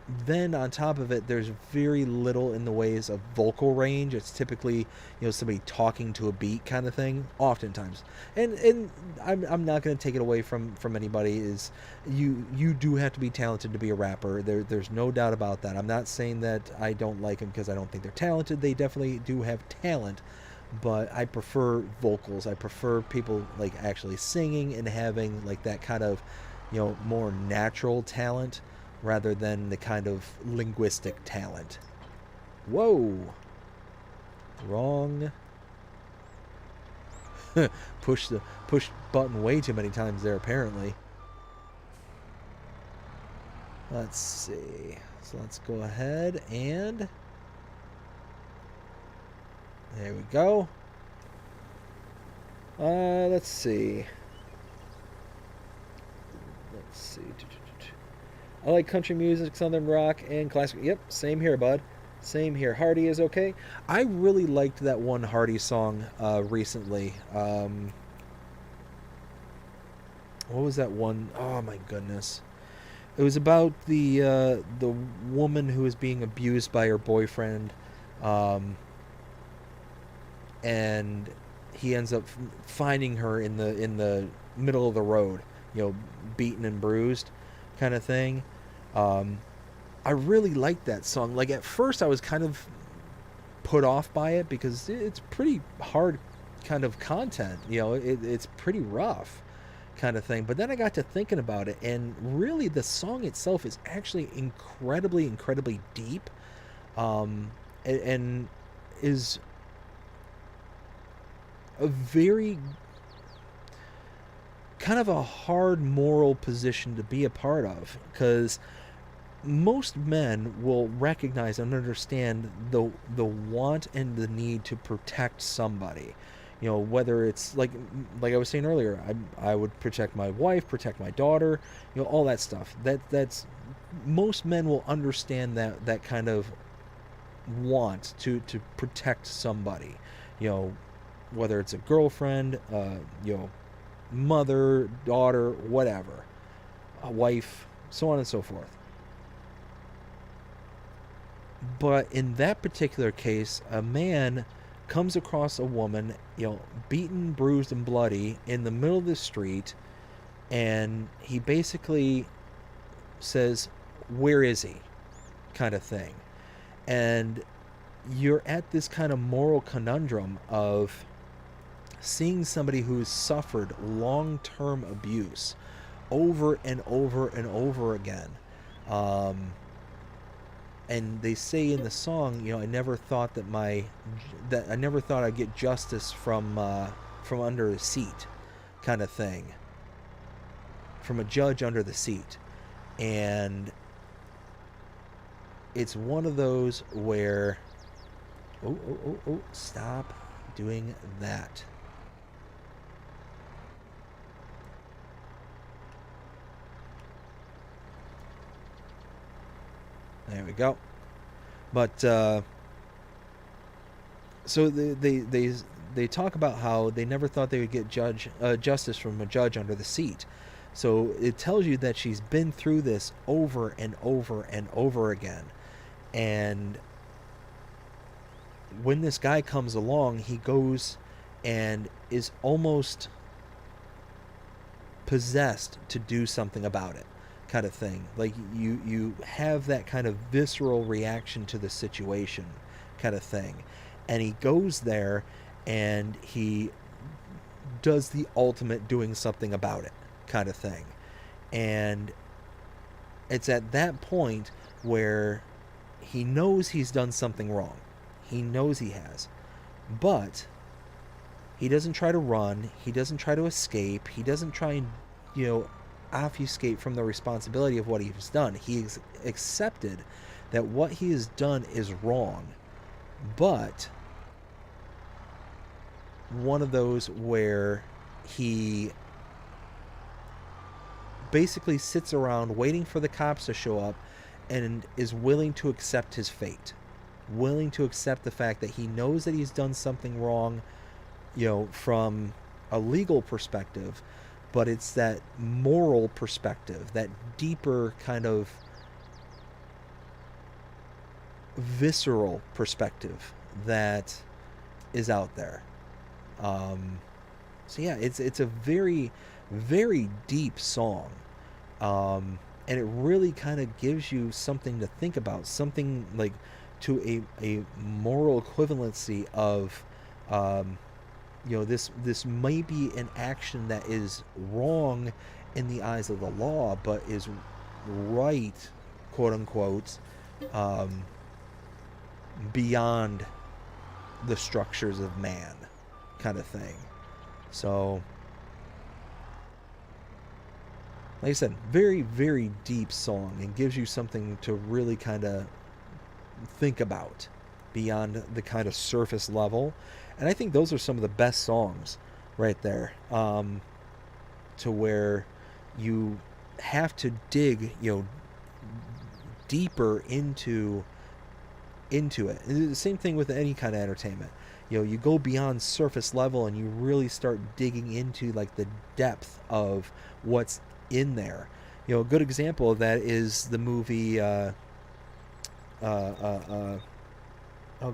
then on top of it, there's very little in the ways of vocal range. It's typically, you know, somebody talking to a beat kind of thing, oftentimes. And I'm not going to take it away from anybody. Is you do have to be talented to be a rapper. There's no doubt about that. I'm not saying that I don't like them because I don't think they're talented. They definitely do have talent, but I prefer vocals. I prefer people like actually singing and having like that kind of, you know, more natural talent rather than the kind of linguistic talent. Whoa! Wrong. Push button way too many times there apparently. Let's see. So let's go ahead and there we go. Let's see. Let's see. I like country music, southern rock, and classic. Yep, same here, bud. Same here. Hardy is okay. I really liked that one Hardy song recently. What was that one? Oh my goodness! It was about the woman who was being abused by her boyfriend, um, and he ends up finding her in the middle of the road, you know, beaten and bruised, kind of thing. Um, I really liked that song. Like at first, I was kind of put off by it because it's pretty hard kind of content. You know, it's pretty rough kind of thing. But then I got to thinking about it, and really, the song itself is actually incredibly deep, and is a very kind of a hard moral position to be a part of, because most men will recognize and understand the want and the need to protect somebody. You know, whether it's like I was saying earlier, I would protect my wife, protect my daughter, you know, all that stuff. That's most men will understand that kind of want to protect somebody. You know, whether it's a girlfriend, you know, mother, daughter, whatever, a wife, so on and so forth. But in that particular case, a man comes across a woman, you know, beaten, bruised, and bloody in the middle of the street, and he basically says, "Where is he?" kind of thing. And you're at this kind of moral conundrum of seeing somebody who's suffered long-term abuse over and over and over again. Um, and they say in the song, you know, I never thought I'd get justice from under a seat, kind of thing, from a judge under the seat. And it's one of those where, stop doing that. There we go. But so they talk about how they never thought they would get justice from a judge under the seat. So it tells you that she's been through this over and over and over again. And when this guy comes along, he goes and is almost possessed to do something about it, kind of thing. Like you have that kind of visceral reaction to the situation, kind of thing. And he goes there and he does the ultimate doing something about it, kind of thing. And it's at that point where he knows he's done something wrong. He knows he has. But he doesn't try to run. He doesn't try to escape. He doesn't try and, obfuscate from the responsibility of what he's done. He's accepted that what he has done is wrong. But one of those where he basically sits around waiting for the cops to show up and is willing to accept his fate. Willing to accept the fact that he knows that he's done something wrong, from a legal perspective, but it's that moral perspective, that deeper kind of visceral perspective that is out there. So yeah, it's a very, very deep song. And it really kind of gives you something to think about, something like to a moral equivalency of, this may be an action that is wrong in the eyes of the law, but is right, quote unquote, beyond the structures of man, kind of thing. So, like I said, very, very deep song, and gives you something to really kind of think about beyond the kind of surface level. And I think those are some of the best songs right there, to where you have to dig, deeper into it. And the same thing with any kind of entertainment. You go beyond surface level and you really start digging into like the depth of what's in there. A good example of that is the movie oh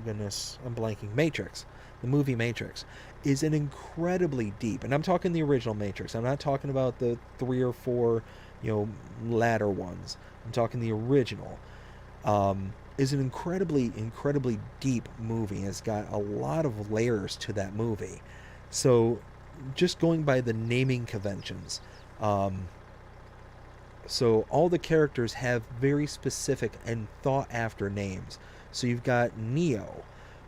goodness, I'm blanking. Matrix. The movie Matrix is an incredibly deep, and I'm talking the original Matrix. I'm not talking about the 3 or 4, latter ones. I'm talking the original. Is an incredibly, incredibly deep movie. It's got a lot of layers to that movie. So, just going by the naming conventions, so all the characters have very specific and thought after names. So you've got Neo.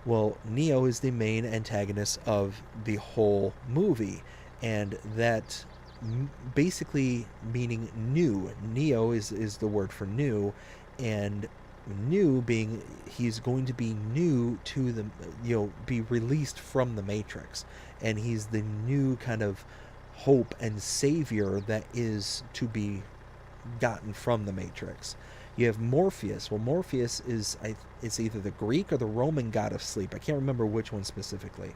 Well, Neo is the main antagonist of the whole movie, and that basically meaning new. Neo is the word for new, and new being he's going to be new to the, be released from the Matrix, and he's the new kind of hope and savior that is to be gotten from the Matrix. You have Morpheus. Well, Morpheus is it's either the Greek or the Roman god of sleep. I can't remember which one specifically.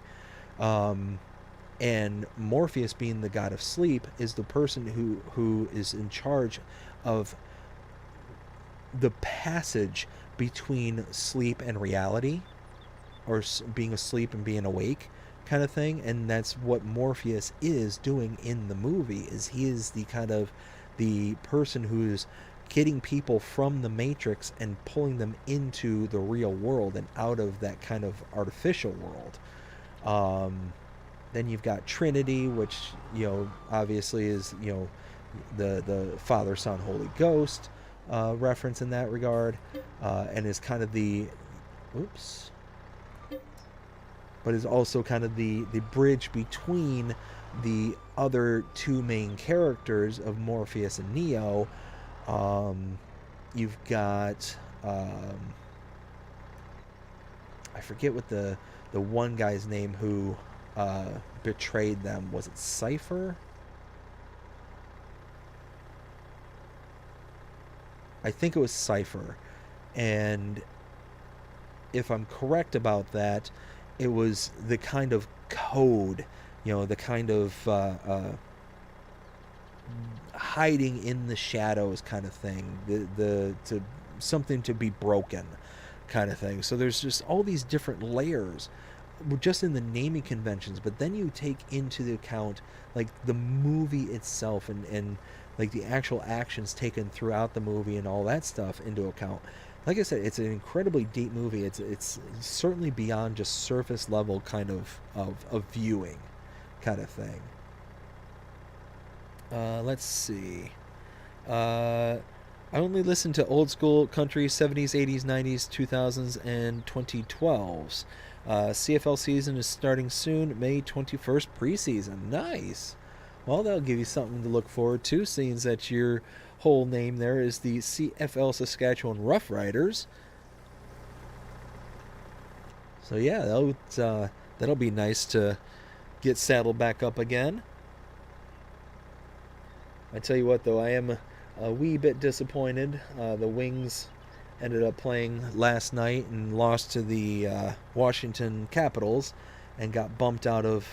And Morpheus, being the god of sleep, is the person who is in charge of the passage between sleep and reality, or being asleep and being awake, kind of thing. And that's what Morpheus is doing in the movie. Is he is the kind of the person who's getting people from the Matrix and pulling them into the real world and out of that kind of artificial world. Then you've got Trinity, which obviously is the Father, Son, Holy Ghost reference in that regard, and is kind of but is also kind of the bridge between the other two main characters of Morpheus and Neo. You've got I forget what the one guy's name who betrayed them. Was it Cypher? I think it was Cypher. And if I'm correct about that, it was the kind of code, the kind of hiding in the shadows kind of thing, the to something to be broken kind of thing. So there's just all these different layers just in the naming conventions, but then you take into the account like the movie itself, and like the actual actions taken throughout the movie and all that stuff into account. Like I said, it's an incredibly deep movie. It's certainly beyond just surface level kind of viewing kind of thing. Let's see. I only listen to old school country, 70s, 80s, 90s, 2000s, and 2012s. CFL season is starting soon, May 21st preseason. Nice. Well, that'll give you something to look forward to, seeing that your whole name there is the CFL Saskatchewan Roughriders. So yeah, that'll be nice to get saddled back up again. I tell you what, though, I am a wee bit disappointed. The Wings ended up playing last night and lost to the Washington Capitals and got bumped out of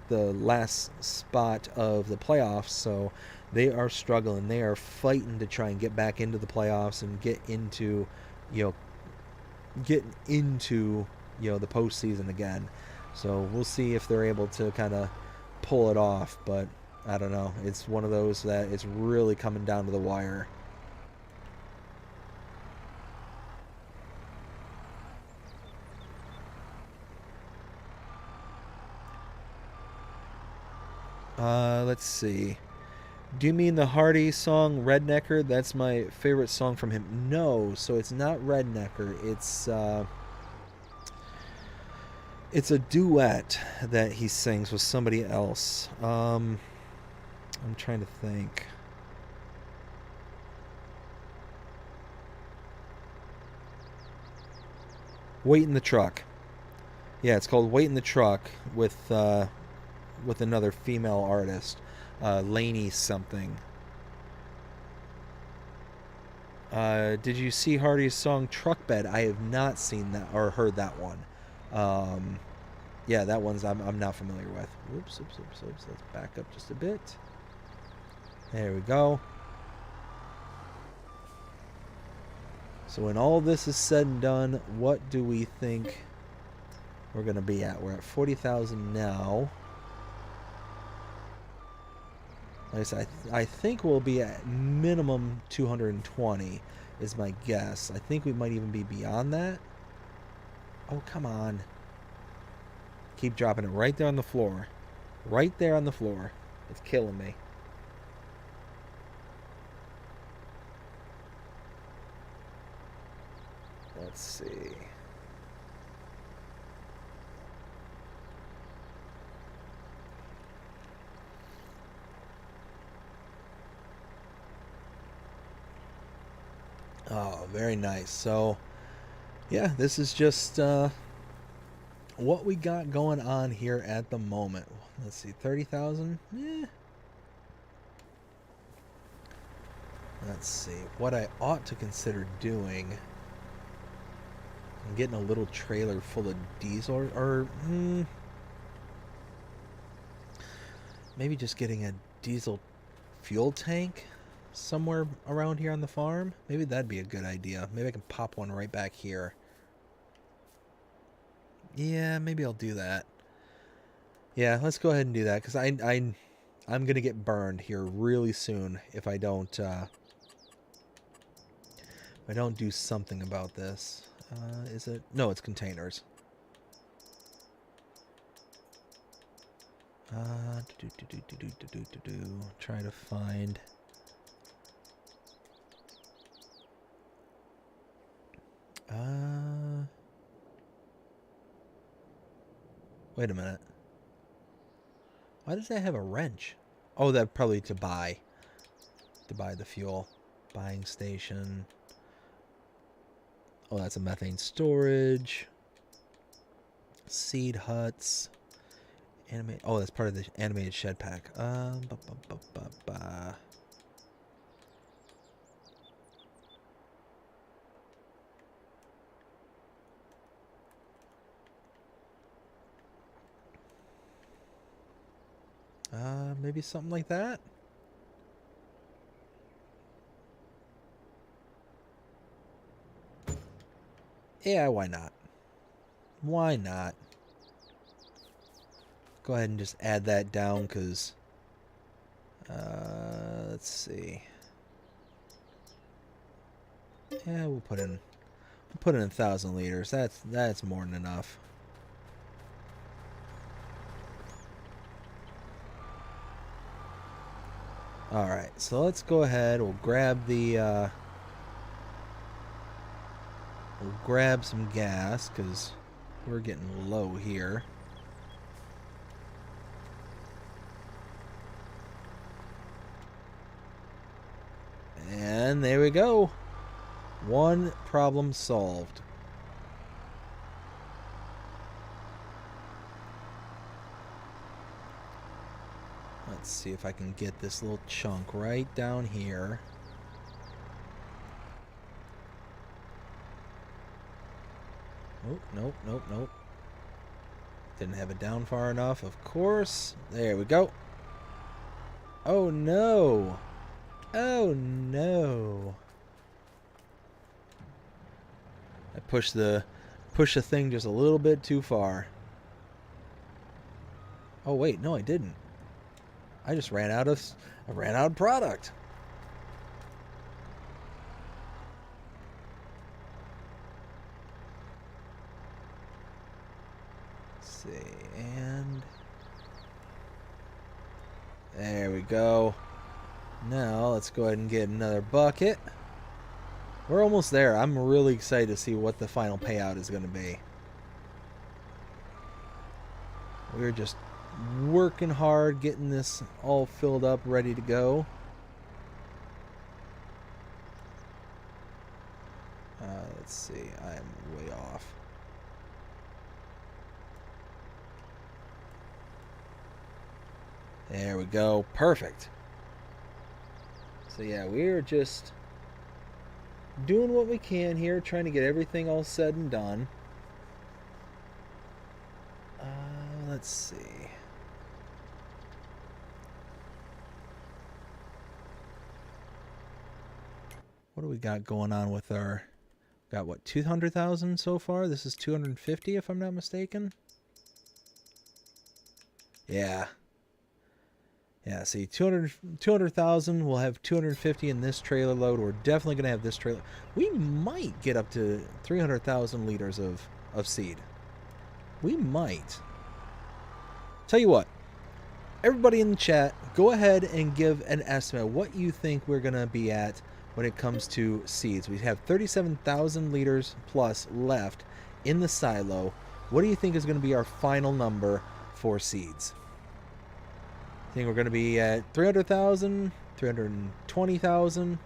the last spot of the playoffs. So they are struggling. They are fighting to try and get back into the playoffs and get into the postseason again. So we'll see if they're able to kind of pull it off, but I don't know. It's one of those that it's really coming down to the wire. Let's see. Do you mean the Hardy song Rednecker? That's my favorite song from him. No, so it's not Rednecker. It's a duet that he sings with somebody else. I'm trying to think. Wait in the Truck. Yeah, it's called Wait in the Truck with another female artist, Lainey something. Did you see Hardy's song Truck Bed? I have not seen that or heard that one. Yeah, that one's I'm not familiar with. Oops. Let's back up just a bit. There we go. So when all this is said and done, what do we think we're going to be at? We're at 40,000 now. Like I said, I think we'll be at minimum 220 is my guess. I think we might even be beyond that. Oh, come on. Keep dropping it right there on the floor. Right there on the floor. It's killing me. Let's see. Oh, very nice. So, yeah, this is just what we got going on here at the moment. Let's see, 30,000? Let's see. What I ought to consider doing... I'm getting a little trailer full of diesel, or maybe just getting a diesel fuel tank somewhere around here on the farm. Maybe that'd be a good idea. Maybe I can pop one right back here. Yeah, maybe I'll do that. Yeah, let's go ahead and do that, because I'm gonna get burned here really soon if I don't do something about this. Is it? No, it's containers. Try to find. Wait a minute. Why does that have a wrench? Oh, that probably to buy the fuel. Buying station. Oh, that's a methane storage. Seed huts. Oh, that's part of the animated shed pack. Maybe something like that. Yeah, why not? Why not? Go ahead and just add that down, because let's see. Yeah, we'll put in 1,000 liters. That's more than enough. All right, so let's go ahead. We'll grab the we'll grab some gas, because we're getting low here. And there we go. One problem solved. Let's see if I can get this little chunk right down here. Oh, nope, nope, nope. Didn't have it down far enough, of course. There we go. Oh no. Oh no. I pushed the thing just a little bit too far. Oh wait, no I didn't. I just ran out of product. Let's see, and there we go. Now let's go ahead and get another bucket. We're almost there. I'm really excited to see what the final payout is going to be. We're just working hard, getting this all filled up, ready to go. Let's see. I am way off. There we go. Perfect. So yeah, we're just doing what we can here, trying to get everything all said and done. Let's see. What do we got going on with our... Got what, 200,000 so far? This is 250 if I'm not mistaken. Yeah. Yeah, see, 200,000. We'll have 250 in this trailer load. We're definitely going to have this trailer. We might get up to 300,000 liters of seed. We might. Tell you what. Everybody in the chat, go ahead and give an estimate what you think we're going to be at when it comes to seeds. We have 37,000 liters plus left in the silo. What do you think is going to be our final number for seeds? I think we're going to be at 300,000, 320,000.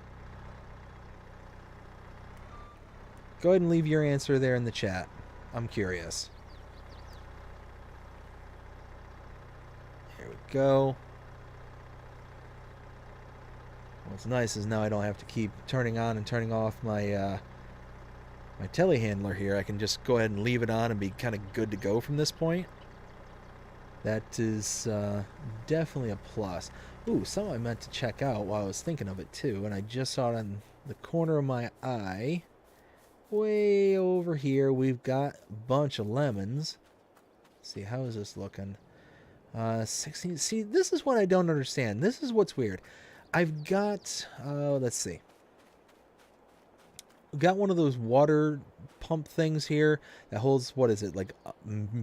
Go ahead and leave your answer there in the chat. I'm curious. Here we go. What's nice is now I don't have to keep turning on and turning off my my telehandler here. I can just go ahead and leave it on and be kind of good to go from this point. That is definitely a plus. Ooh, something I meant to check out while I was thinking of it too, and I just saw it on the corner of my eye. Way over here, we've got a bunch of lemons. Let's see, how is this looking? 16. See, this is what I don't understand. This is what's weird. I've got, let's see. I've got one of those water pump things here that holds, what is it, like a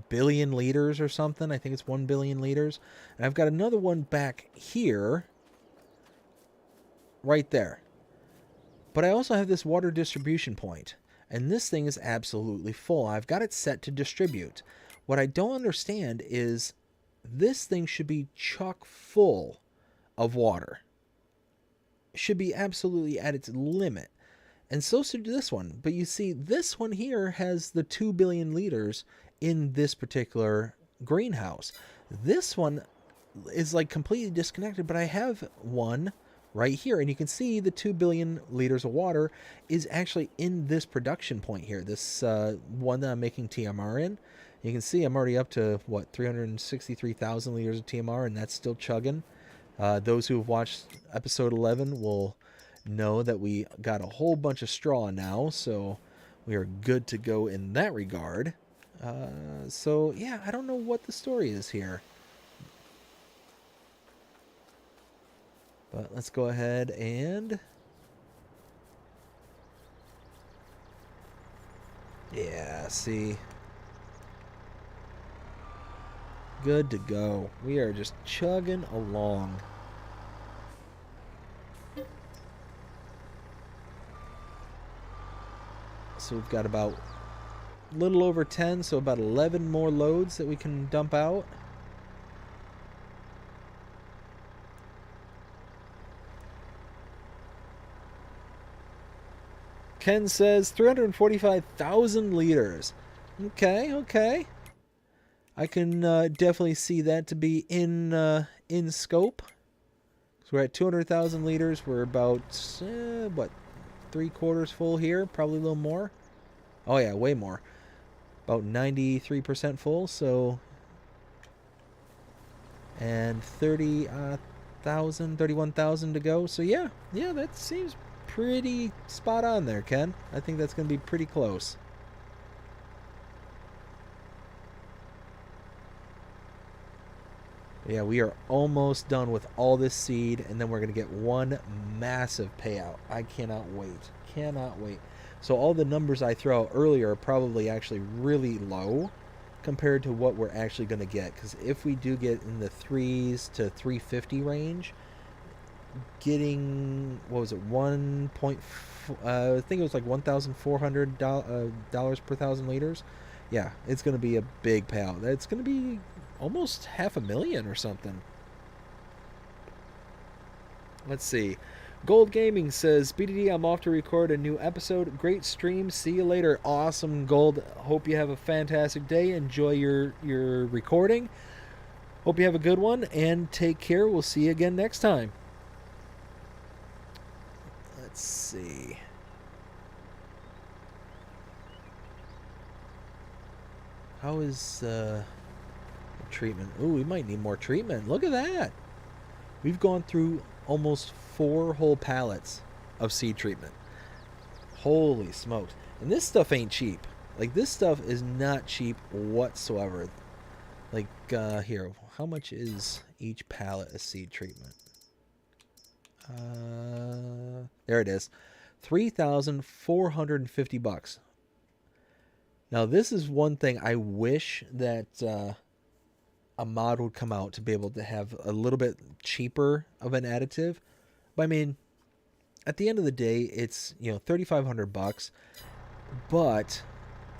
billion liters or something? I think it's 1 billion liters. And I've got another one back here, right there. But I also have this water distribution point, and this thing is absolutely full. I've got it set to distribute. What I don't understand is this thing should be chock full of water. It should be absolutely at its limit. And so should this one. But you see, this one here has the 2 billion liters in this particular greenhouse. This one is like completely disconnected, but I have one right here. And you can see the 2 billion liters of water is actually in this production point here. This one that I'm making TMR in. You can see I'm already up to, what, 363,000 liters of TMR, and that's still chugging. Those who have watched episode 11 will know that we got a whole bunch of straw now, so we are good to go in that regard. So yeah, I don't know what the story is here, but let's go ahead and yeah, see, good to go. We are just chugging along. So we've got about a little over 10, so about 11 more loads that we can dump out. Ken says 345,000 liters. Okay, okay. I can definitely see that to be in scope. So we're at 200,000 liters. We're about, what, 3/4 full here? Probably a little more. Oh, yeah, way more. About 93% full, so... And 31,000 to go. So, yeah, that seems pretty spot on there, Ken. I think that's going to be pretty close. Yeah, we are almost done with all this seed, and then we're going to get one massive payout. I cannot wait. Cannot wait. So all the numbers I throw out earlier are probably actually really low compared to what we're actually going to get. Because if we do get in the 3s to 350 range, getting, what was it, I think it was like $1,400 per 1,000 liters. Yeah, it's going to be a big payout. It's going to be almost $500,000 or something. Let's see. Gold Gaming says, BDD, I'm off to record a new episode. Great stream. See you later. Awesome, Gold. Hope you have a fantastic day. Enjoy your recording. Hope you have a good one, and take care. We'll see you again next time. Let's see. How is treatment? Ooh, we might need more treatment. Look at that. We've gone through almost 4 whole pallets of seed treatment. Holy smokes. And this stuff ain't cheap. Like, this stuff is not cheap whatsoever. Like, here, how much is each pallet of seed treatment? There it is. $3,450. Now, this is one thing I wish that a mod would come out to be able to have a little bit cheaper of an additive. But I mean, at the end of the day, it's, you know, $3,500, but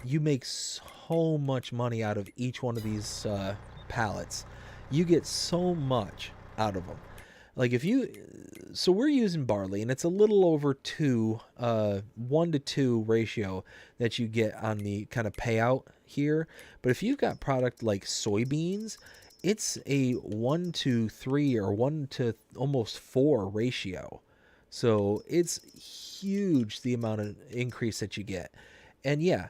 you make so much money out of each one of these pallets. You get so much out of them. Like, if you, so we're using barley, and it's a little over 1 to 2 ratio that you get on the kind of payout here. But if you've got product like soybeans, it's a 1 to 3 or 1 to almost 4 ratio. So it's huge, the amount of increase that you get. And yeah,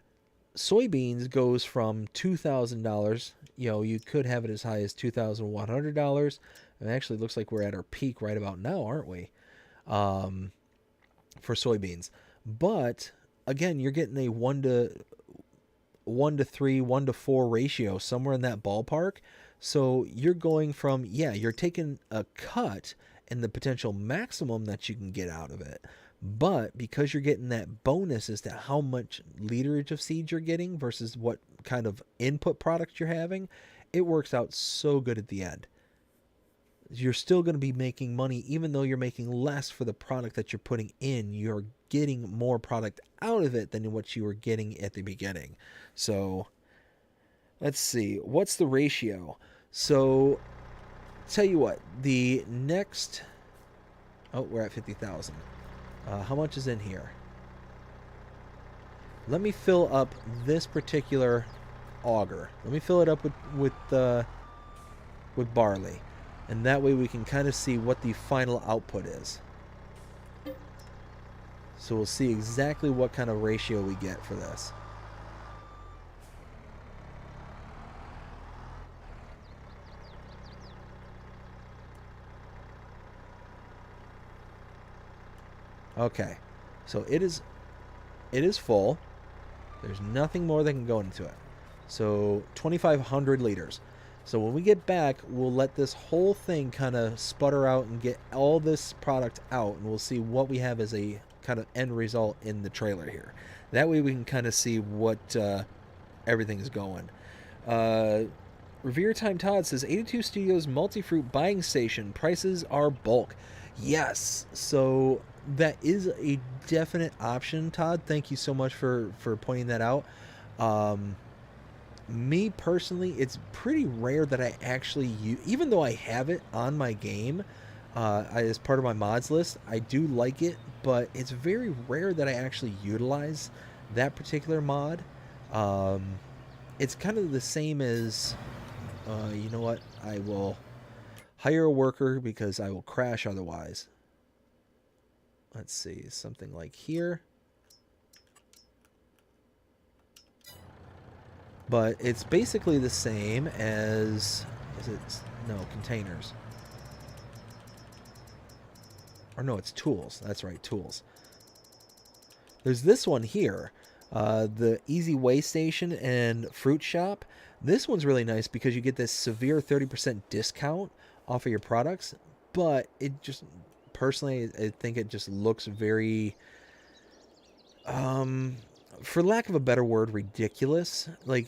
soybeans goes from $2,000, you know, you could have it as high as $2,100. It actually looks like we're at our peak right about now, aren't we? For soybeans. But again, you're getting a 1 to 3, 1 to 4 ratio, somewhere in that ballpark. So you're going from, yeah, you're taking a cut in the potential maximum that you can get out of it. But because you're getting that bonus as to how much literage of seeds you're getting versus what kind of input product you're having, it works out so good at the end. You're still going to be making money, even though you're making less for the product that you're putting in. You're getting more product out of it than what you were getting at the beginning. So let's see. What's the ratio? So tell you what, the next... Oh, we're at 50,000. How much is in here? Let me fill up this particular auger. Let me fill it up with barley. And that way we can kind of see what the final output is. So we'll see exactly what kind of ratio we get for this. Okay. So it is full. There's nothing more that can go into it. So 2,500 liters. So when we get back, we'll let this whole thing kind of sputter out and get all this product out, and we'll see what we have as a kind of end result in the trailer here. That way we can kind of see what everything is going. Revere Time Todd says 82 Studios multi-fruit buying station. Prices are bulk. Yes. So that is a definite option, Todd. Thank you so much for pointing that out. Me personally, it's pretty rare that I actually use, even though I have it on my game as part of my mods list, I do like it, but it's very rare that I actually utilize that particular mod. It's kind of the same as, you know what, I will hire a worker because I will crash otherwise. Let's see, something like here. But it's basically the same as, is it, no, containers. Or no, it's tools. That's right, tools. There's this one here, the Easy Way Station and Fruit Shop. This one's really nice because you get this severe 30% discount off of your products, but it just, personally, I think it just looks very, for lack of a better word, ridiculous. Like,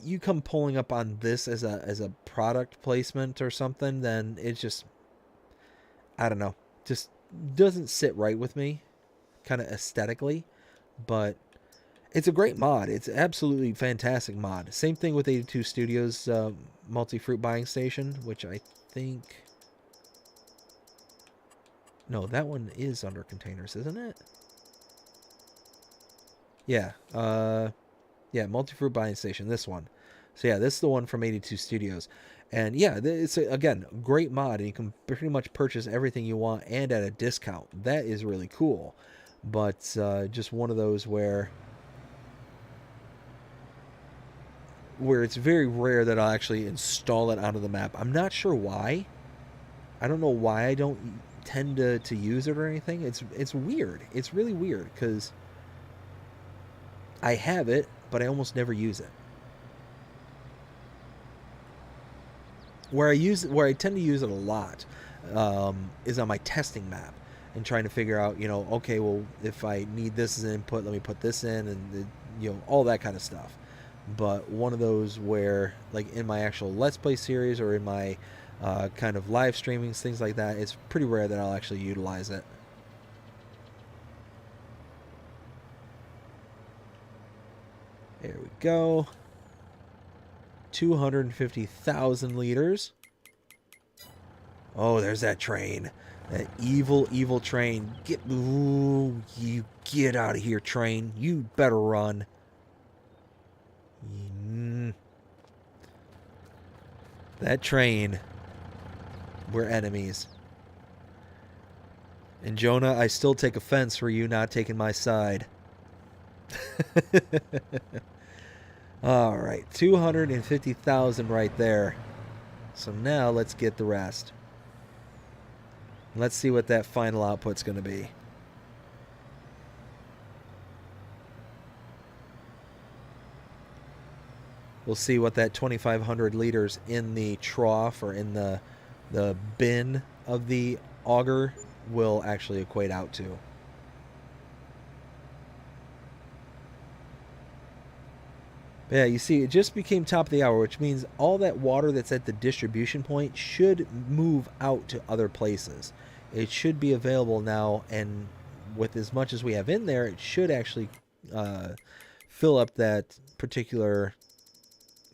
you come pulling up on this as a product placement or something, then it just, I don't know, just doesn't sit right with me, kind of aesthetically. But it's a great mod. It's absolutely fantastic mod. Same thing with 82 Studios multi-fruit buying station, which I think, no, that one is under containers, isn't it? Yeah, yeah, multi-fruit buying station, this one. So yeah, this is the one from 82 Studios. And yeah, it's, again, great mod, and you can pretty much purchase everything you want and at a discount. That is really cool. But just one of those where it's very rare that I'll actually install it onto the map. I'm not sure why. I don't know why I don't tend to use it or anything. It's weird. It's really weird because I have it, but I almost never use it. Where I tend to use it a lot is on my testing map and trying to figure out, you know, okay, well, if I need this as an input, let me put this in, and you know, all that kind of stuff. But one of those where, like, in my actual Let's Play series or in my kind of live streamings, things like that, it's pretty rare that I'll actually utilize it. There we go. 250,000 liters. Oh, there's that train. That evil, evil train. Ooh, you get out of here, train. You better run. That train. We're enemies. And Jonah, I still take offense for you not taking my side. Alright, 250,000 right there. So now let's get the rest. Let's see what that final output's going to be. We'll see what that 2,500 liters in the trough or in the bin of the auger will actually equate out to. Yeah, you see, it just became top of the hour, which means all that water that's at the distribution point should move out to other places. It should be available now, and with as much as we have in there, it should actually fill up that particular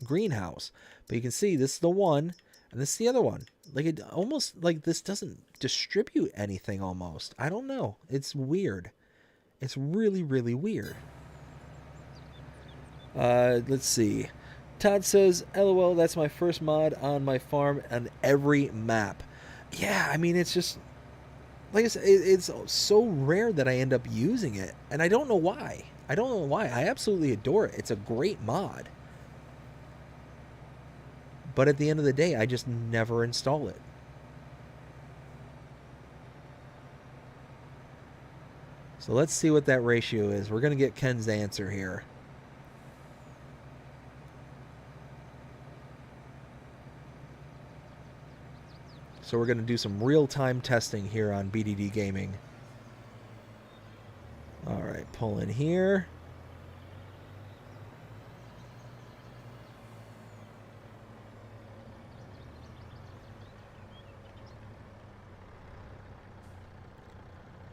greenhouse. But you can see this is the one, and this is the other one. Like, it almost, like, this doesn't distribute anything almost. I don't know. It's weird. It's really, really weird. Let's see. Todd says, LOL, that's my first mod on my farm on every map. Yeah, I mean, it's just, like I said, it's so rare that I end up using it. And I don't know why. I don't know why. I absolutely adore it. It's a great mod. But at the end of the day, I just never install it. So let's see what that ratio is. We're going to get Ken's answer here. So we're going to do some real-time testing here on BDD Gaming. All right, pull in here.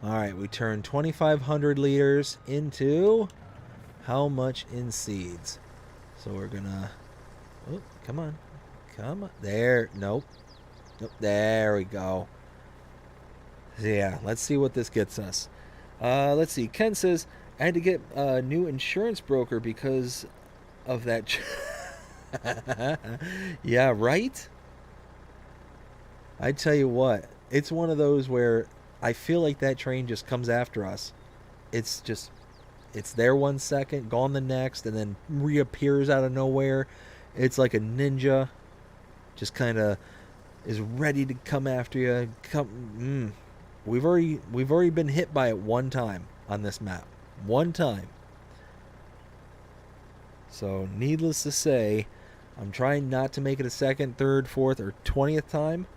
All right, we turned 2,500 liters into how much in seeds? So we're gonna, oh, come on, there, nope, there we go. So yeah, let's see what this gets us. Let's see, Ken says, I had to get a new insurance broker because of that. Yeah, right? I tell you what, it's one of those where I feel like that train just comes after us. It's there 1 second, gone the next, and then reappears out of nowhere. It's like a ninja, just kind of is ready to come after you. We've already been hit by it one time on this map, one time. So needless to say, I'm trying not to make it a second, third, fourth, or 20th time.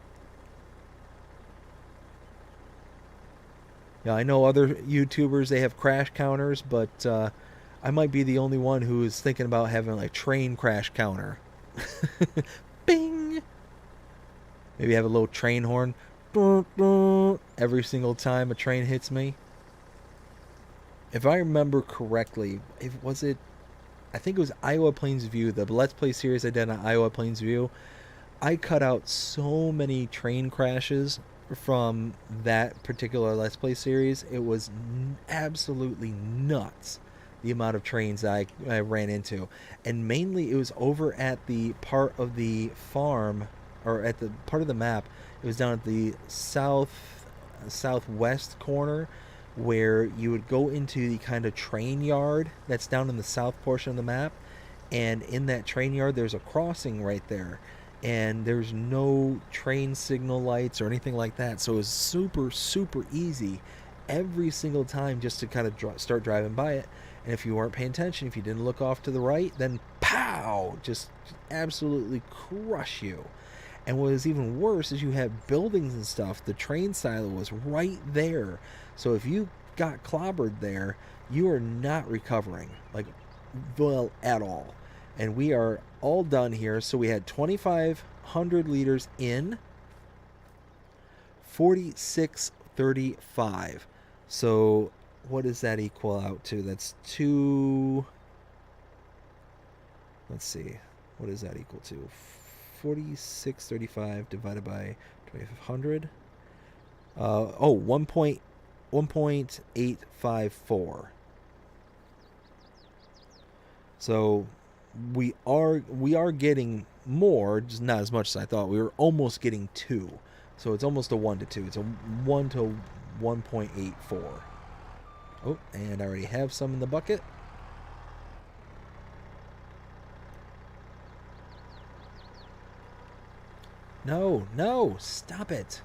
Yeah, I know other YouTubers, they have crash counters, but I might be the only one who is thinking about having like train crash counter. Bing! Maybe have a little train horn. Every single time a train hits me. If I remember correctly, I think it was Iowa Plains View, the Let's Play series I did on Iowa Plains View. I cut out so many train crashes from that particular Let's Play series. It was absolutely nuts, the amount of trains I ran into. And mainly it was over at the part of the farm, or at the part of the map, it was down at the southwest corner, where you would go into the kind of train yard that's down in the south portion of the map. And in that train yard, there's a crossing right there. And there's no train signal lights or anything like that. So it was super, super easy every single time just to kind of start driving by it. And if you weren't paying attention, if you didn't look off to the right, then pow! Just absolutely crush you. And what is even worse is you have buildings and stuff. The train silo was right there. So if you got clobbered there, you are not recovering. Like, well, at all. And we are all done here. So we had 2,500 liters in, 4635. So what does that equal out to? That's two. Let's see. What does that equal to? 4635 divided by 2,500. 1.854. So we are getting more, just not as much as I thought. We were almost getting 2. So it's almost a 1 to 2. It's a 1 to 1.84. Oh, and I already have some in the bucket. No, stop it.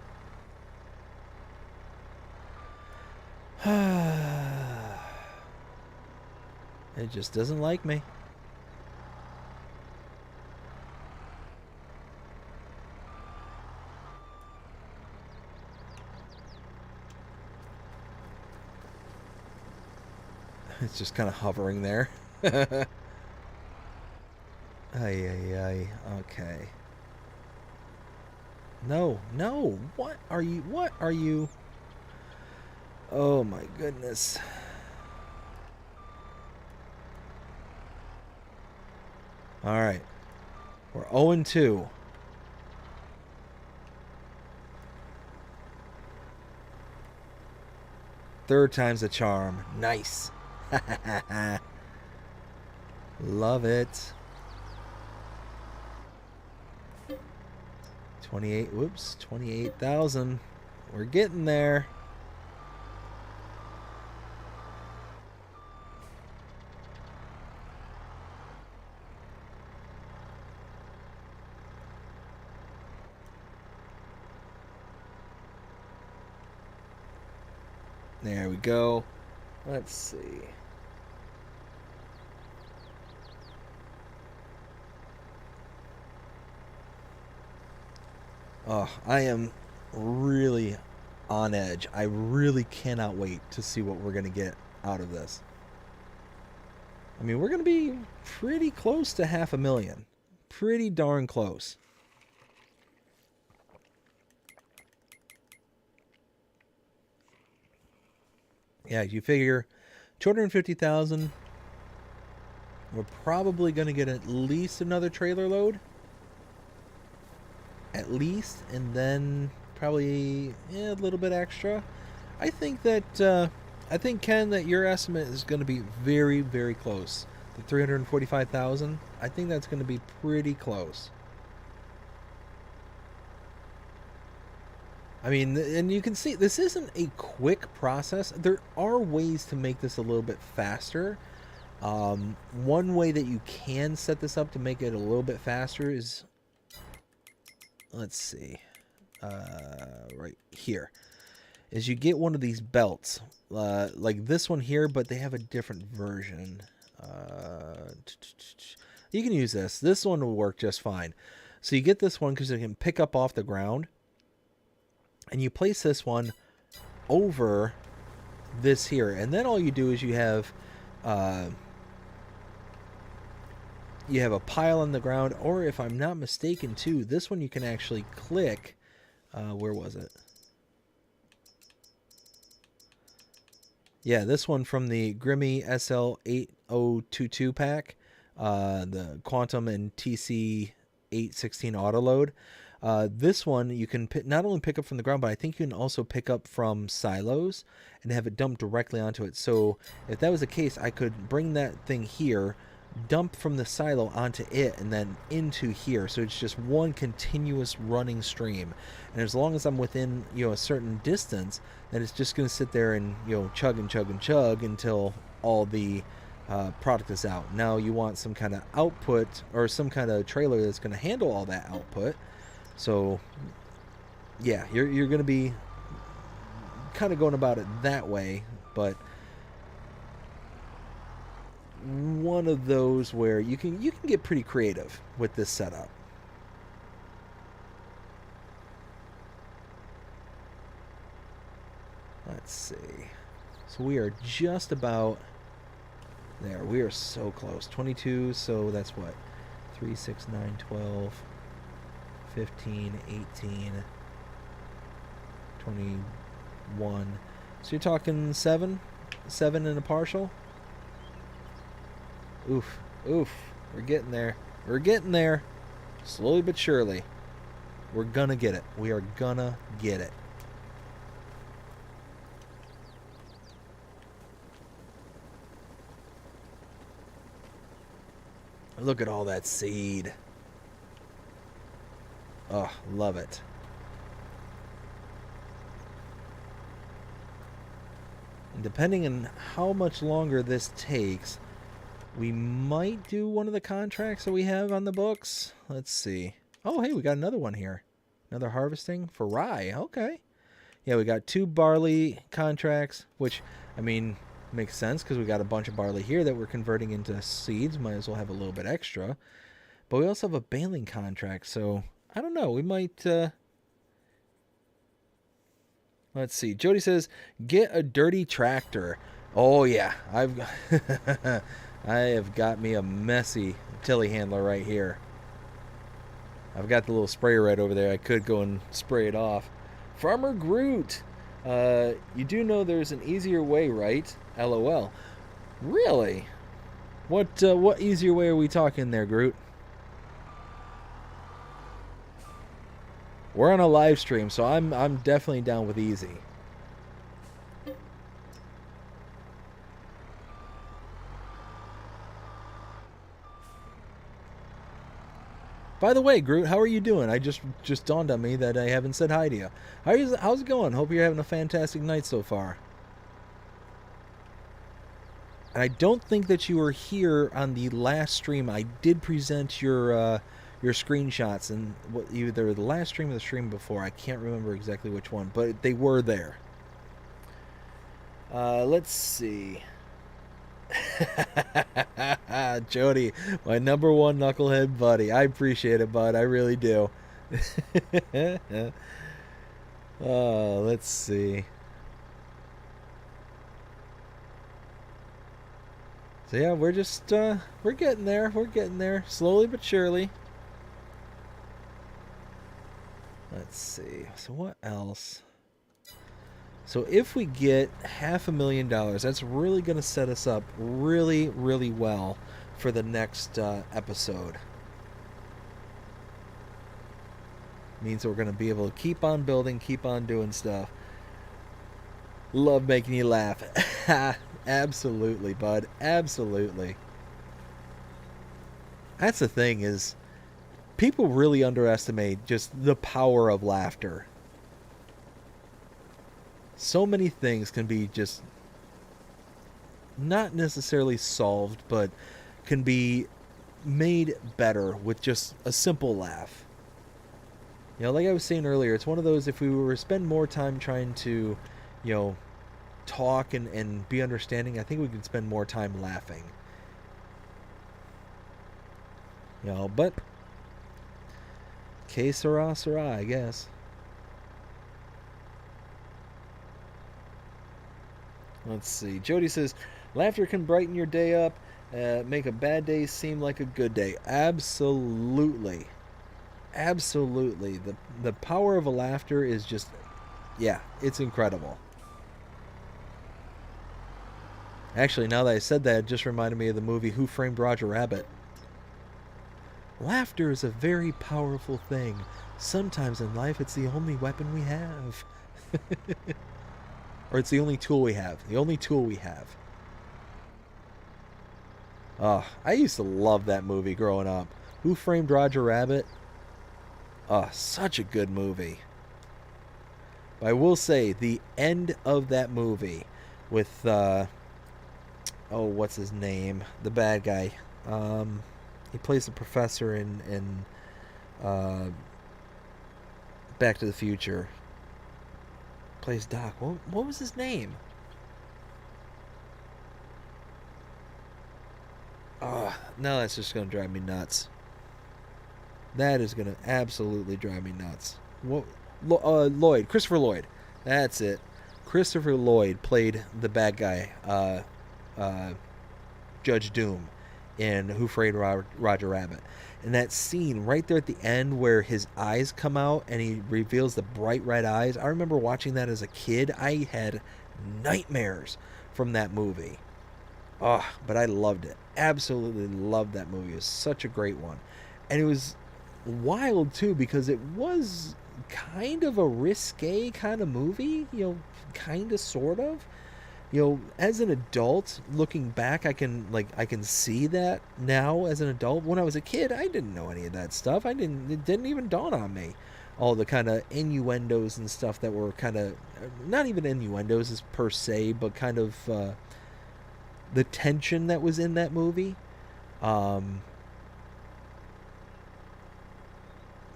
It just doesn't like me. It's just kind of hovering there. Ay, ay. Okay. No. What are you? Oh my goodness. All right. We're 0-2. Third time's a charm. Nice. Love it. 28,000. We're getting there. There we go. Let's see. Oh, I am really on edge. I really cannot wait to see what we're going to get out of this. I mean, we're going to be pretty close to 500,000. Pretty darn close. Yeah, you figure 250,000. We're probably going to get at least another trailer load. At least, and then probably a little bit extra. I think that I think, Ken, that your estimate is going to be very, very close. The 345,000. I think that's going to be pretty close. I mean, and you can see this isn't a quick process. There are ways to make this a little bit faster. One way that you can set this up to make it a little bit faster is, let's see, right here, is you get one of these belts, like this one here, but they have a different version. You can use this. This one will work just fine. So you get this one because it can pick up off the ground, and you place this one over this here, and then all you do is you have a pile on the ground, or if I'm not mistaken too, this one you can actually click. Where was it? Yeah, this one from the Grimmy SL8022 pack, the Quantum and TC816 autoload. This one you can not only pick up from the ground, but I think you can also pick up from silos and have it dumped directly onto it. So if that was the case, I could bring that thing here, dump from the silo onto it, and then into here. So it's just one continuous running stream. And as long as I'm within, a certain distance, then it's just going to sit there and, chug and chug and chug until all the product is out. Now you want some kind of output or some kind of trailer that's going to handle all that output. So yeah, you're going to be kind of going about it that way, but one of those where you can get pretty creative with this setup. Let's see. So we are just about there. We are so close. 22, so that's what? 3, 6, 9, 12, 15, 18, 21. So you're talking 7 and a partial. Oof. We're getting there. We're getting there. Slowly but surely. We're gonna get it. We are gonna get it. Look at all that seed. Oh, love it. And depending on how much longer this takes, we might do one of the contracts that we have on the books. Let's see. Oh, hey, we got another one here. Another harvesting for rye. Okay. Yeah, we got 2 barley contracts, which, I mean, makes sense because we got a bunch of barley here that we're converting into seeds. Might as well have a little bit extra. But we also have a baling contract, so I don't know. We might... Let's see. Jody says, get a dirty tractor. Oh, yeah. I have got me a messy telehandler right here. I've got the little sprayer right over there. I could go and spray it off. Farmer Groot. You do know there's an easier way, right? LOL. Really? What easier way are we talking there, Groot? We're on a live stream, so I'm definitely down with easy. By the way, Groot, how are you doing? I just dawned on me that I haven't said hi to you. How's it going? Hope you're having a fantastic night so far. And I don't think that you were here on the last stream. I did present your screenshots, and either the last stream or the stream before. I can't remember exactly which one, but they were there. Let's see. Jody, my number one knucklehead buddy. I appreciate it, bud. I really do. Let's see. So yeah, we're just we're getting there. We're getting there, slowly but surely. Let's see. So what else? So if we get $500,000, that's really going to set us up really, really well for the next episode. Means that we're going to be able to keep on building, keep on doing stuff. Love making you laugh. Absolutely, bud. Absolutely. That's the thing is, people really underestimate just the power of laughter. So many things can be just not necessarily solved, but can be made better with just a simple laugh. You know, like I was saying earlier, it's one of those, if we were to spend more time trying to, you know, talk and be understanding, I think we could spend more time laughing. You know, but que sera, sera, I guess. Let's see. Jody says, laughter can brighten your day up, make a bad day seem like a good day. Absolutely. Absolutely. The power of a laughter is just, yeah, it's incredible. Actually, now that I said that, it just reminded me of the movie Who Framed Roger Rabbit. Laughter is a very powerful thing. Sometimes in life, it's the only weapon we have. Or it's the only tool we have. The only tool we have. Oh, I used to love that movie growing up. Who Framed Roger Rabbit? Oh, such a good movie. But I will say, the end of that movie with, oh, what's his name? The bad guy. He plays the professor in Back to the Future. Plays Doc. What was his name? Oh, no, that's just going to drive me nuts. That is going to absolutely drive me nuts. What? Lloyd. Christopher Lloyd. That's it. Christopher Lloyd played the bad guy, Judge Doom, in Who Framed Roger Rabbit. And that scene right there at the end where his eyes come out and he reveals the bright red eyes. I remember watching that as a kid. I had nightmares from that movie. Oh, but I loved it. Absolutely loved that movie. It was such a great one. And it was wild too because it was kind of a risque kind of movie, you know, kind of, sort of. You know, as an adult looking back, I can see that now as an adult. When I was a kid, I didn't know any of that stuff. It didn't even dawn on me, all the kind of innuendos and stuff that were kind of not even innuendos as per se, but kind of the tension that was in that movie.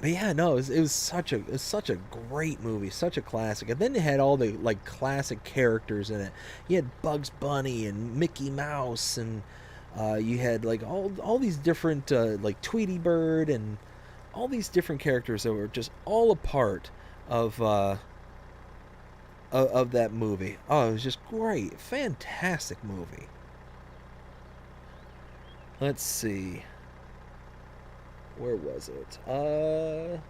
But yeah, no, it was such a great movie, such a classic. And then it had all the like classic characters in it. You had Bugs Bunny and Mickey Mouse, and you had like all these different like Tweety Bird and all these different characters that were just all a part of that movie. Oh, it was just great, fantastic movie. Let's see. Where was it? Where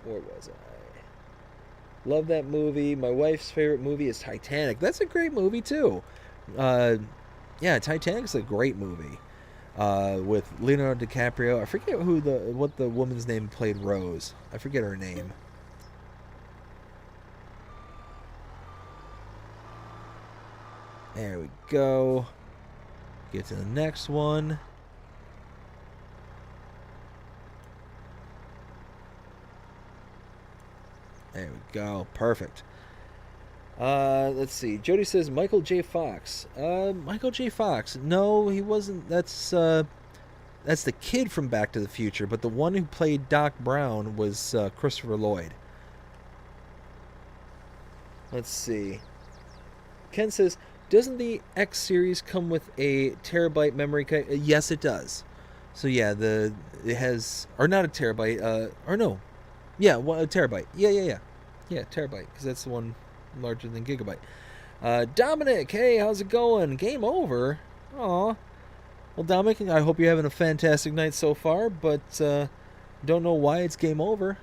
was I? Love that movie. My wife's favorite movie is Titanic. That's a great movie too. Yeah, Titanic's a great movie. With Leonardo DiCaprio. I forget what the woman's name played Rose. I forget her name. There we go. Get to the next one. There we go. Perfect. Let's see. Jody says Michael J. Fox. Michael J. Fox. No, he wasn't. That's the kid from Back to the Future, but the one who played Doc Brown was Christopher Lloyd. Let's see. Ken says, doesn't the X series come with a terabyte memory card? Yes, it does. So yeah, it has, or not a terabyte, or no, yeah, a terabyte. Yeah, terabyte, because that's the one larger than gigabyte. Dominic, hey, how's it going? Game over. Aw. Well, Dominic, I hope you're having a fantastic night so far, but don't know why it's game over.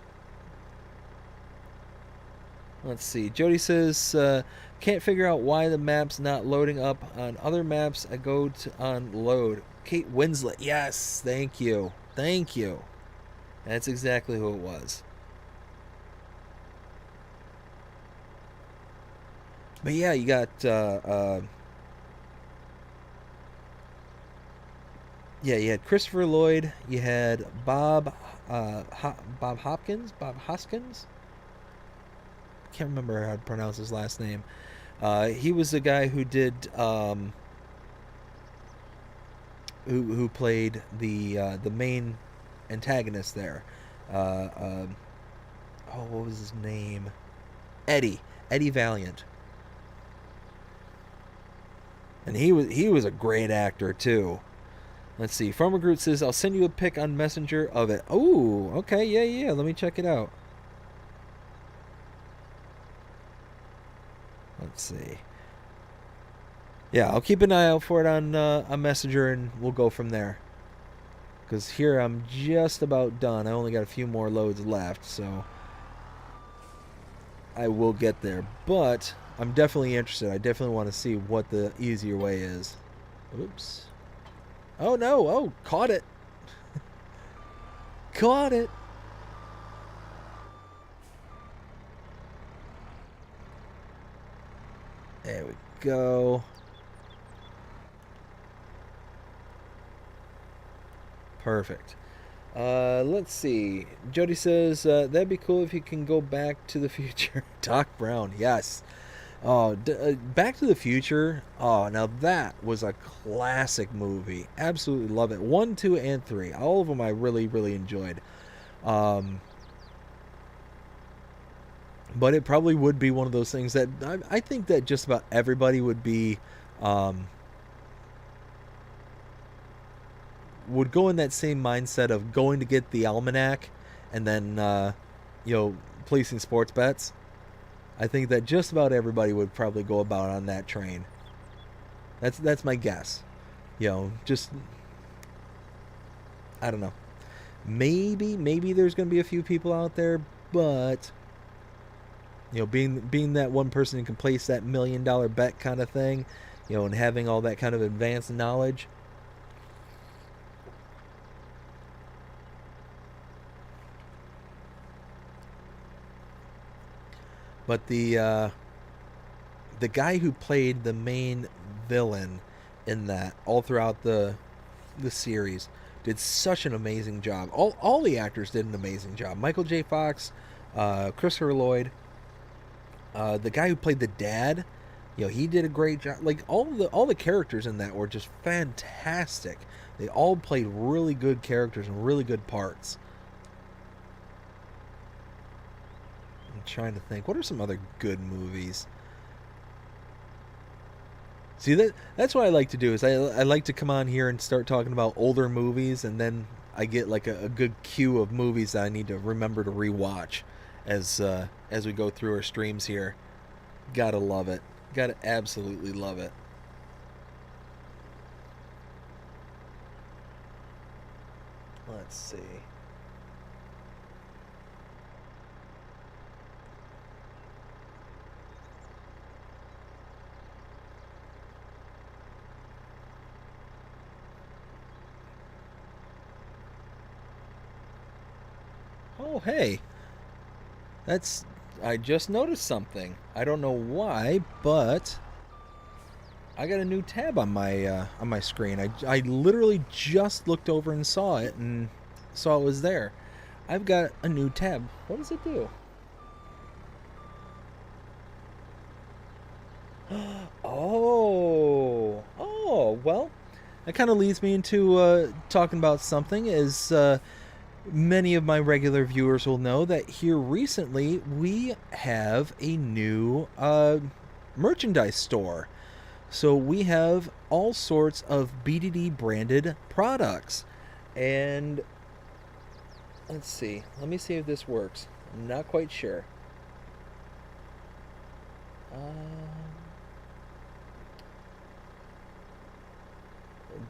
Let's see. Jody says, can't figure out why the map's not loading up on other maps. I go to on load. Kate Winslet. Yes, thank you. Thank you. That's exactly who it was. But yeah, you got yeah, you had Christopher Lloyd, you had Bob Hoskins. Can't remember how to pronounce his last name. He was the guy who did who played the main antagonist there. Oh, what was his name? Eddie Valiant. And he was a great actor too. Let's see. Farmer Groot says, I'll send you a pic on Messenger of it. Oh, okay, yeah. Let me check it out. Let's see. Yeah, I'll keep an eye out for it on a Messenger, and we'll go from there. Because here I'm just about done. I only got a few more loads left, so I will get there. But I'm definitely interested. I definitely want to see what the easier way is. Oops. Oh, no. Oh, caught it. Caught it. There we go. Perfect. Let's see. Jody says, that'd be cool if you can go back to the future. Doc Brown, yes. Oh, Back to the Future. Oh, now that was a classic movie. Absolutely love it. 1, 2, and 3. All of them I really, really enjoyed. But it probably would be one of those things that I think that just about everybody would be would go in that same mindset of going to get the almanac and then placing sports bets. I think that just about everybody would probably go about on that train. That's my guess. Just I don't know. Maybe there's going to be a few people out there, but being that one person who can place that $1 million bet kind of thing, and having all that kind of advanced knowledge. But the guy who played the main villain in that all throughout the series did such an amazing job. All the actors did an amazing job. Michael J. Fox, Christopher Lloyd, the guy who played the dad, he did a great job. Like all the characters in that were just fantastic. They all played really good characters and really good parts. Trying to think, what are some other good movies? See, that's what I like to do is I like to come on here and start talking about older movies, and then I get like a good queue of movies that I need to remember to rewatch as we go through our streams here. Gotta love it. Gotta absolutely love it. Let's see. Oh, hey. I just noticed something. I don't know why, but I got a new tab on my screen. I literally just looked over and saw it and saw it was there. I've got a new tab. What does it do? Oh, well, that kind of leads me into talking about something is many of my regular viewers will know that here recently we have a new merchandise store. So we have all sorts of BDD branded products. And let's see. Let me see if this works. I'm not quite sure.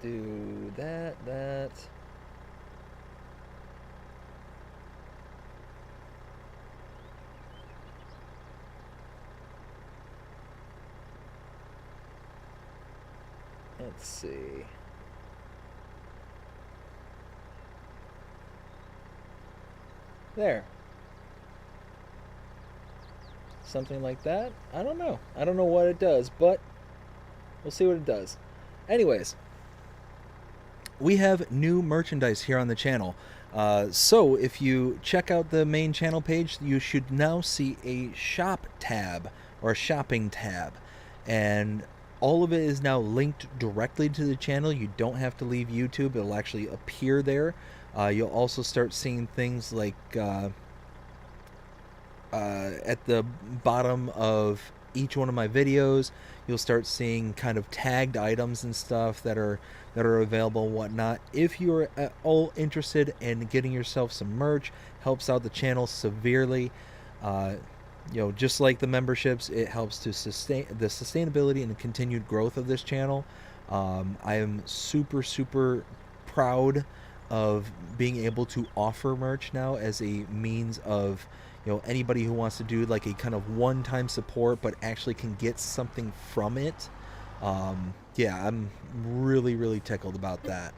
Do that. Let's see. There. Something like that. I don't know. I don't know what it does, but we'll see what it does. Anyways, we have new merchandise here on the channel. So if you check out the main channel page, you should now see a shop tab or a shopping tab. And all of it is now linked directly to the channel. You don't have to leave YouTube. It'll actually appear there. You'll also start seeing things like at the bottom of each one of my videos, you'll start seeing kind of tagged items and stuff that are available and whatnot. If you're at all interested in getting yourself some merch, helps out the channel severely. Just like the memberships, it helps to sustain the sustainability and the continued growth of this channel. I am super proud of being able to offer merch now as a means of anybody who wants to do like a kind of one-time support but actually can get something from it. Yeah, I'm really tickled about that.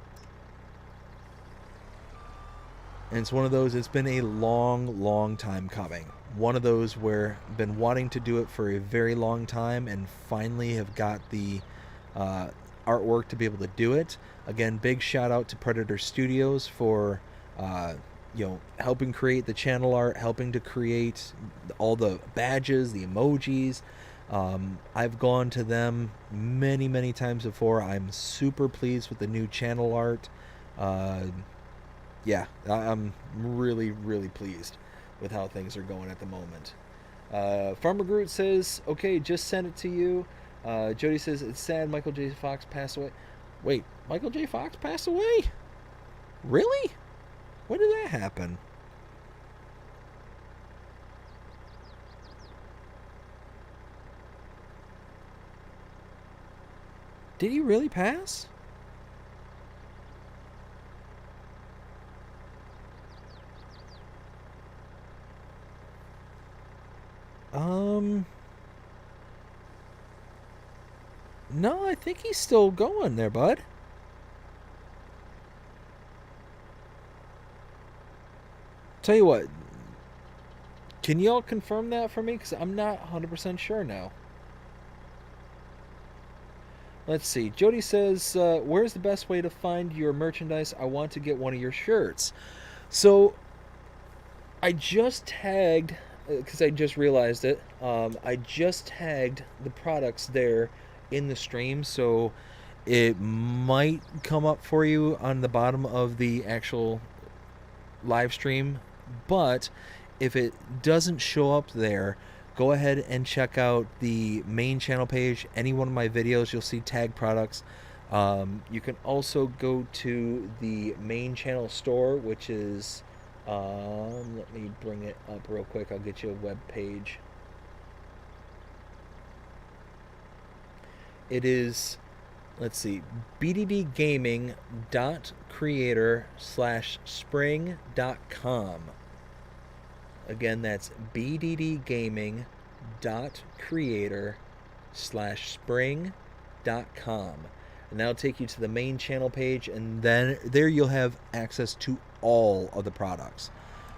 And it's one of those, it's been a long time coming. One of those where I've been wanting to do it for a very long time and finally have got the artwork to be able to do it. Again, big shout out to Predator Studios for helping create the channel art, helping to create all the badges, the emojis. I've gone to them many times before. I'm super pleased with the new channel art. Yeah, I'm really pleased with how things are going at the moment. Farmer Groot says, okay, just sent it to you. Jody says, it's sad Michael J. Fox passed away. Wait, Michael J. Fox passed away? Really? When did that happen? Did he really pass? No, I think he's still going there, bud. Tell you what, can y'all confirm that for me? Because I'm not 100% sure now. Let's see. Jody says, where's the best way to find your merchandise? I want to get one of your shirts. So, I just tagged, because I just realized it, I just tagged the products there in the stream, so it might come up for you on the bottom of the actual live stream. But if it doesn't show up there, go ahead and check out the main channel page. Any one of my videos, you'll see tag products. You can also go to the main channel store, which is let me bring it up real quick. I'll get you a web page. It is, let's see, bddgaming.creator/spring.com. Again, that's bddgaming.creator/spring.com. And that'll take you to the main channel page, and then there you'll have access to all of the products.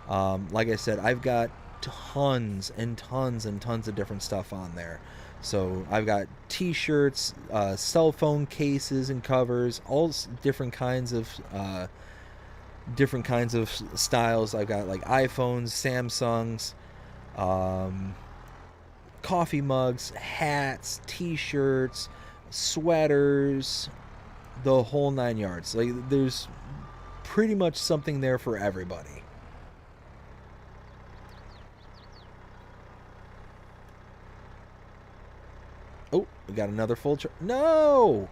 Like I said, I've got tons and tons of different stuff on there. So I've got t-shirts, cell phone cases and covers, all different kinds of styles. I've got like iPhones, Samsungs, coffee mugs, hats, t-shirts, sweaters, the whole 9 yards. Like, there's pretty much something there for everybody. Oh, we got another full No!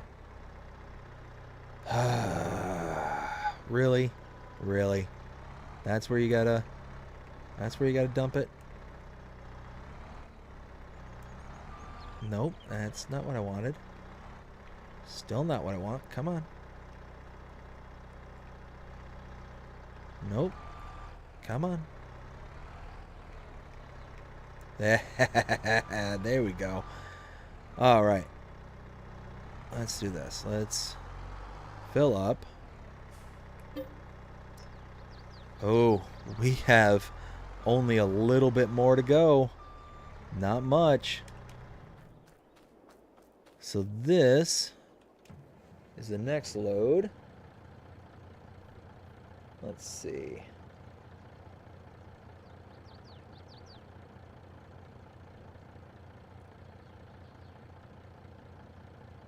Really? Really? That's where you gotta dump it? Nope, that's not what I wanted. Still not what I want. Come on. Nope. Come on. There we go. All right. Let's do this. Let's fill up. Oh, we have only a little bit more to go. Not much. So this is the next load. Let's see.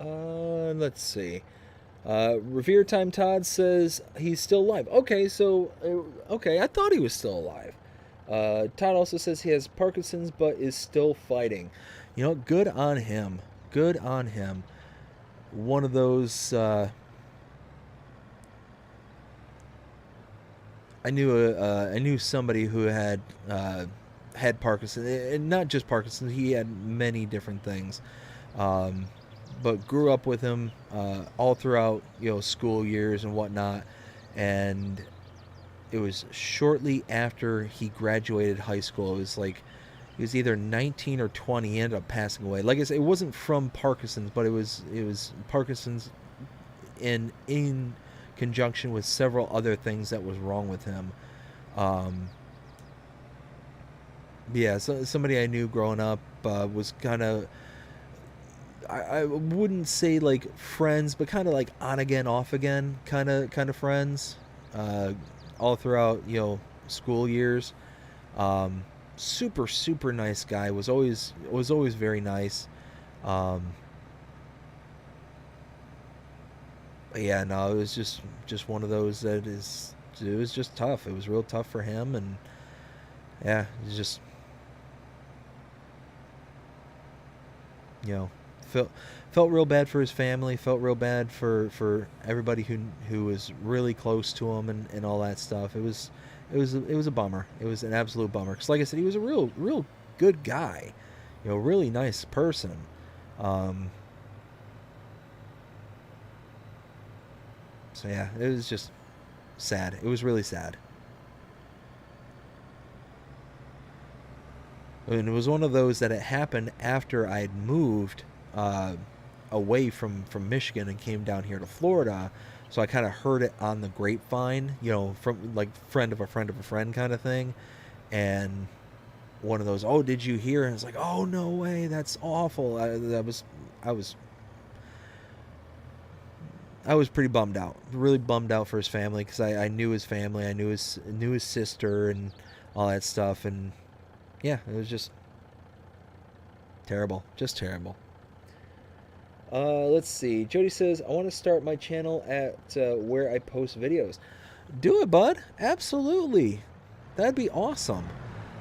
Let's see. Revere Time Todd says he's still alive. Okay, so okay, I thought he was still alive. Todd also says he has Parkinson's but is still fighting. You know, good on him. Good on him. One of those. I knew somebody who had Parkinson's, and not just Parkinson's. He had many different things. But grew up with him all throughout, school years and whatnot. And it was shortly after he graduated high school. It was like he was either 19 or 20. He ended up passing away. Like I said, it wasn't from Parkinson's, but it was Parkinson's in conjunction with several other things that was wrong with him. Yeah, so somebody I knew growing up was kind of. I wouldn't say like friends, but kind of like on again, off again kind of friends, all throughout school years. Super nice guy. Was always very nice. But yeah, no, it was just one of those that it was just tough. It was real tough for him, and yeah, it was just felt real bad for his family, felt real bad for everybody who was really close to him and all that stuff. It was a bummer. It was an absolute bummer, because like I said, he was a real good guy, really nice person. So yeah, it was just sad. It was really sad. And it was one of those that it happened after I had moved away from Michigan and came down here to Florida. So I kind of heard it on the grapevine, from like friend of a friend of a friend kind of thing. And one of those, oh, did you hear? And it's like, oh, no way, that's awful. I was pretty bummed out, really bummed out for his family, because I knew his family, I knew his sister and all that stuff. And yeah, it was just terrible, just terrible. Let's see. Jody says, I want to start my channel at where I post videos. Do it, bud. Absolutely. That'd be awesome.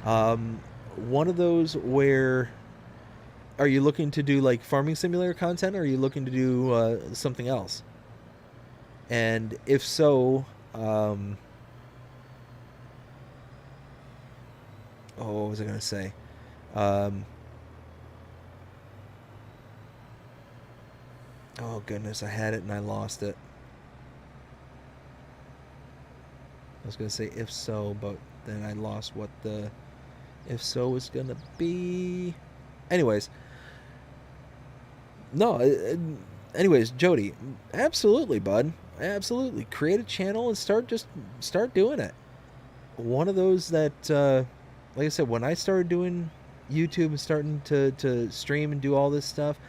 One of those where, are you looking to do like farming simulator content, or are you looking to do something else? And if so, what was I going to say? Oh, goodness, I had it and I lost it. I was going to say if so, but then I lost what the if so was going to be. Anyways. No, anyways, Jody, absolutely, bud. Absolutely. Create a channel and start doing it. One of those that, like I said, when I started doing YouTube and starting to stream and do all this stuff,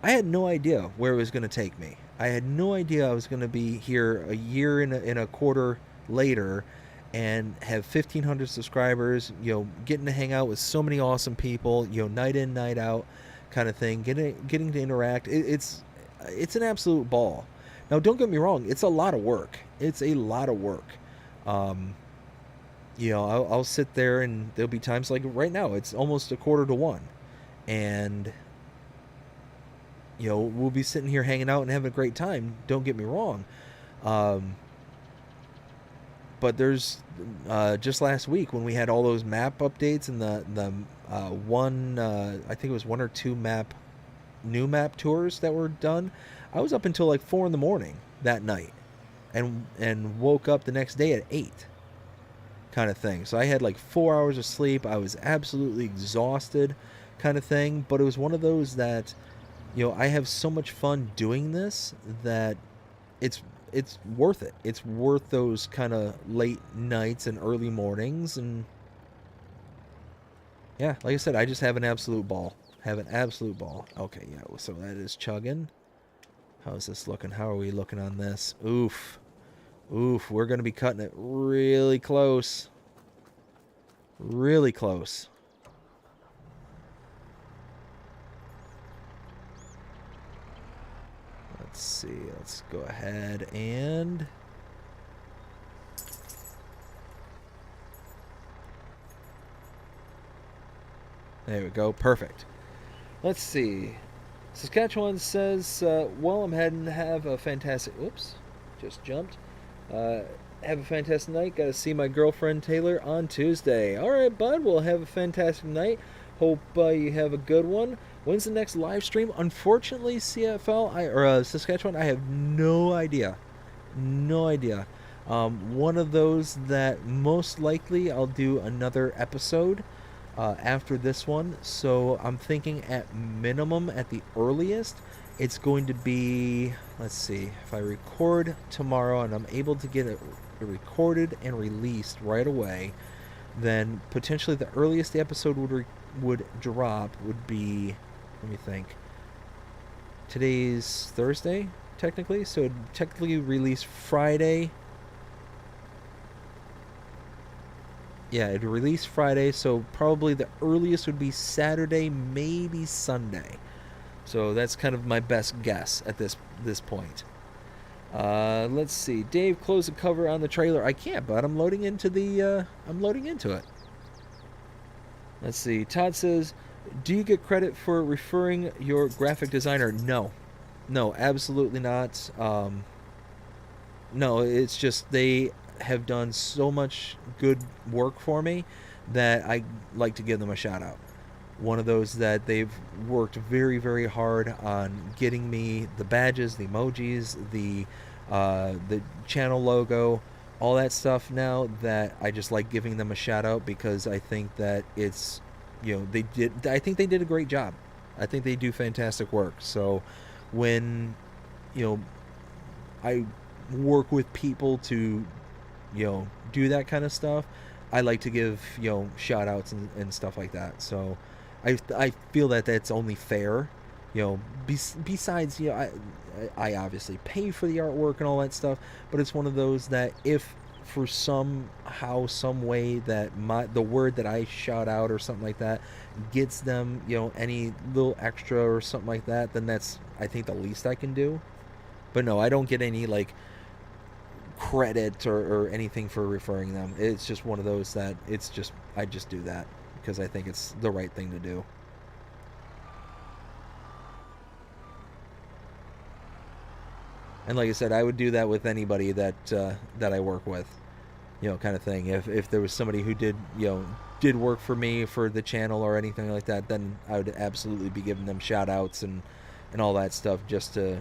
I had no idea where it was going to take me. I had no idea I was going to be here a year and a quarter later and have 1,500 subscribers, getting to hang out with so many awesome people, night in, night out kind of thing, getting to interact. It's an absolute ball. Now, don't get me wrong, it's a lot of work. It's a lot of work. Um, I'll sit there and there'll be times like right now, it's almost 12:45. And, we'll be sitting here hanging out and having a great time. Don't get me wrong. Um, but there's just last week when we had all those map updates and I think it was one or two new map tours that were done. I was up until like 4 in the morning that night, and woke up the next day at 8, kind of thing. So I had like 4 hours of sleep. I was absolutely exhausted, kind of thing. But it was one of those that, I have so much fun doing this that it's worth it. It's worth those kind of late nights and early mornings. And yeah, like I said, I just have an absolute ball. Have an absolute ball. Okay, yeah, so that is chugging. How's this looking? How are we looking on this? Oof. Oof, we're going to be cutting it really close. Really close. Let's see. Let's go ahead and... There we go. Perfect. Let's see. Saskatchewan says, well, I'm heading to have a fantastic... Oops. Just jumped. Have a fantastic night. Got to see my girlfriend Taylor on Tuesday. All right, bud. We'll have a fantastic night. Hope you have a good one. When's the next live stream? Unfortunately, Saskatchewan, I have no idea. No idea. One of those that most likely I'll do another episode after this one. So I'm thinking at minimum, at the earliest, it's going to be, let's see, if I record tomorrow and I'm able to get it recorded and released right away, then potentially the earliest the episode would drop would be, let me think, today's Thursday, technically, so it'd technically release Friday. Yeah, it'd release Friday, so probably the earliest would be Saturday, maybe Sunday. So that's kind of my best guess at this point. Let's see. Dave, close the cover on the trailer. I can't, but I'm loading into it. Let's see. Todd says, do you get credit for referring your graphic designer? No, absolutely not. No, it's just they have done so much good work for me that I like to give them a shout out. One of those that they've worked very, very hard on getting me the badges, the emojis, the channel logo, all that stuff now, that I just like giving them a shout out because I think that it's, I think they did a great job. I think they do fantastic work. So when, I work with people to, do that kind of stuff, I like to give, shout outs and stuff like that. So I feel that that's only fair, besides, I obviously pay for the artwork and all that stuff, but it's one of those that if for somehow, some way that the word that I shout out or something like that gets them, any little extra or something like that, then that's, I think, the least I can do. But no, I don't get any like credit or anything for referring them. It's just one of those that I just do that because I think it's the right thing to do. And like I said, I would do that with anybody that I work with, kind of thing. If there was somebody who did work for me for the channel or anything like that, then I would absolutely be giving them shout outs and all that stuff, just to,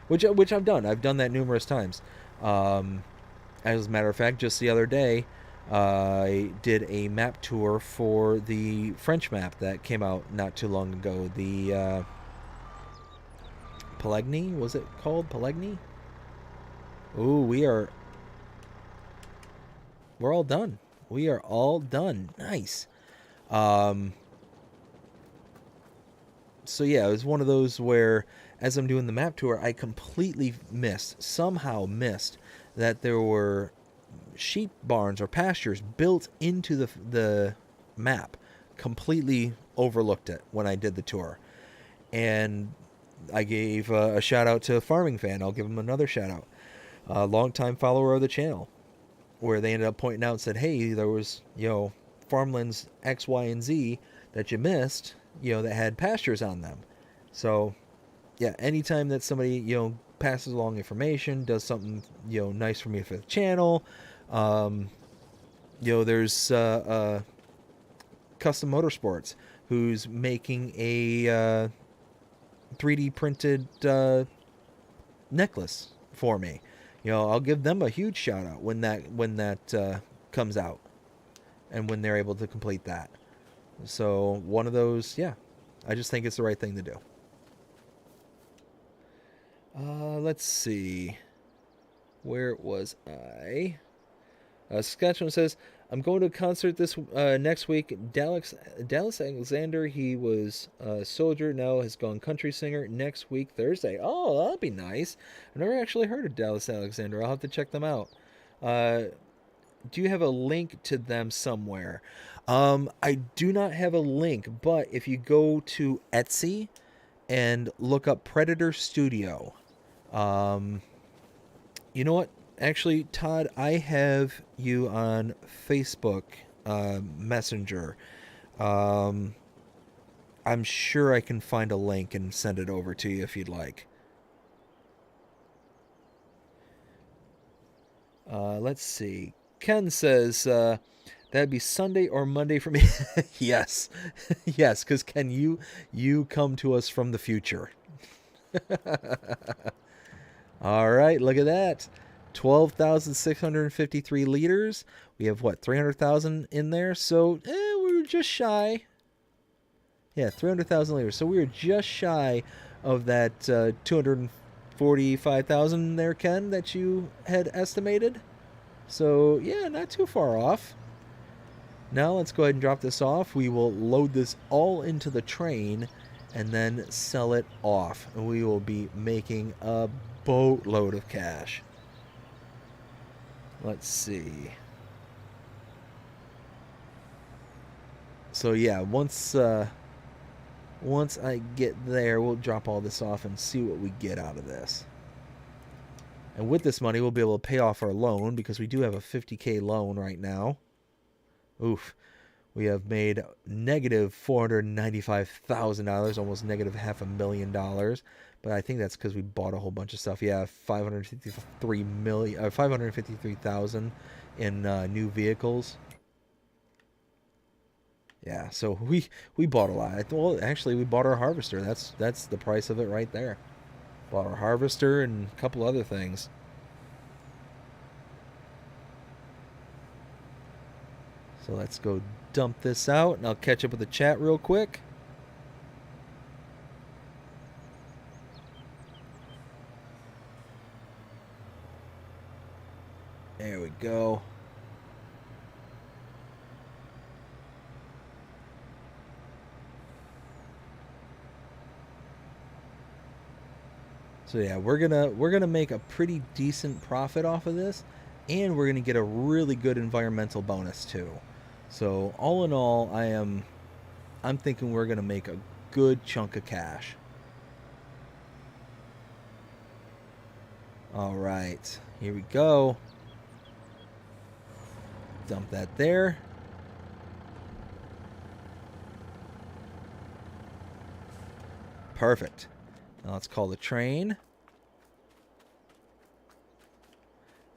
which I've done. I've done that numerous times. As a matter of fact, just the other day, I did a map tour for the French map that came out not too long ago. The Pelegny, was it called Pelegny? Ooh, we're all done. We are all done. Nice. So yeah, it was one of those where, as I'm doing the map tour, I completely somehow missed that there were sheep barns or pastures built into the map. Completely overlooked it when I did the tour. And I gave a shout out to Farming Fan. I'll give him another shout out. A longtime follower of the channel, where they ended up pointing out and said, hey, there was, farmlands X, Y, and Z that you missed, that had pastures on them. So, yeah, anytime that somebody, passes along information, does something, nice for me for the channel, there's Custom Motorsports, who's making a 3D printed necklace for me. I'll give them a huge shout out when that comes out, and when they're able to complete that. So one of those, yeah, I just think it's the right thing to do. Let's see. Where was I? Saskatchewan says, I'm going to a concert this next week. Dallas Alexander, he was a soldier, now has gone country singer. Next week, Thursday. Oh, that'll be nice. I've never actually heard of Dallas Alexander. I'll have to check them out. Do you have a link to them somewhere? I do not have a link, but if you go to Etsy and look up Predator Studio, you know what? Actually, Todd, I have you on Facebook Messenger. I'm sure I can find a link and send it over to you if you'd like. Let's see. Ken says that'd be Sunday or Monday for me. Yes. Yes, because Ken, you come to us from the future. All right, look at that. 12,653 liters. We have, what, 300,000 in there? So, we were just shy. Yeah, 300,000 liters. So we were just shy of that 245,000 there, Ken, that you had estimated. So, yeah, not too far off. Now let's go ahead and drop this off. We will load this all into the train and then sell it off. And we will be making a boatload of cash. Let's see. So yeah, once I get there, we'll drop all this off and see what we get out of this. And with this money, we'll be able to pay off our loan, because we do have a $50K loan right now. Oof. We have made negative $495,000, almost negative $500,000. But I think that's because we bought a whole bunch of stuff. Yeah, $553,000 in new vehicles. Yeah, so we bought a lot. Well, actually, we bought our harvester. That's the price of it right there. Bought our harvester and a couple other things. So let's go dump this out, and I'll catch up with the chat real quick. There we go. So yeah, we're gonna make a pretty decent profit off of this, and we're gonna get a really good environmental bonus too. So all in all, I'm thinking we're gonna make a good chunk of cash. All right, here we go. Dump that there. Perfect. Now let's call the train.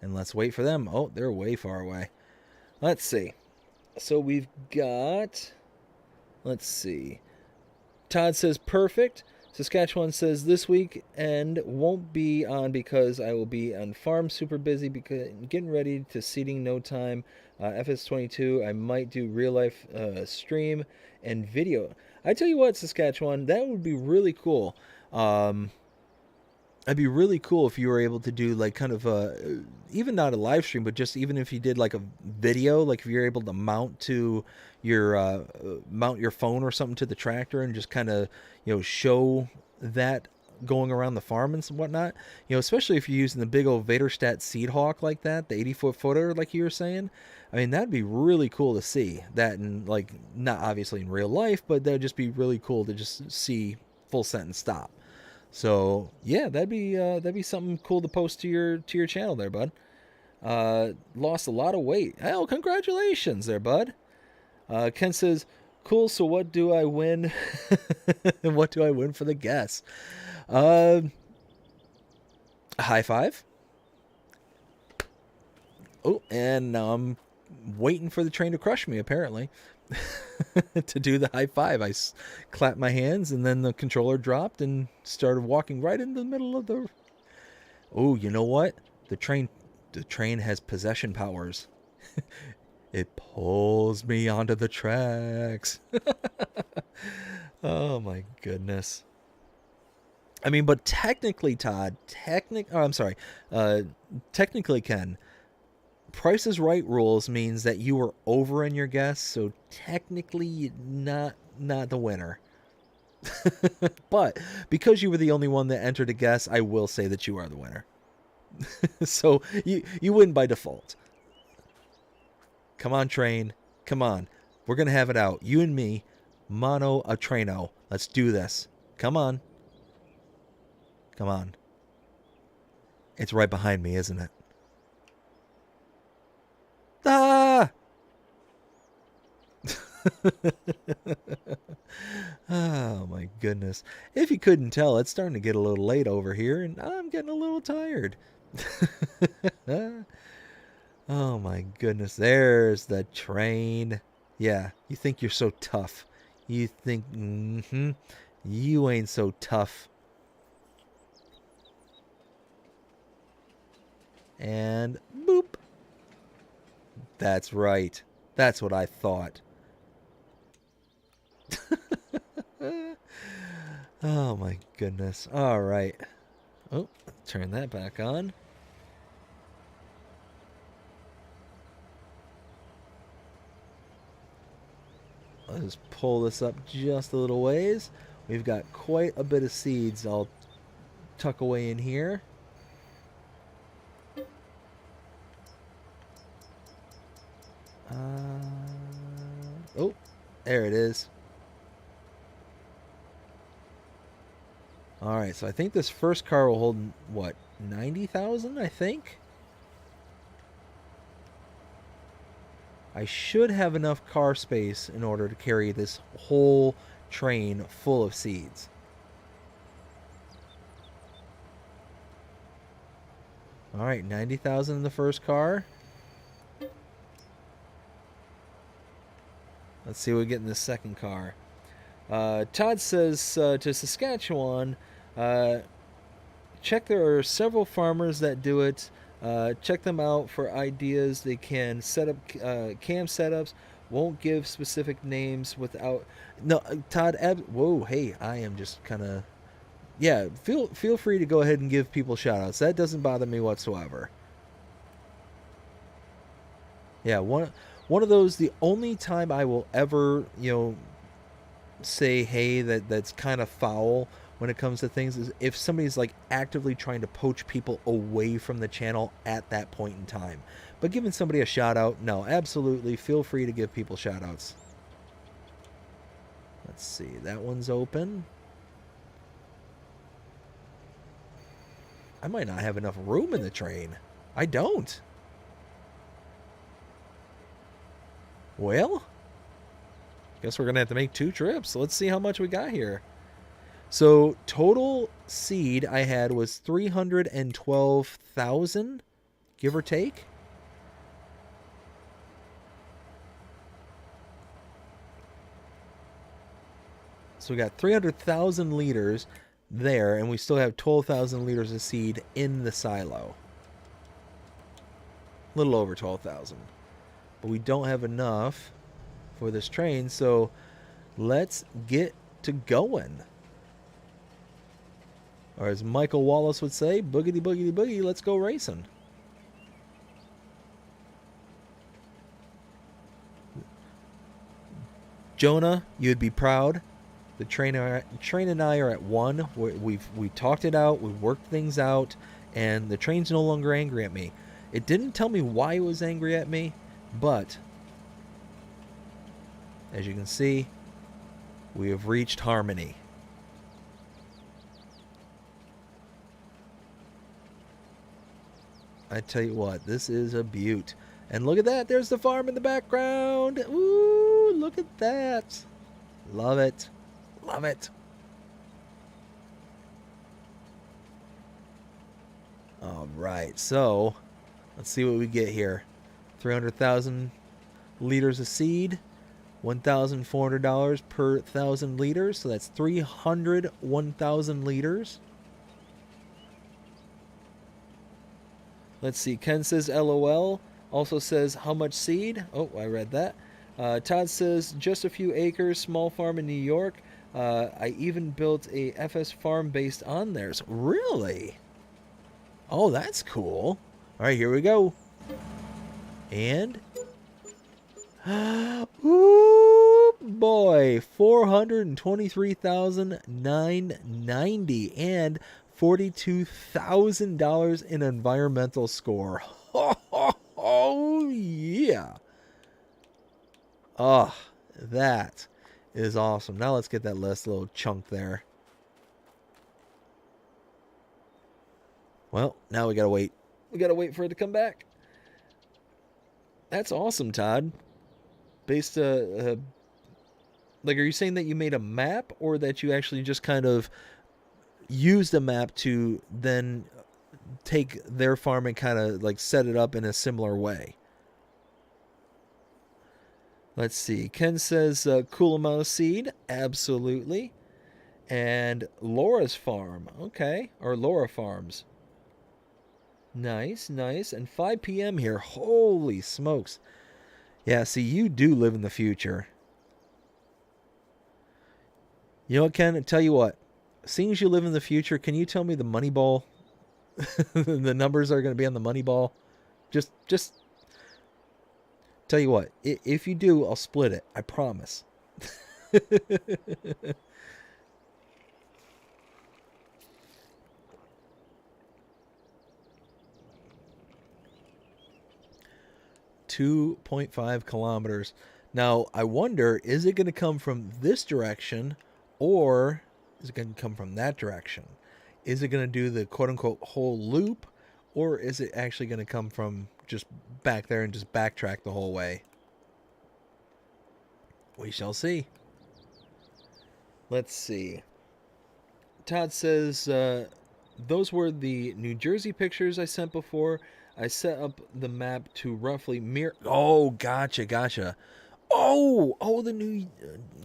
And let's wait for them. Oh, they're way far away. Let's see. So we've got... Let's see. Todd says perfect. Saskatchewan says this week and won't be on because I will be on farm super busy because getting ready to seeding no time. FS22, I might do real life stream and video. I tell you what, Saskatchewan, that would be really cool. It'd be really cool if you were able to do like kind of a, even not a live stream, but just even if you did like a video, like if you're able to mount your phone or something to the tractor and just kind of, show that going around the farm and whatnot, especially if you're using the big old Vaderstat Seed Hawk like that, the 80-foot footer, like you were saying. I mean, that'd be really cool to see that, in like, not obviously in real life, but that'd just be really cool to just see full sentence stop. So yeah, that'd be something cool to post to your channel there, bud. Lost a lot of weight. Hell, congratulations there, bud. Ken says, cool, so what do I win? What do I win for the guess? A high five. Oh, and now I'm waiting for the train to crush me, apparently. To do the high five. I clapped my hands, and then the controller dropped and started walking right into the middle of the... Oh, you know what? The train has possession powers. It pulls me onto the tracks. Oh my goodness. I mean, but technically, Todd, technically, Ken, Price is Right rules means that you were over in your guess, so technically not the winner. But because you were the only one that entered a guess, I will say that you are the winner. So you win by default. Come on, train. Come on. We're going to have it out. You and me, mano a traino. Let's do this. Come on. Come on. It's right behind me, isn't it? Ah! Oh, my goodness. If you couldn't tell, it's starting to get a little late over here, and I'm getting a little tired. Oh, my goodness. There's the train. Yeah, you think you're so tough. You think, you ain't so tough. And boop. That's right. That's what I thought. Oh my goodness. All right. Oh, turn that back on. Let's pull this up just a little ways. We've got quite a bit of seeds I'll tuck away in here. Oh, there it is. All right, so I think this first car will hold, what, 90,000, I think? I should have enough car space in order to carry this whole train full of seeds. All right, 90,000 in the first car. Let's see what we get in the second car. Todd says to Saskatchewan, check there are several farmers that do it. Check them out for ideas. They can set up cam setups. Won't give specific names without... No, Todd, whoa, hey, I am just kind of... Yeah, feel free to go ahead and give people shout-outs. That doesn't bother me whatsoever. Yeah, one of those, the only time I will ever, say, hey, that's kind of foul when it comes to things is if somebody's like actively trying to poach people away from the channel at that point in time. But giving somebody a shout out, no, absolutely feel free to give people shout outs. Let's see, that one's open. I might not have enough room in the train. I don't. Well, guess we're gonna have to make 2 trips. Let's see how much we got here. So total seed I had was 312,000, give or take. So we got 300,000 liters there, and we still have 12,000 liters of seed in the silo. A little over 12,000. But we don't have enough for this train, so let's get to going. Or as Michael Wallace would say, boogity boogity boogie, let's go racing. Jonah, you'd be proud. The train and I are at 1. We talked it out, we worked things out, and the train's no longer angry at me. It didn't tell me why it was angry at me, but as you can see, we have reached harmony. I tell you what, this is a beaut. And look at that. There's the farm in the background. Ooh, look at that. Love it. Love it. All right. So, let's see what we get here. 300,000 liters of seed. $1,400 per 1,000 liters. So that's 1,000 liters. Let's see. Ken says LOL. Also says how much seed. Oh, I read that. Todd says just a few acres, small farm in New York. I even built a FS farm based on theirs. Really? Oh, that's cool. All right, here we go. And ooh, boy, 423,990 and $42,000 in environmental score. Oh, yeah. Oh, that is awesome. Now let's get that last little chunk there. Well, now we gotta wait. We gotta wait for it to come back. That's awesome, Todd. Based, like, are you saying that you made a map, or that you actually just kind of used a map to then take their farm and kind of like set it up in a similar way? Let's see. Ken says cool amount of seed. Absolutely. And Laura's farm. Okay. Or Laura Farms. Nice, nice. And 5 p.m. here. Holy smokes. Yeah, see, you do live in the future. You know what, Ken? I tell you what. Seeing as you live in the future, can you tell me the money ball? The numbers are going to be on the money ball? Just tell you what. If you do, I'll split it. I promise. .5 kilometers. Now, I wonder, is it going to come from this direction, or is it going to come from that direction? Is it going to do the quote-unquote whole loop, or is it actually going to come from just back there and just backtrack the whole way? We shall see. Let's see. Todd says, those were the New Jersey pictures I sent before. I set up the map to roughly mirror. Oh, gotcha. Oh, the new,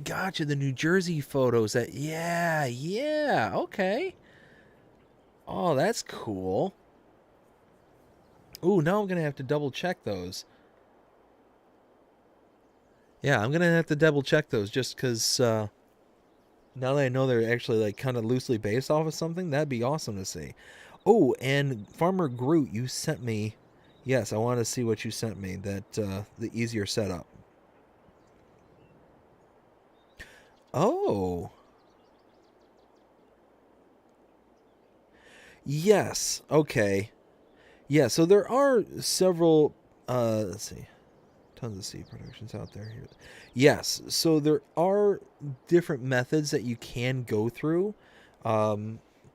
gotcha, the New Jersey photos. That, yeah, okay. Oh, that's cool. Ooh, now I'm gonna have to double check those. Yeah, I'm gonna have to double check those just because now that I know they're actually like kind of loosely based off of something, that'd be awesome to see. Oh, and Farmer Groot, you sent me. Yes, I want to see what you sent me. That the easier setup. Oh. Yes. Okay. Yeah. So there are several. Let's see. Tons of seed productions out there. Yes. So there are different methods that you can go through,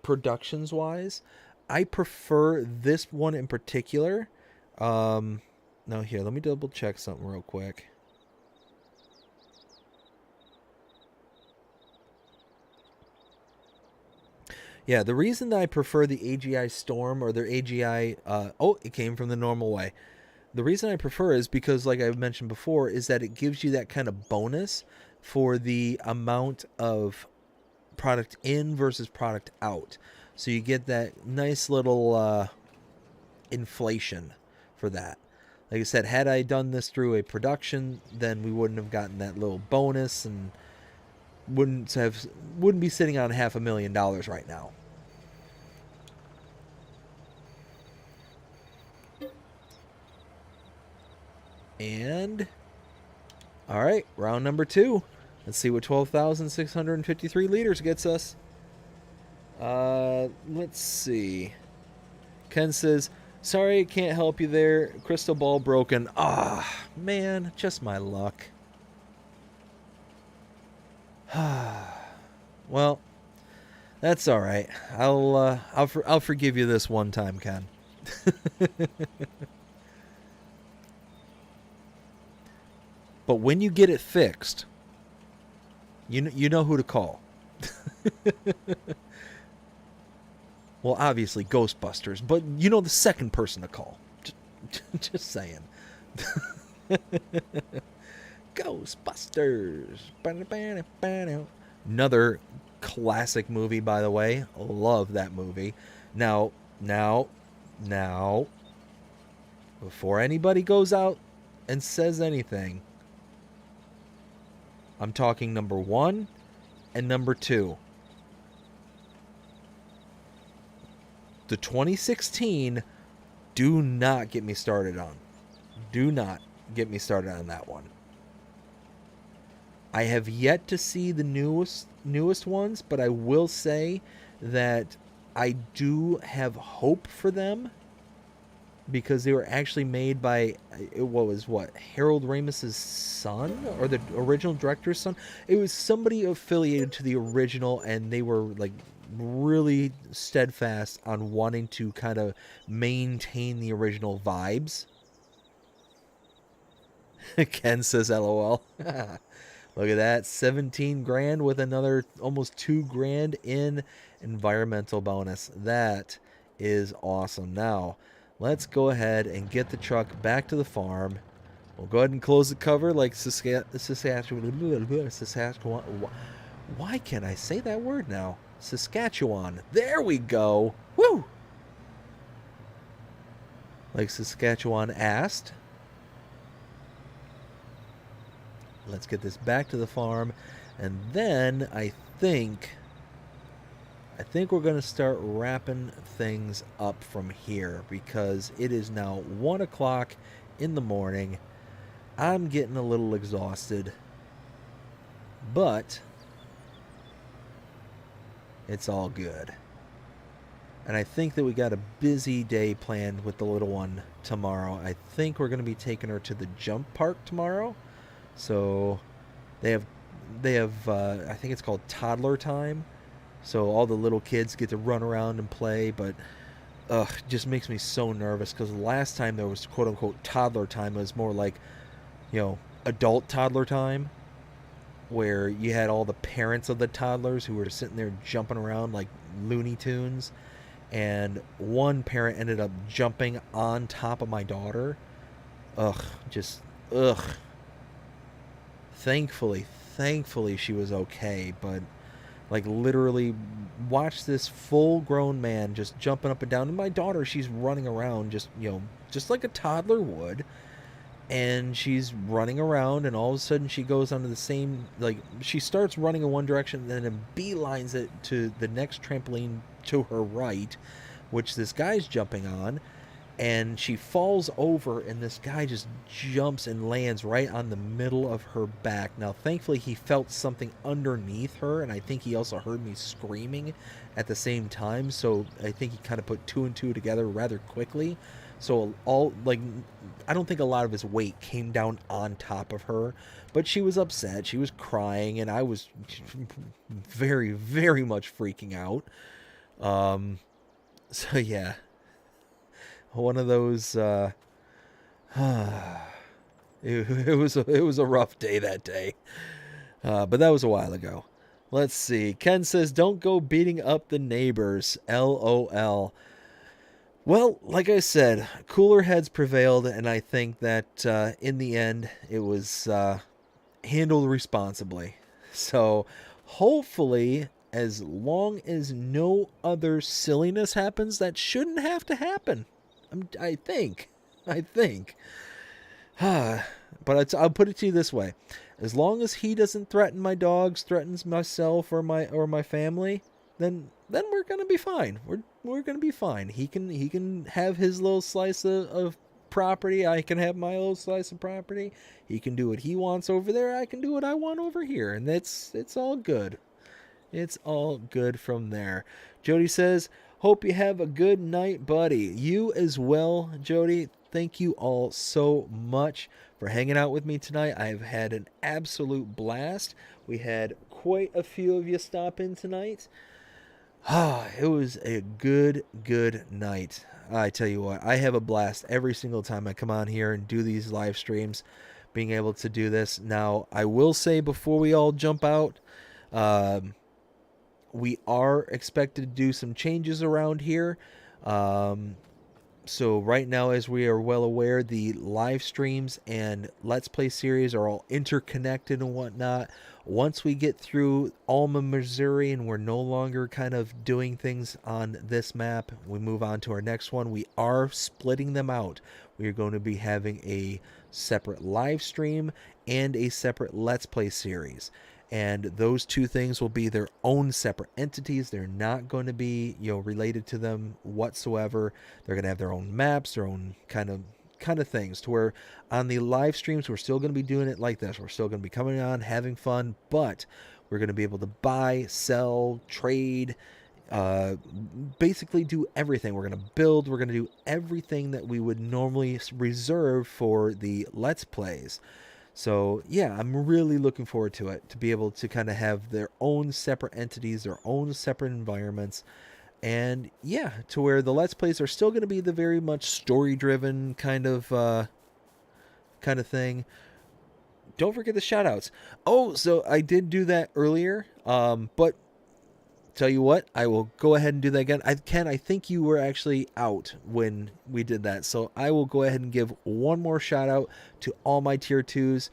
productions wise. I prefer this one in particular. Now here, let me double check something real quick. Yeah, the reason that I prefer the AGI Storm or their AGI, it came from the normal way. The reason I prefer is because, like I mentioned before, is that it gives you that kind of bonus for the amount of product in versus product out. So you get that nice little inflation for that. Like I said, had I done this through a production, then we wouldn't have gotten that little bonus and wouldn't be sitting on $500,000 right now. And all right, round number 2. Let's see what 12,653 liters gets us. Let's see. Ken says, sorry, I can't help you there. Crystal ball broken. Ah, man, just my luck. Well, that's all right. I'll forgive you this one time, Ken. But when you get it fixed, you know who to call. Well, obviously Ghostbusters, but you know the second person to call. Just saying. Ghostbusters. Another classic movie, by the way. Love that movie. Now, before anybody goes out and says anything, I'm talking number 1 and number 2. The 2016, do not get me started on. Do not get me started on that one. I have yet to see the newest ones, but I will say that I do have hope for them because they were actually made by Harold Ramis's son, or the original director's son. It was somebody affiliated to the original, and they were like really steadfast on wanting to kind of maintain the original vibes. Ken says LOL. Look at that, 17 grand with another almost 2 grand in environmental bonus. That is awesome. Now, let's go ahead and get the truck back to the farm. We'll go ahead and close the cover like Saskatchewan. Why can't I say that word now? Saskatchewan. There we go. Woo! Like Saskatchewan asked. Let's get this back to the farm, and then I think we're going to start wrapping things up from here, because it is now 1 o'clock in the morning. I'm getting a little exhausted, but it's all good. And I think that we got a busy day planned with the little one tomorrow. I think we're going to be taking her to the jump park tomorrow. So they have I think it's called toddler time. So all the little kids get to run around and play, but it just makes me so nervous, because the last time there was quote unquote toddler time, it was more like, adult toddler time, where you had all the parents of the toddlers who were sitting there jumping around like Looney Tunes, and one parent ended up jumping on top of my daughter. Ugh. Thankfully she was okay, but like literally watch this full-grown man just jumping up and down, and my daughter, she's running around just like a toddler would, and she's running around, and all of a sudden she goes onto the same, like, she starts running in one direction and then beelines it to the next trampoline to her right, which this guy's jumping on, and she falls over, and this guy just jumps and lands right on the middle of her back. Now, thankfully, he felt something underneath her, and I think he also heard me screaming at the same time, so I think he kind of put 2 and 2 together rather quickly. So I don't think a lot of his weight came down on top of her, but she was upset. She was crying, and I was very, very much freaking out. So yeah. One of those, it was a rough day that day, but that was a while ago. Let's see. Ken says, don't go beating up the neighbors. LOL. Well, like I said, cooler heads prevailed, and I think that in the end it was handled responsibly. So hopefully, as long as no other silliness happens, that shouldn't have to happen. I think. But I'll put it to you this way: as long as he doesn't threaten my dogs, threatens myself or my family, then we're gonna be fine. We're gonna be fine. He can have his little slice of property. I can have my little slice of property. He can do what he wants over there. I can do what I want over here, and it's all good. It's all good from there. Jody says, hope you have a good night, buddy. You as well, Jody. Thank you all so much for hanging out with me tonight. I've had an absolute blast. We had quite a few of you stop in tonight. It was a good night. I tell you what, I have a blast every single time I come on here and do these live streams, being able to do this. Now, I will say before we all jump out, um, we are expected to do some changes around here. Um, so right now, as we are well aware, the live streams and Let's Play series are all interconnected and whatnot. Once we get through Alma, Missouri, and we're no longer kind of doing things on this map, we move on to our next one. We are splitting them out. We are going to be having a separate live stream and a separate Let's Play series. And those two things will be their own separate entities. They're not going to be, related to them whatsoever. They're going to have their own maps, their own kind of things, to where on the live streams we're still going to be doing it like this. We're still going to be coming on, having fun, but we're going to be able to buy, sell, trade, basically do everything. We're going to build, we're going to do everything that we would normally reserve for the Let's Plays. So yeah, I'm really looking forward to it, to be able to kind of have their own separate entities, their own separate environments. And yeah, to where the Let's Plays are still going to be the very much story driven kind of thing. Don't forget the shout outs. Oh, so I did do that earlier. But tell you what, I will go ahead and do that again. I think you were actually out when we did that, so I will go ahead and give one more shout out to all my tier 2s.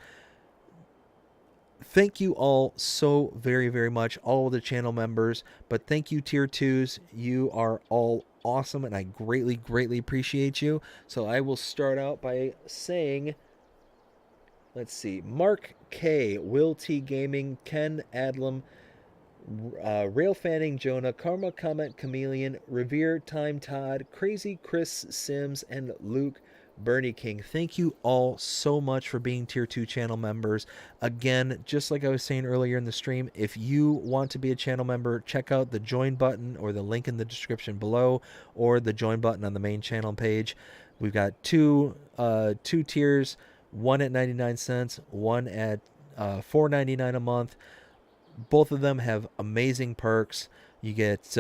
Thank you all so very, very much, all of the channel members, but thank you tier 2s. You are all awesome, and I greatly appreciate you. So I will start out by saying, let's see, Mark K, Will T Gaming, Ken Adlam, Rail Fanning Jonah, Karma Comment Chameleon, Revere Time Todd, Crazy Chris Sims, and Luke Bernie King. Thank you all so much for being tier 2 channel members. Again, just like I was saying earlier in the stream, if you want to be a channel member, check out the join button or the link in the description below, or the join button on the main channel page. We've got two tiers, one at 99 cents, one at $4.99 a month. Both of them have amazing perks. You get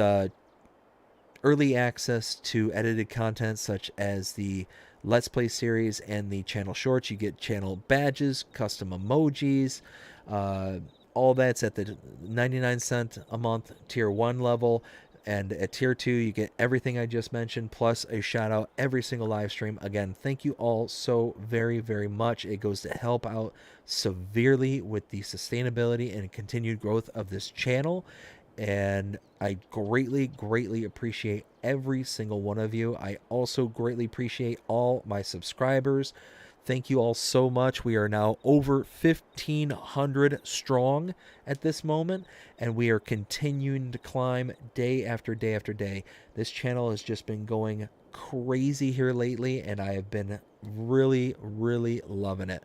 early access to edited content such as the Let's Play series and the channel shorts. You get channel badges, custom emojis. All that's at the 99 cent a month tier 1 level. And at tier 2, you get everything I just mentioned, plus a shout out every single live stream. Again, thank you all so very, very much. It goes to help out severely with the sustainability and continued growth of this channel. And I greatly appreciate every single one of you. I also greatly appreciate all my subscribers. Thank you all so much. We are now over 1,500 strong at this moment, and we are continuing to climb day after day after day. This channel has just been going crazy here lately, and I have been really loving it.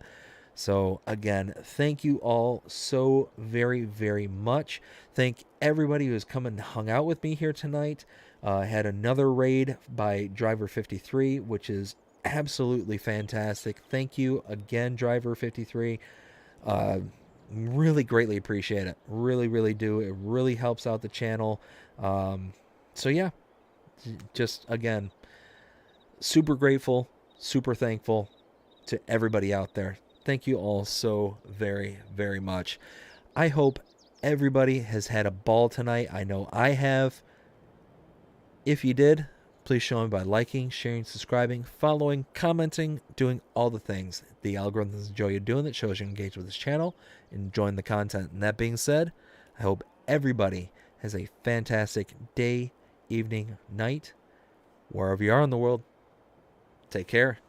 So again, thank you all so very, very much. Thank everybody who has come and hung out with me here tonight. I had another raid by Driver 53, which is absolutely fantastic. Thank you again, Driver 53. Really greatly appreciate it. Really do. It really helps out the channel. So yeah, just again, super grateful, super thankful to everybody out there. Thank you all so very, very much. I hope everybody has had a ball tonight. I know I have. If you did, please show me by liking, sharing, subscribing, following, commenting, doing all the things the algorithms enjoy you doing that shows you engage with this channel, enjoying the content. And that being said, I hope everybody has a fantastic day, evening, night, wherever you are in the world. Take care.